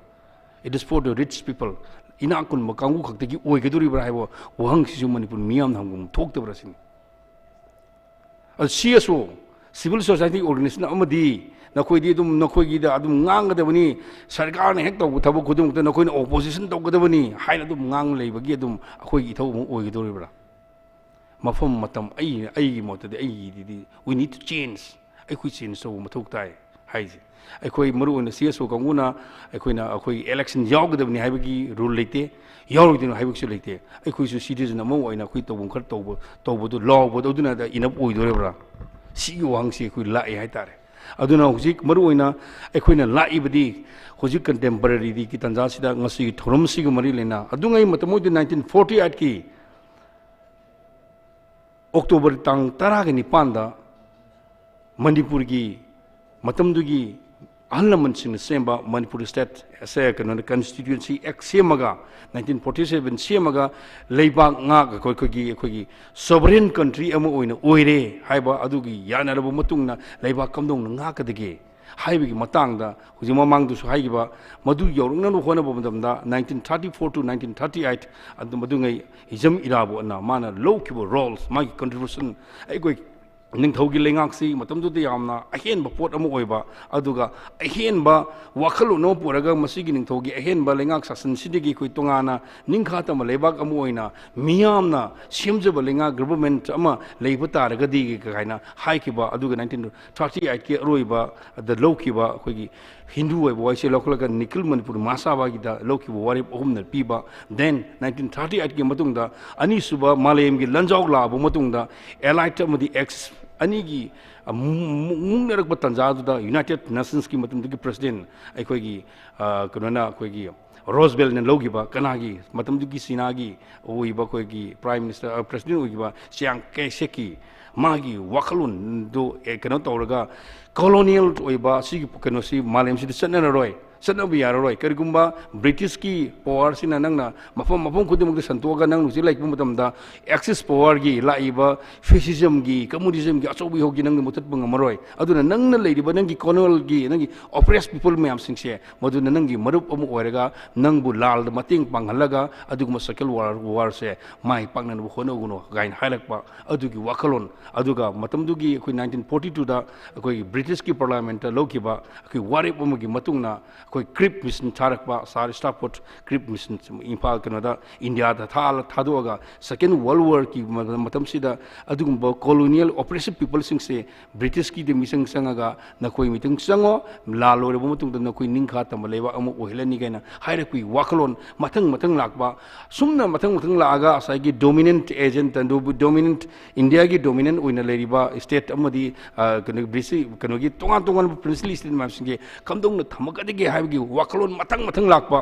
it is for the rich people ꯏꯅꯥꯛ ꯈꯨꯟꯕ ꯀꯥꯡꯕꯨ ꯈꯛꯇꯒꯤ ꯑꯣꯏꯒꯗꯧꯔꯤꯕ꯭ꯔꯥ ꯍꯥꯏꯕ ꯋꯥꯍꯪꯁꯤꯁꯨ ꯃꯅꯤꯄꯨꯔ ꯃꯤꯌꯥꯝꯅ ꯍꯪꯐꯝ ꯊꯣꯛꯇꯕ꯭ꯔꯥ ꯁꯤꯅꯤ ꯑꯗꯨ CSO ꯁꯤꯚꯤꯜ ꯁꯣꯁꯥꯏꯇꯤ ꯑꯣꯔꯒꯅꯥꯏꯖꯦꯁꯟ ꯑꯃꯗꯤ ꯅꯈꯣꯏꯗꯤ ꯑꯗꯨꯝ ꯅꯈꯣꯏꯒꯤꯗ ꯑꯗꯨꯝ ꯉꯥꯡꯒꯗꯕꯅꯤ ꯁꯔꯀꯥꯔꯅ ꯍꯦꯛ ꯇꯧꯕ ꯊꯕꯛ ꯈꯨꯗꯤꯡꯃꯛꯇ ꯅꯈꯣꯏꯅ ꯑꯣꯄꯣꯖꯤꯁꯟ ꯇꯧꯒꯗꯕꯅꯤ ꯍꯥꯏꯅ ꯑꯗꯨꯝ ꯉꯥꯡ ꯂꯩꯕꯒꯤ ꯑꯗꯨꯝ ꯑꯩꯈꯣꯏꯒꯤ ꯏꯊꯧ ꯑꯃ ꯑꯣꯏꯒꯗꯧꯔꯤꯕ꯭ꯔꯥ ꯃꯐꯝ ꯃꯇꯝ ꯑꯩꯒꯤ ꯃꯣꯠꯇꯗꯤ ꯑꯩꯒꯤꯗꯤ we need to change ꯑꯩꯈꯣꯏ ꯆꯦꯟꯖ ꯇꯧꯕ ꯃꯊꯧ ꯇꯥꯏ ꯍꯥꯏꯁꯦ ꯑꯩꯈꯣꯏ ꯃꯔꯨꯑꯣꯏꯅ CSO ꯀꯥꯡꯕꯨꯅ ꯑꯩꯈꯣꯏ election ꯌꯥꯎꯒꯗꯕꯅꯤ ꯍꯥꯏꯕꯒꯤ ꯔꯨꯜ ꯂꯩꯇꯦ ꯌꯥꯎꯔꯣꯏꯗꯣꯏꯅꯣ ꯍꯥꯏꯕꯁꯨ ꯂꯩꯇꯦ ꯑꯩꯈꯣꯏꯁꯨ ꯁꯤꯇꯤꯖꯟ ꯑꯃ ꯑꯣꯏꯅ ꯑꯩꯈꯣꯏ ꯇꯧꯐꯝ ꯈꯔ ꯇꯧꯕꯗꯣ ꯂꯥꯎꯕꯗꯣ ꯑꯗꯨꯅ ꯏꯅꯞ ꯑꯣꯏꯗꯣꯔꯤꯕ꯭ꯔꯥ ꯁꯤꯒꯤ ꯋꯥꯍꯪꯁꯤ ꯑꯩꯈꯣꯏ ꯂꯥꯛꯑꯦ ꯍꯥꯏꯇꯥꯔꯦ ꯑꯗꯨꯅ ꯍꯧꯖꯤꯛ ꯃꯔꯨꯑꯣꯏꯅ ꯑꯩꯈꯣꯏꯅ ꯂꯥꯛꯏꯕꯗꯤ ꯍꯧꯖꯤꯛ ꯀꯟꯇꯦꯝꯄꯔꯔꯤꯒꯤ ꯇꯥꯟꯖꯥꯁꯤꯗ ꯉꯁꯤꯒꯤ ꯊꯧꯔꯝꯁꯤꯒ ꯃꯔꯤ ꯂꯩꯅ ꯑꯗꯨꯉꯩ ꯃꯇꯝ ꯑꯣꯏꯗꯤ 1948ꯀꯤ ꯑꯣꯛꯇꯣꯕꯔ ꯇꯥꯡ 19ꯗ ꯃꯅꯤꯄꯨꯔꯒꯤ ꯃꯇꯝꯗꯨꯒꯤ ꯑꯍꯜ ꯂꯃꯟꯁꯤꯡꯅ ꯁꯦꯝꯕ ꯃꯅꯤꯄꯨꯔ ꯁ꯭ꯇꯦꯠ ꯀꯩꯅꯣꯅ ꯀꯟꯁꯇꯤꯇ꯭ꯌꯨꯟꯁꯤ ꯑꯦꯛ ꯁꯦꯝꯃꯒ 1947 ꯁꯦꯝꯃꯒ ꯂꯩꯕꯥꯛ ꯑꯩꯈꯣꯏꯒꯤ ꯁꯣꯚꯔꯦꯟ ꯀꯟꯇ꯭ꯔꯤ ꯑꯃ ꯑꯣꯏꯅ ꯑꯣꯏꯔꯦ ꯍꯥꯏꯕ ꯑꯗꯨꯒꯤ ꯌꯥꯅꯔꯕ ꯃꯇꯨꯡꯗ ꯂꯩꯕꯥꯛ ꯀꯝꯗꯧꯅ ꯉꯥꯛꯀꯗꯒꯦ ꯍꯥꯏꯕꯒꯤ ꯃꯇꯥꯡꯗ ꯍꯧꯖꯤꯛ ꯃꯃꯥꯡꯗꯁꯨ ꯍꯥꯏꯈꯤꯕ ꯃꯗꯨ ꯌꯧꯔꯛꯅꯕ ꯍꯣꯠꯅꯕ ꯃꯇꯝꯗ 1934 to 1938 ꯑꯗꯨ ꯃꯗꯨꯉꯩ ꯍꯤꯖꯝ ꯏꯔꯥꯕꯣꯠꯅ ꯃꯥꯅ ꯂꯧꯈꯤꯕ ꯔꯣꯜꯁ ꯃꯥꯒꯤ ꯀꯟꯇ꯭ꯔꯤꯕ꯭ꯌꯨꯁꯟ ꯑꯩꯈꯣꯏ ꯅꯤꯡꯊꯧꯒꯤ ꯂꯩꯉꯥꯛꯁꯤ ꯃꯇꯝꯗꯨꯗ ꯌꯥꯝꯅ ꯑꯍꯦꯟꯕ ꯄꯣꯠ ꯑꯃ ꯑꯣꯏꯕ ꯑꯗꯨꯒ ꯑꯍꯦꯟꯕ ꯋꯥꯈꯜꯂꯣꯟ ꯑꯃ ꯄꯨꯔꯒ ꯃꯁꯤꯒꯤ ꯅꯤꯡꯊꯧꯒꯤ ꯑꯍꯦꯟꯕ ꯂꯩꯉꯥꯛ ꯁꯥꯁꯟꯁꯤꯗꯒꯤ ꯑꯩꯈꯣꯏ ꯇꯣꯉꯥꯟꯅ ꯅꯤꯡꯈꯥ ꯇꯝꯕ ꯂꯩꯕꯥꯛ ꯑꯃ ꯑꯣꯏꯅ ꯃꯤꯌꯥꯝꯅ ꯁꯦꯝꯖꯕ ꯂꯩꯉꯥꯛ ꯒꯕꯔꯃꯦꯟꯠ ꯑꯃ ꯂꯩꯕ ꯇꯥꯔꯒꯗꯤ ꯀꯥꯏꯅ ꯍꯥꯏꯈꯤꯕ ꯑꯗꯨꯒ 1938ꯀꯤ ꯑꯔꯣꯏꯕꯗ ꯂꯧꯈꯤꯕ ꯑꯩꯈꯣꯏꯒꯤ ꯍꯤꯟꯗꯨ ꯑꯣꯏꯕ ꯋꯥꯏꯁꯦꯜ ꯂꯧꯈꯠꯂꯒ ꯅꯤꯈꯤꯜ ꯃꯅꯤꯄꯨꯔ ꯃꯍꯥꯁꯥꯕꯥꯒꯤꯗ ꯂꯧꯈꯤꯕ ꯋꯥꯔꯦꯞ 3ꯅ ꯄꯤꯕ ꯗꯦꯟ 1938ꯀꯤ ꯃꯇꯨꯡꯗ ꯑꯅꯤꯁꯨꯕ ꯃꯥꯂꯦꯝꯒꯤ ꯂꯟꯖꯥꯎ ꯂꯥꯛꯑꯕ ꯃꯇꯨꯡꯗ ꯑꯦꯂꯥꯏꯠ ꯑꯃꯗꯤ ꯑꯦꯛꯁ ꯑꯅꯤꯒꯤ ꯃꯨꯛꯅꯔꯛꯄ ꯇꯥꯟꯖꯥꯗꯨꯗ ꯌꯨꯅꯥꯏꯇꯦꯗ ꯅꯦꯁꯟꯁꯀꯤ ꯃꯇꯝꯗꯨꯒꯤ ꯄ꯭ꯔꯦꯁꯤꯗꯦꯟꯠ ꯑꯩꯈꯣꯏꯒꯤ ꯀꯩꯅꯣꯅ ꯑꯩꯈꯣꯏꯒꯤ ꯔꯣꯁꯕꯦꯜꯅ ꯂꯧꯈꯤꯕ ꯀꯅꯥꯒꯤ ꯃꯇꯝꯗꯨꯒꯤ ꯆꯤꯅꯥꯒꯤ ꯑꯣꯏꯕ ꯑꯩꯈꯣꯏꯒꯤ ꯄ꯭ꯔꯥꯏꯝ ꯃꯤꯅꯤꯁꯇꯔ ꯄ꯭ꯔꯦꯁꯤꯗꯦꯟꯠ ꯑꯣꯏꯈꯤꯕ ꯆꯤꯌꯥꯡ ꯀꯥꯏꯁꯦꯛꯀꯤ ꯃꯥꯒꯤ ꯋꯥꯈꯜꯂꯣꯟꯗꯨ ꯀꯩꯅꯣ ꯇꯧꯔꯒ ꯀꯣꯂꯣꯅꯤꯌꯦꯜ ꯑꯣꯏꯕ ꯁꯤꯒꯤ ꯀꯩꯅꯣꯁꯤ ꯃꯥꯂꯦꯝꯁꯤꯗ ꯆꯠꯅꯕ ꯌꯥꯔꯔꯣꯏ ꯀꯔꯤꯒꯨꯝꯕ ꯕ꯭ꯔꯤꯇꯤꯁꯀꯤ ꯄꯋꯥꯔꯁꯤꯅ ꯅꯪꯅ ꯃꯐꯝ ꯈꯨꯗꯤꯡꯃꯛꯇ ꯁꯟꯇꯣꯛꯑꯒ ꯅꯪ ꯍꯧꯖꯤꯛ ꯂꯩꯕ ꯃꯇꯝꯗ ꯑꯦꯛꯁꯤꯁ ꯄꯋꯥꯔꯒꯤ ꯂꯥꯛꯏꯕ ꯐꯦꯁꯤꯖꯝꯒꯤ ꯀꯝꯃꯨꯅꯤꯖꯝꯒꯤ ꯑꯆꯧꯕ ꯏꯍꯧꯒꯤ ꯅꯪꯅ ꯃꯨꯊꯠꯄ ꯉꯝꯃꯔꯣꯏ ꯑꯗꯨꯅ ꯅꯪꯅ ꯂꯩꯔꯤꯕ ꯅꯪꯒꯤ ꯀꯣꯂꯣꯅꯤꯌꯦꯜꯒꯤ ꯅꯪꯒꯤ ꯑꯣꯄ꯭ꯔꯦꯁ ꯄꯤꯄꯜ ꯃꯌꯥꯝꯁꯤꯡꯁꯦ ꯃꯗꯨꯅ ꯅꯪꯒꯤ ꯃꯔꯨꯞ ꯑꯃ ꯑꯣꯏꯔꯒ ꯅꯪꯕꯨ ꯂꯥꯜꯗ ꯃꯇꯦꯡ ꯄꯥꯡꯍꯜꯂꯒ ꯑꯗꯨꯒꯨꯝꯕ ꯁꯦꯀꯦꯟ ꯋꯥꯔꯁꯦ ꯃꯥꯏ ꯄꯥꯛꯅꯅꯕ ꯍꯣꯠꯅꯒꯅꯨ ꯀꯥꯏꯅ ꯍꯥꯏꯔꯛꯄ ꯑꯗꯨꯒꯤ ꯋꯥꯈꯜꯂꯣꯟ ꯑꯗꯨꯒ ꯃꯇꯝꯗꯨꯒꯤ ꯑꯩꯈꯣꯏ 1942ꯗ ꯑꯩꯈꯣꯏꯒꯤ ꯕ꯭ꯔꯤꯇꯤꯁꯀꯤ ꯄꯥꯔꯂꯤꯌꯥꯃꯦꯟꯠꯇ ꯂꯧꯈꯤꯕ ꯑꯩꯈꯣꯏ ꯋꯥꯔꯦꯞ ꯑꯃꯒꯤ ꯃꯇꯨꯡꯗ कोई क्रिप मिशन थारकपा सारे स्टाफोर्ट क्रिप मिशन इम्फाल कनोदा इंडिया दा थादोगा सेकेंड वर्ल्ड वॉर की मतम सिदा अदुगुम्बा कॉलोनियल ऑपरेसिव पीपल सिंग से ब्रिटिश की मिशन संगा नकोई मिटिंग संगो लाल ओरे बमतुंग द नकोई निंखा तमलेवा अमु ओहिलनी गैना हाइरकुई वाकलोन मथंग मथंग लाकबा सुमना मथंग मथंग लागा असागी डोमिनेंट एजेंट अंदु डोमिनेंट इंडिया की डोमिनेंट ओइना लेरिबा स्टेट अमदी कनो ब्रिटिश कनोगी तोंगा तोंगा प्रिंसिपल स्टेट मासिंगे कमदोंग थमकदगे हाइबगी वाकलोन मथंग मथंग लाकबा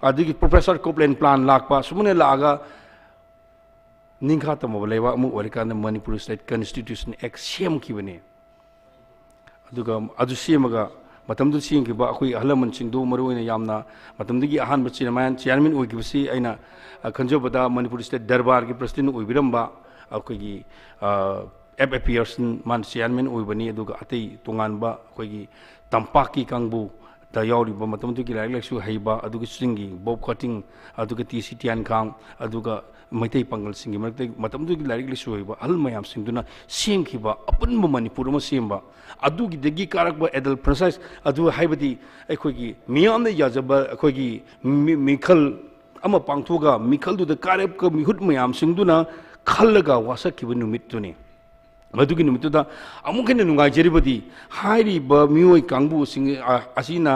अदगी प्रोफेसर कोप्लेन प्लान लाकबा सुमने लागा निंखा तमलेवा अमु ओरिकान मणिपुर स्टेट कॉन्स्टिट्यूशन एक्ट सेम किबने अदुगा अदु सेमगा मतमदु सिंगिबा अखोई अहलमन सिंगदु मरुइना यामना मतमदगी अहानबा चेयरमैन ओइगिबसी अइना खंजोबदा मणिपुर स्टेट दरबार की प्रेसिडेंट ओइबिरंबा अखोई एफएपीआरसन मान चेयरमैन ओइबनी अदुगा अतै तोंगानबा अखोई तंपाकी कांगबु दा यावरिबा मतमदुगी लाइक लाइसु हैबा अदुगी सिंगी बॉब कटिंग अदुगा टीसी टियान खांग अदुगा मैतै पंगल सिंगी मरते मतमदुगी लाइक लाइसु हैबा अहल मयाम सिंगदुना सेमखिबा अपनबा मणिपुर म सेमबा अदुगी दगी कारकबा एडल प्रोसेस अदु हाइबदी अखोगी मियामने याजबा अखोगी मिखल अमा पांगथोगा मिखलदुदा कारब का मिहुत मयाम सिंगदुना खल्लगा वासखिबा नुमितुनी मधुगी नुमितुदा अमुखेन नुंगाइजरिबदी हाइरिबा मियोय कांगबु सिंग असिना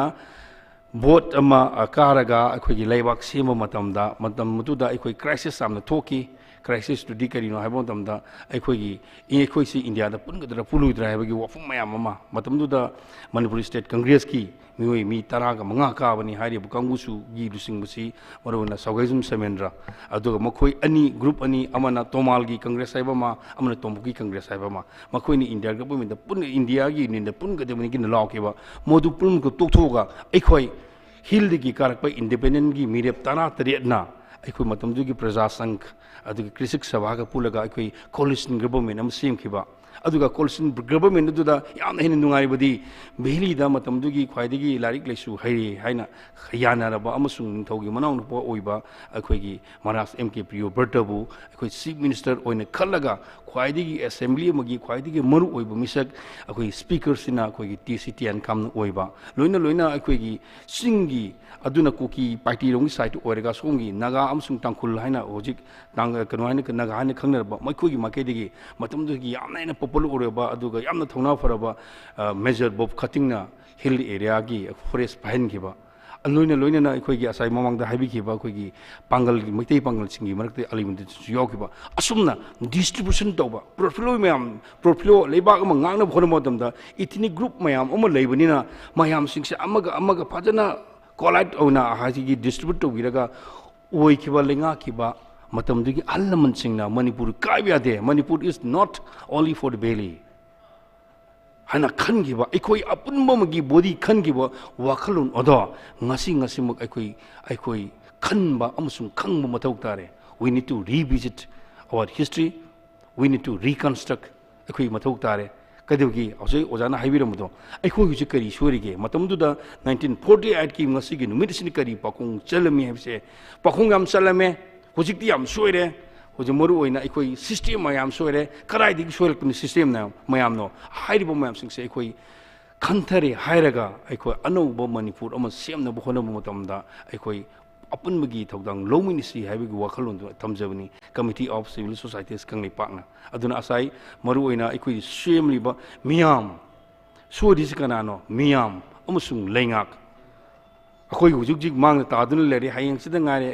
बोट अमा कारगा अखोगी लेबाक सेम मतमदा मतम मुतुदा अखोई क्राइसिस सामना थोकी क्राइसिस टुदी करिनो हाइबो मतमदा अखोगी अखोइसी इंडिया दा पुनगदरा पुलुद्रा हाइबगी वफुम मयाम अमा मतमदुदा मणिपुर स्टेट कांग्रेस की मियोय मी तरागा मंगा काबनी हाइरिबु कांगबुसु गी लुसिंगबुसी मरोना सौगैजुम समेंद्रा अदुगा मखोई अनि ग्रुप अनि अमना तोमालगी कांग्रेस हाइबमा अमना तोमबुगी कांग्रेस हाइबमा मखोइनी इंडिया गवर्नमेंट पुन इंडिया गी निंदा पुनगदमनि गिन लावकेबा मोदु पुनगो तोक्थोगा अखोई हिलदगी कारकपा इंडिपेंडेंट की मीरेप तना तरेना अखोई मतमदुगी प्रजा संघ अदुगी कृषक सभा का पुलगा अखोई कोलिशन गवर्नमेंट अम सेमखिबा अदुगा कोलिशन गवर्नमेंट दुदा यामना हेन नुंगाइबदी बेलीदा मतमदुगी ख्वाइदगी लारिक लेसु हैरि हाइना यानारबा अमसुंग निंथौगी मनाउनुपा ओइबा अखोईगी महाराज एमके प्रियो बर्टबु अखोई चीफ मिनिस्टर ओइना खल्लगा ख्वाइदगी असेंबली मगी ख्वाइदगी मरु ओइबा मिसक अखोई स्पीकर सिना अखोईगी टीसीटीएन काम ओइबा लोइना लोइना अखोईगी सिंगी अदुना कुकी पार्टी रोंगी साइट ओइरगा सोंगी नागा अमसुंग तांखुल हाइना होजिक तांग कनो हाइना नागा हाइना खंगनरबा मखोईगी माकेदगी मतमदुगी यामना हेन पॉपुलर ओरबा अदुगा यामना थौना फरबा मेजर बॉब कटिंगना हिल एरिया की forest पाहनखिबा लोइना लोइना अखोईगी acai ममांगदा हाइबिखिबा अखोईगी Pongal Meitei Pongal सिंगी मरक्ते अलिमद यावखिबा असुमना distribution तौबा प्रोफिलो मयाम प्रोफिलो लेबाक अमा ngang na phone modamda itini group mayam ama leibanina mayam singse amaga fajana collide ona hajigi distribute to biraga oikhiba lenga khiba matamdigi allaman singna manipur kaibya de manipur is not only for the belly hana khangiba ikoi apunba magi body khangiba wakhalun oda ngasi mak ikoi khanba amusung khangba mathau tare we need to revisit our history we need to reconstruct ikoi mathau tare कदोगी Ajay ओजाना हाइबिरमदो अखोई हुजि करी सोरिगे मतमदुदा 1948 की ngasi gi numit sin kari pakung chalami habse pakung yam chalame hujikti yam soire hoje moru oina अखोई system mayam soire karai dig soil kun system na mayam no hairibo mayam sing se अखोई खंथरे हाइरगा अखोई अनौबो मणिपुर अम सेमना बखोना मतमदा अखोई अपुनबगी थौदांग लौमिनिसी हाइबगी वाखलोन थमजबनी कमिटी ऑफ सिविल सोसाइटीज कंगलीपाकना अदुना असाई मरु ओइना अखोई सेमलिबा मियाम सोदिस कनानो मियाम अमसुंग लेंगाक अखोई हुजुजिक मांग तादुन लेरे हायंग सिदा ngaरे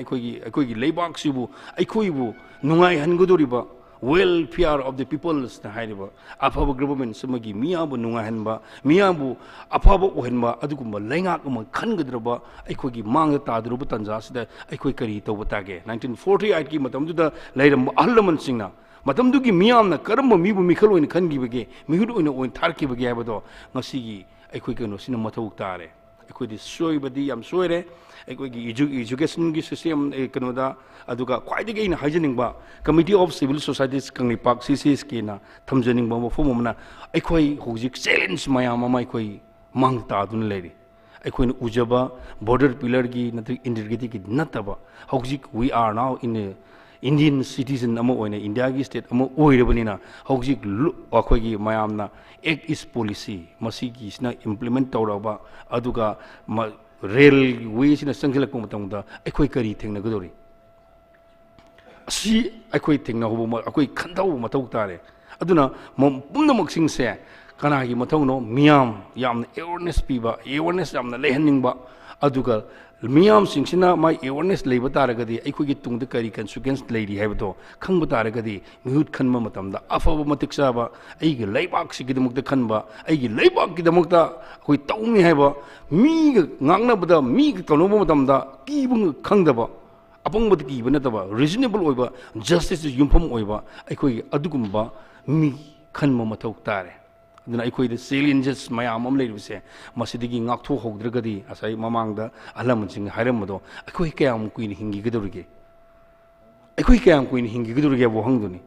अखोई लेबाक सिबु अखोईबु नुंगाई हनगदोरिबा welfare of the peoples na hairiba afaba government samagi miyabu nunga hanba miyabu afaba ohenba adugumba leingak ma khangadraba aikogi mangda tadruba tanja sida aikoi kari tawbatage 1948 ki matamduda leiram ahlaman singna matamdugi miyamna karamba mibu mikhaloin khangibage mihudu oina oin tharkibage habado ngasigi aikoi kano sina mathau tare aikoi di soibadi yam soire अखोई education की system कनोदा अदुगा ख्वाइदगी इन हाइजनिंगबा committee of civil societies Kangleipak CCSK ना थमजनिंगबा मफम अमना अखोई होजिक challenge मयाम अमा अखोई मांग तादुन लेरी अखोई उजबा बॉर्डर पिलर की नत्र इंटीग्रिटी की नतबा होजिक we are now in Indian citizen अमा ओइना इंडिया की स्टेट अमा ओइरबनिना होजिक अखोई मयामना एक्ट इज पॉलिसी मसी की इस्ना इंप्लीमेंट तौरबा अदुगा railway sina sangilak matamda aikoi kari thengna gadori asi aikoi thengna hobo akoi khandau matau tare aduna pumna maksing se kana gi matau no miyam yam awareness piba awareness yam na lehaning ba aduga miyam singsina mai awareness leiba taragadi aikoi gi tungda kari consequence leiri haibdo khangba taragadi mihut khanma matamda afaba matik saba aigi leibak sigidamukta khanba aigi leibak gidamukta akoi taumi haiba mi ngangna bada mi tanoba matamda kibung khangdaba apangba kiba nataba reasonable oiba justice yumpham oiba aikoi adugumba mi khanma mathau tare aduna aikoi de challenges mayam am leiruse masidigi ngaktho hogdragadi asai mamangda alamunsing hairamado aikoi kayam kuini hingi gadurige aikoi kayam kuini hingi gadurige bo hangduni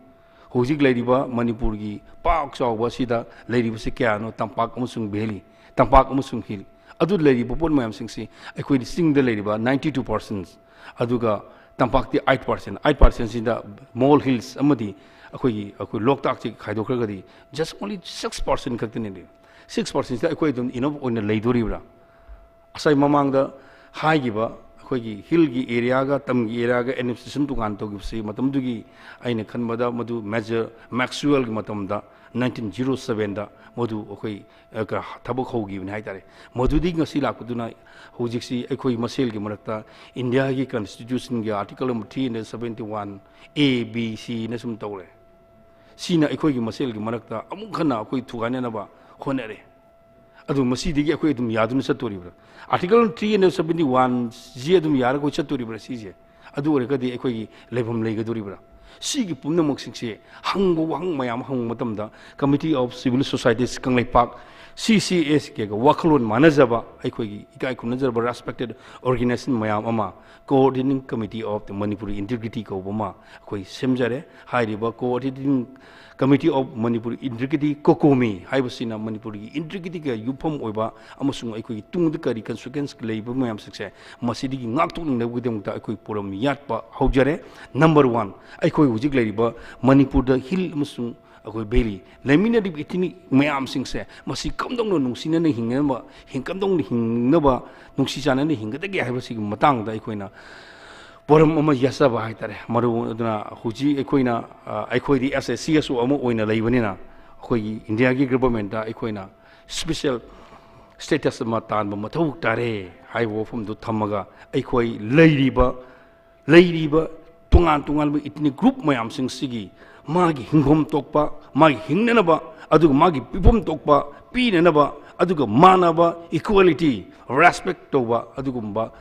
hojik leiriba manipurgi pak chawba sida leiribuse kyano tampak amusung beli tampak amusung hil adu leiriba pon mayam singsi aikoi di singda leiriba 92% aduga tampakti 8% sida mall hills amadi akoi loktak chi khaidokragadi just only 6% khaktini 6% da akoi dum enough oina leidoribra asai mamangda haigiba akoi gi hill gi area ga tam gi area ga administration tukan to gipsi matam dugi aina khanbada madu major maxwell gi matamda 1907 da modu akoi ka thabak hogi bni haitare modu di ngasi lakuduna hojiksi akoi masel gi marakta india gi constitution gi article number 371 a b c na sum tawre sina akoi gi masel gi marakta amuk khana akoi thugane na ba honere adu masi digi akoi dum yadun satori bra article 371 ji adum yar ko chatori bra sije adu ore kadi akoi gi lebam leigadori bra sigi pumna moksingse hangbo wang mayam hang matamda committee of civil societies Kangleipak CCSK ga waklon manajaba aikoi gi ikai kunajaba respected organization mayam ama coordinating committee of the Manipuri integrity ko boma koi semjare hairiba coordinating committee of Manipuri integrity kokomi haibasina Manipuri integrity ga yupam oiba amasung aikoi tungda kari consequence leiba mayam sikse masidi gi ngaktok ning nabudemta aikoi poram yatpa haujare number 1 aikoi hujik leiba Manipur da hill amasung akoi beli lemina di itini mayam singse masi kamdong no nungsina na hingaba hingkamdong ni hingnaba nungsi jana ni hinggadage haibasi matang da aikoina poram ama yasaba haitare maru aduna huji aikoina aikoi di SSCSO ama oina leibanina akoi India gi government da aikoina special status ma tanba mathau tare haibo fum du thamaga aikoi leiriba tungan ba itini group mayam sing sigi magi hingom tokpa magi hingnanaba aduga magi pipom tokpa pinanaba aduga manaba equality respect toba adugumba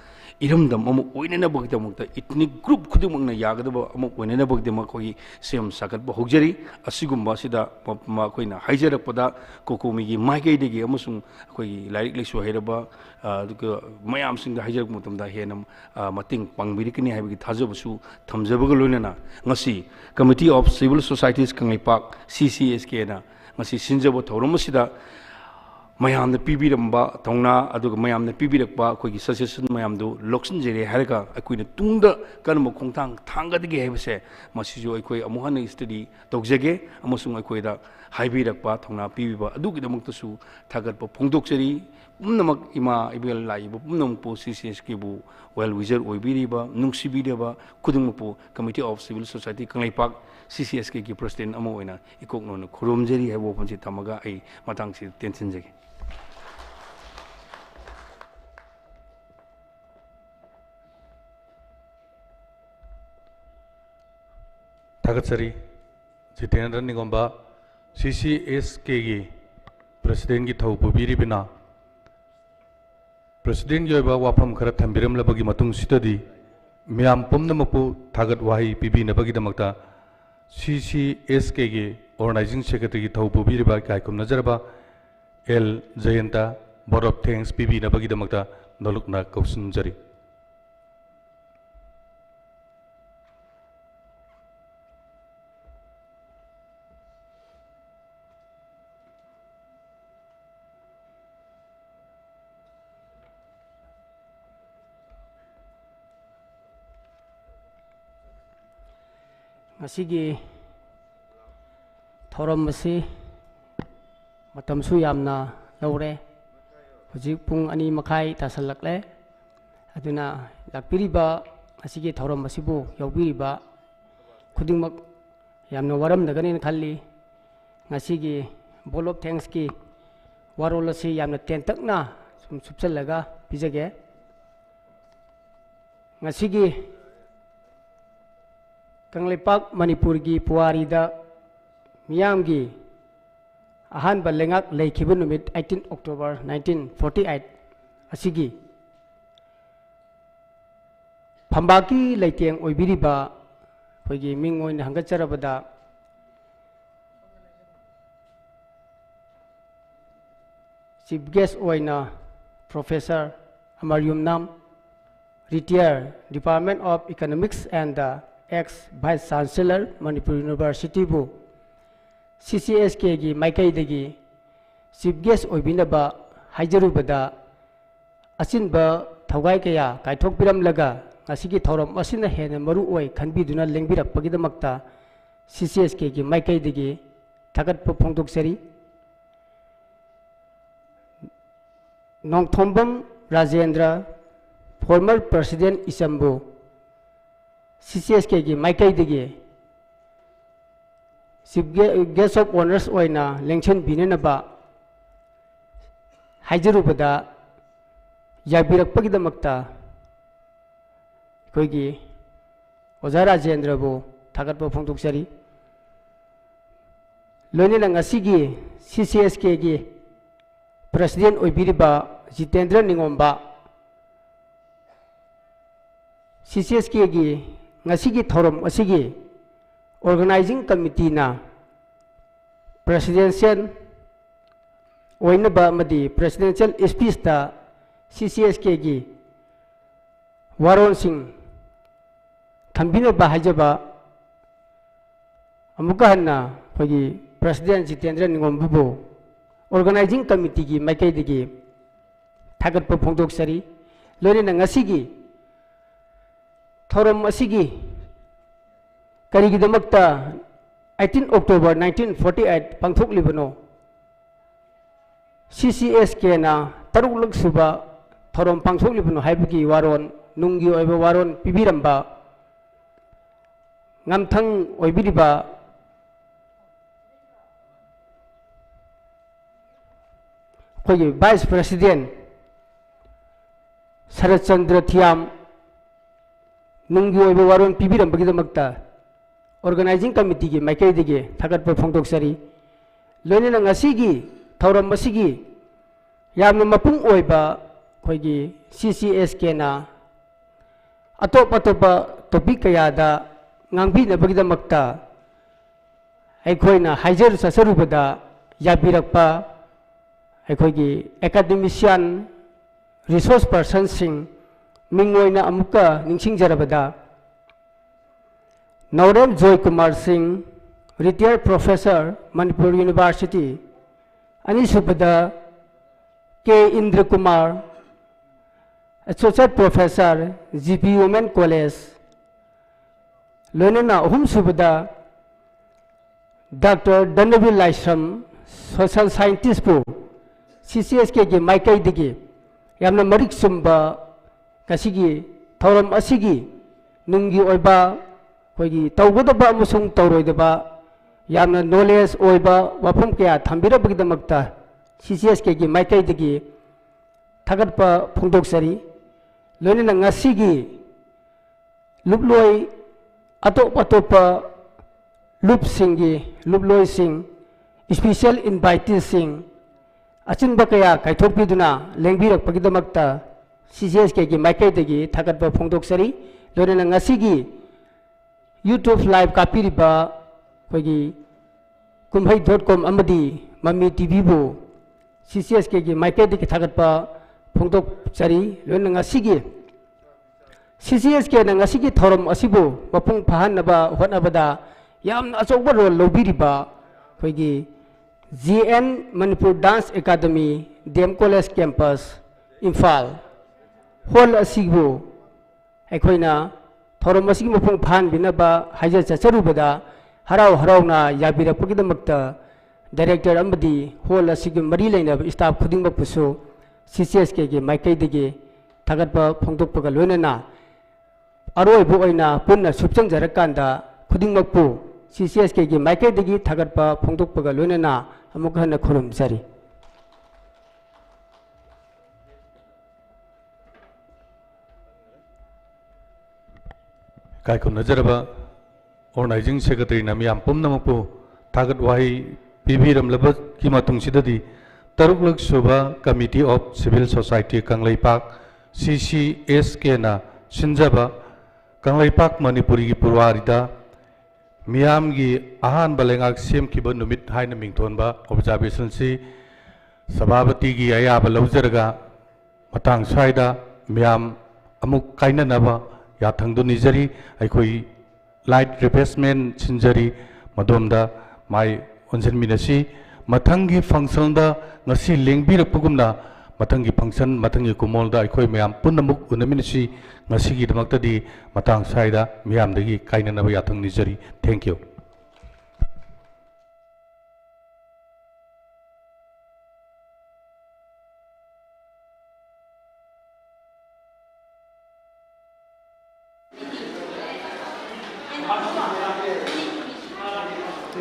iramdam amu oinena bagdamukta itni group khudumangna yagadaba amu oinena bagdama khoi sem sakat ba hogjari asigumba sida ma koina haijarakpada kokomi gi magai degi amusung khoi lairik leksu hairaba aduga mayam singda haijarak mutamda henam mating pangbirikni haibigi thajabusu thamjabaga loinana ngasi committee of civil societies Kangleipak CCSK na ngasi sinjabo thaurumasida mayamna pibiramba thongna aduga mayamna pibirakpa khoi suggestion mayamdu loksin jere harga akoina tungda kanmo khongthang thangadege haibase masijo akoi amuhana study tokjage amusung akoida haibirakpa thongna pibiba adugi damuktasu thagatpa phongdokchari pumnamak ima ibel laiba pumnampu CCSK bu well wizard oibiriba nungsibireba khudungpu committee of civil society Kangleipak CCSK ki president amo oina ikokno khurumjeri hebo panchi tamaga ai matangsi tension jage Tagatsari Jitendra Nigomba CCSK gi president gi thau bubiri bina president gi ba wafam khara thambiram labagi matung sitadi miyam pumnamapu thagat wahi pibi nabagi damakta CCSK gi organizing secretary gi thau bubiri ba kai kum najarba L Jayanta board of thanks pibi nabagi damakta nolukna kausun jari Masigi thoram masi matamsu yamna lawre hujik pung ani makai tasalakle aduna lakpiriba asigi thorom asibu yaubiriba khudingmak yamna waram dagani khalli ngasigi ball of thanks ki warol asi yamna tentakna sum subsalaga bijage ngasigi Kangleipak Manipurgi Puwarida Miyamgi Ahanba Leingak Leikhiba Numit 18th October 1948 asigi Phambaki leiteng oibiriba khoigi ming oina hangacharabada chief guest oina Professor Amaryumnam, retired Department of Economics and ex-Vice Chancellor Manipur University bu CCSK gi maikai degi chief guest oibinaba haijarubada asinba thogai kaya kaithok piram laga ngasigi thorom asina hena maru oi khanbiduna lengbirak pagidamakta CCSK gi maikai degi thagat phongdok seri Nongthombam Rajendra, former President Isambu, CCSK gi maikai degi chief guest of honors oina lengchen binenaba haijarubada yabirak pagidamakta koigi Oja Rajendra bu thagatpa phongdoksari loinina ngasigi CCSK gi President oibiriba Jitendra Ningomba CCSK gi ngasigi thorom asigi organizing committee na presidential oinaba madi presidential speech ta CCSK gi waron sing thambina bahajaba amuka hanna khogi President Jitendra Ningomba bu organizing committee gi maikai degi thagat pa phongdok sari loinina ngasigi thorom asigi karigidamakta 18 October 1948 pangthok libano CCSK na taruklak suba thorom pangthok libano haibagi waron nunggi oiba waron pibiramba ngamthang oibiriba khogi Vice President Sarat Chandra Thiam nunggi oiba waron pibiram bagidamakta organizing committee gi maikai dege thagat pa phongdok sari loinina ngasigi thoram asigi yamna mapung oiba khoigi CCSK na atop topic kaya da ngangbi na bagidamakta aikhoina haijar sasarubada yabirakpa aikhoigi academician resource person sing mingoina amuka ningsing jarabada Naurem Joy Kumar Singh, retired professor Manipur University, ani subada K Indra Kumar, associate professor GP Women College, loinana ahum subada Dr. Danavil Laishram, social scientist bu CCSK gi maikai degi yamna marik sumba kasigi thoram asigi nungi oiba khoigi tawgodaba amusung tawroidaba yamna knowledge oiba wafum kya thambira bagidamakta CCSK gi maikai degi thagatpa phongdoksari loinina ngasigi luploi atopa lup singi luploi sing special invitee sing achinba kaya kaithokpiduna lengbirak pagidamakta CCSK gi maikai degi thagatpa phongdoksari loinina ngasigi YouTube live kapiriba khogi kumhei.com amadi mami TV bu CCSK gi maikai degi thagatpa phongdok sari loinina ngasigi CCSK na ngasigi thorom asibu mapung phahanaba hotnabada yamna achouba role lobiriba khoigi JN Manipur Dance Academy DM College Campus IMPHAL hall asibu aikhoina thorom asigi mapung phan binaba haija chacharubada harau na yabirakpagidamakta director amadi hall asigi mari lainaba staff khudingba pusu CCSK gi maikai degi थागतपा फोंदोकपगा लोइनना अरोइबो ओइना पुन्ना सुपचंजरकांदा खुदिंगमकपु CCSK की माइकेदगी थागतपा फोंदोकपगा लोइनना अमुक हन्ना खुलुमजरी Kaiku Najaraba Organizing Secretary Namiyam Pumnamapu Tagat Wahi Pibiram Labat Kimatung Sidadi Taruklak SUBA Committee of Civil Society Kangleipak CCSK na Sinjaba Kangleipak Manipurgi Puwarida Miyamgi Ahanba Leingak Leikhiba Numit 18Th observation si Sababati gi ayaba laujaraga matang swaida Miyam amuk kainanaba yathangdu nijari aikoi light refreshment sinjari madomda mai onsen minasi mathangi function da ngasi lengbirapugumna mathangi function mathangi kumolda aikoi mayam punnamuk unaminasi ngasi gi damakta di matang saida miyam dagi kainanaba yathang nijari. Thank you.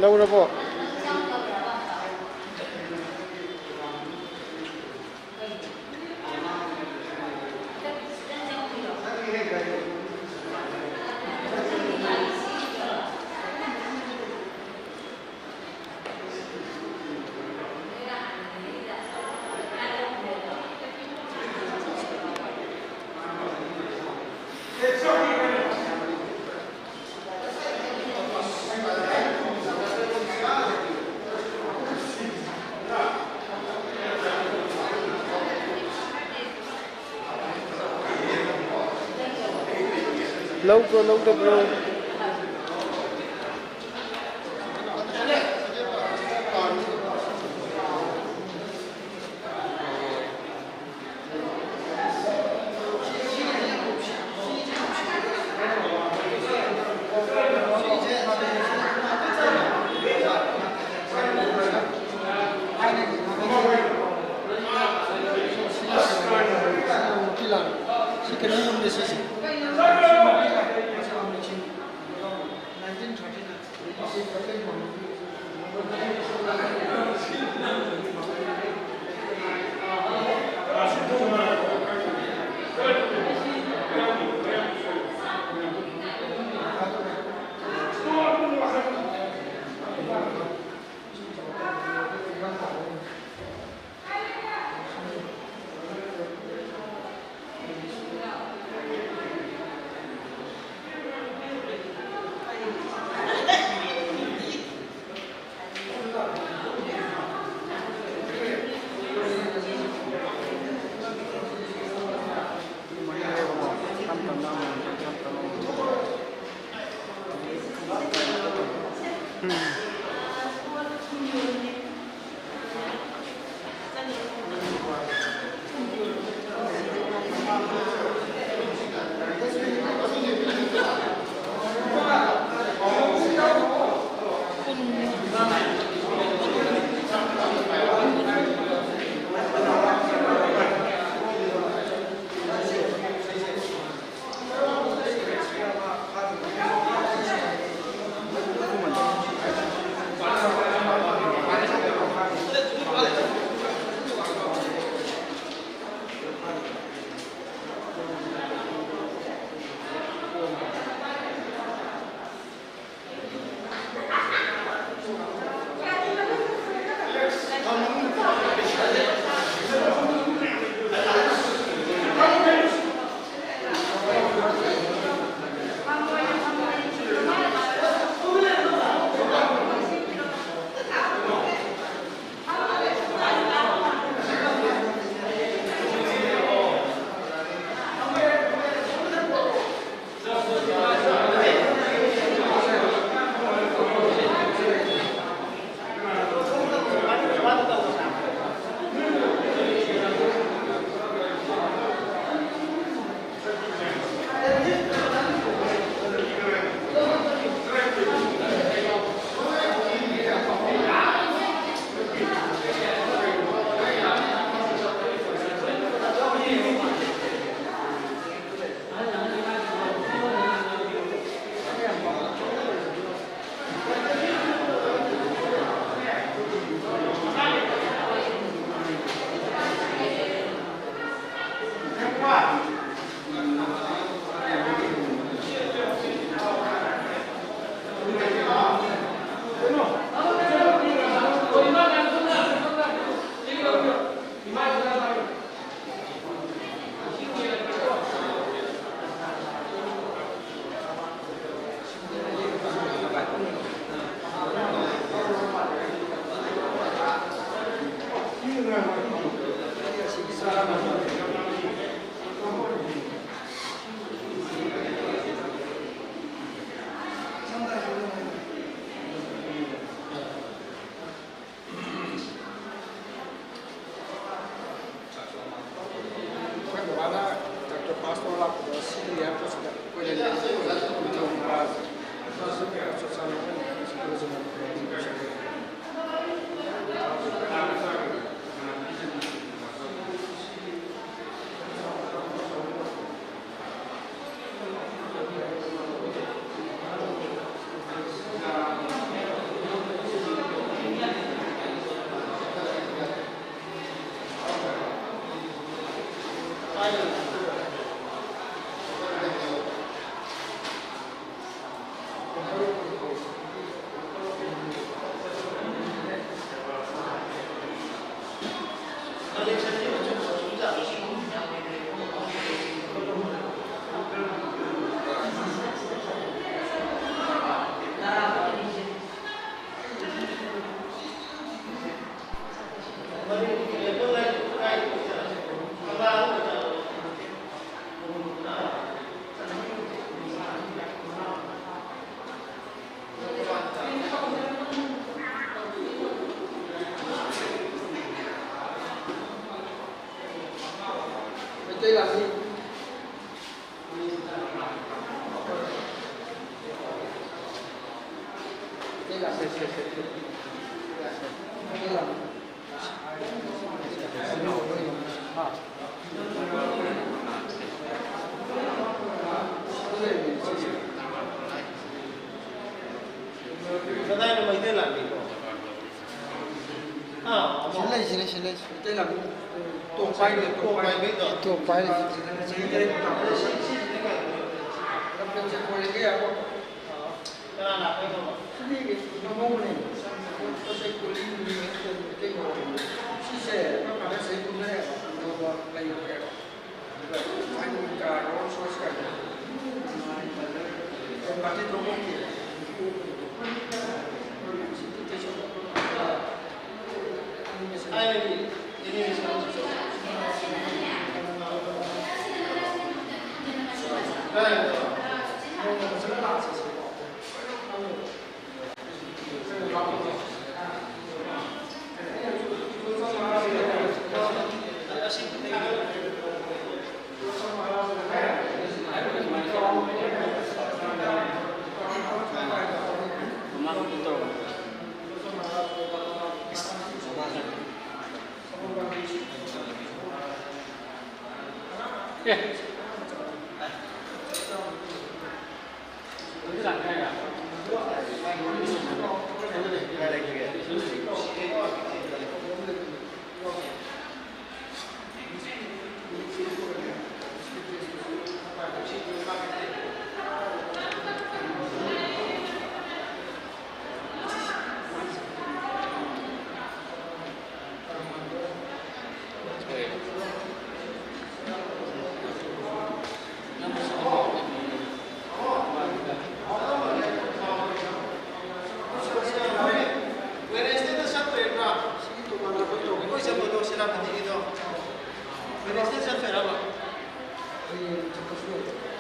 Laurabo. Lâu bro.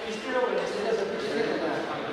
Istirahat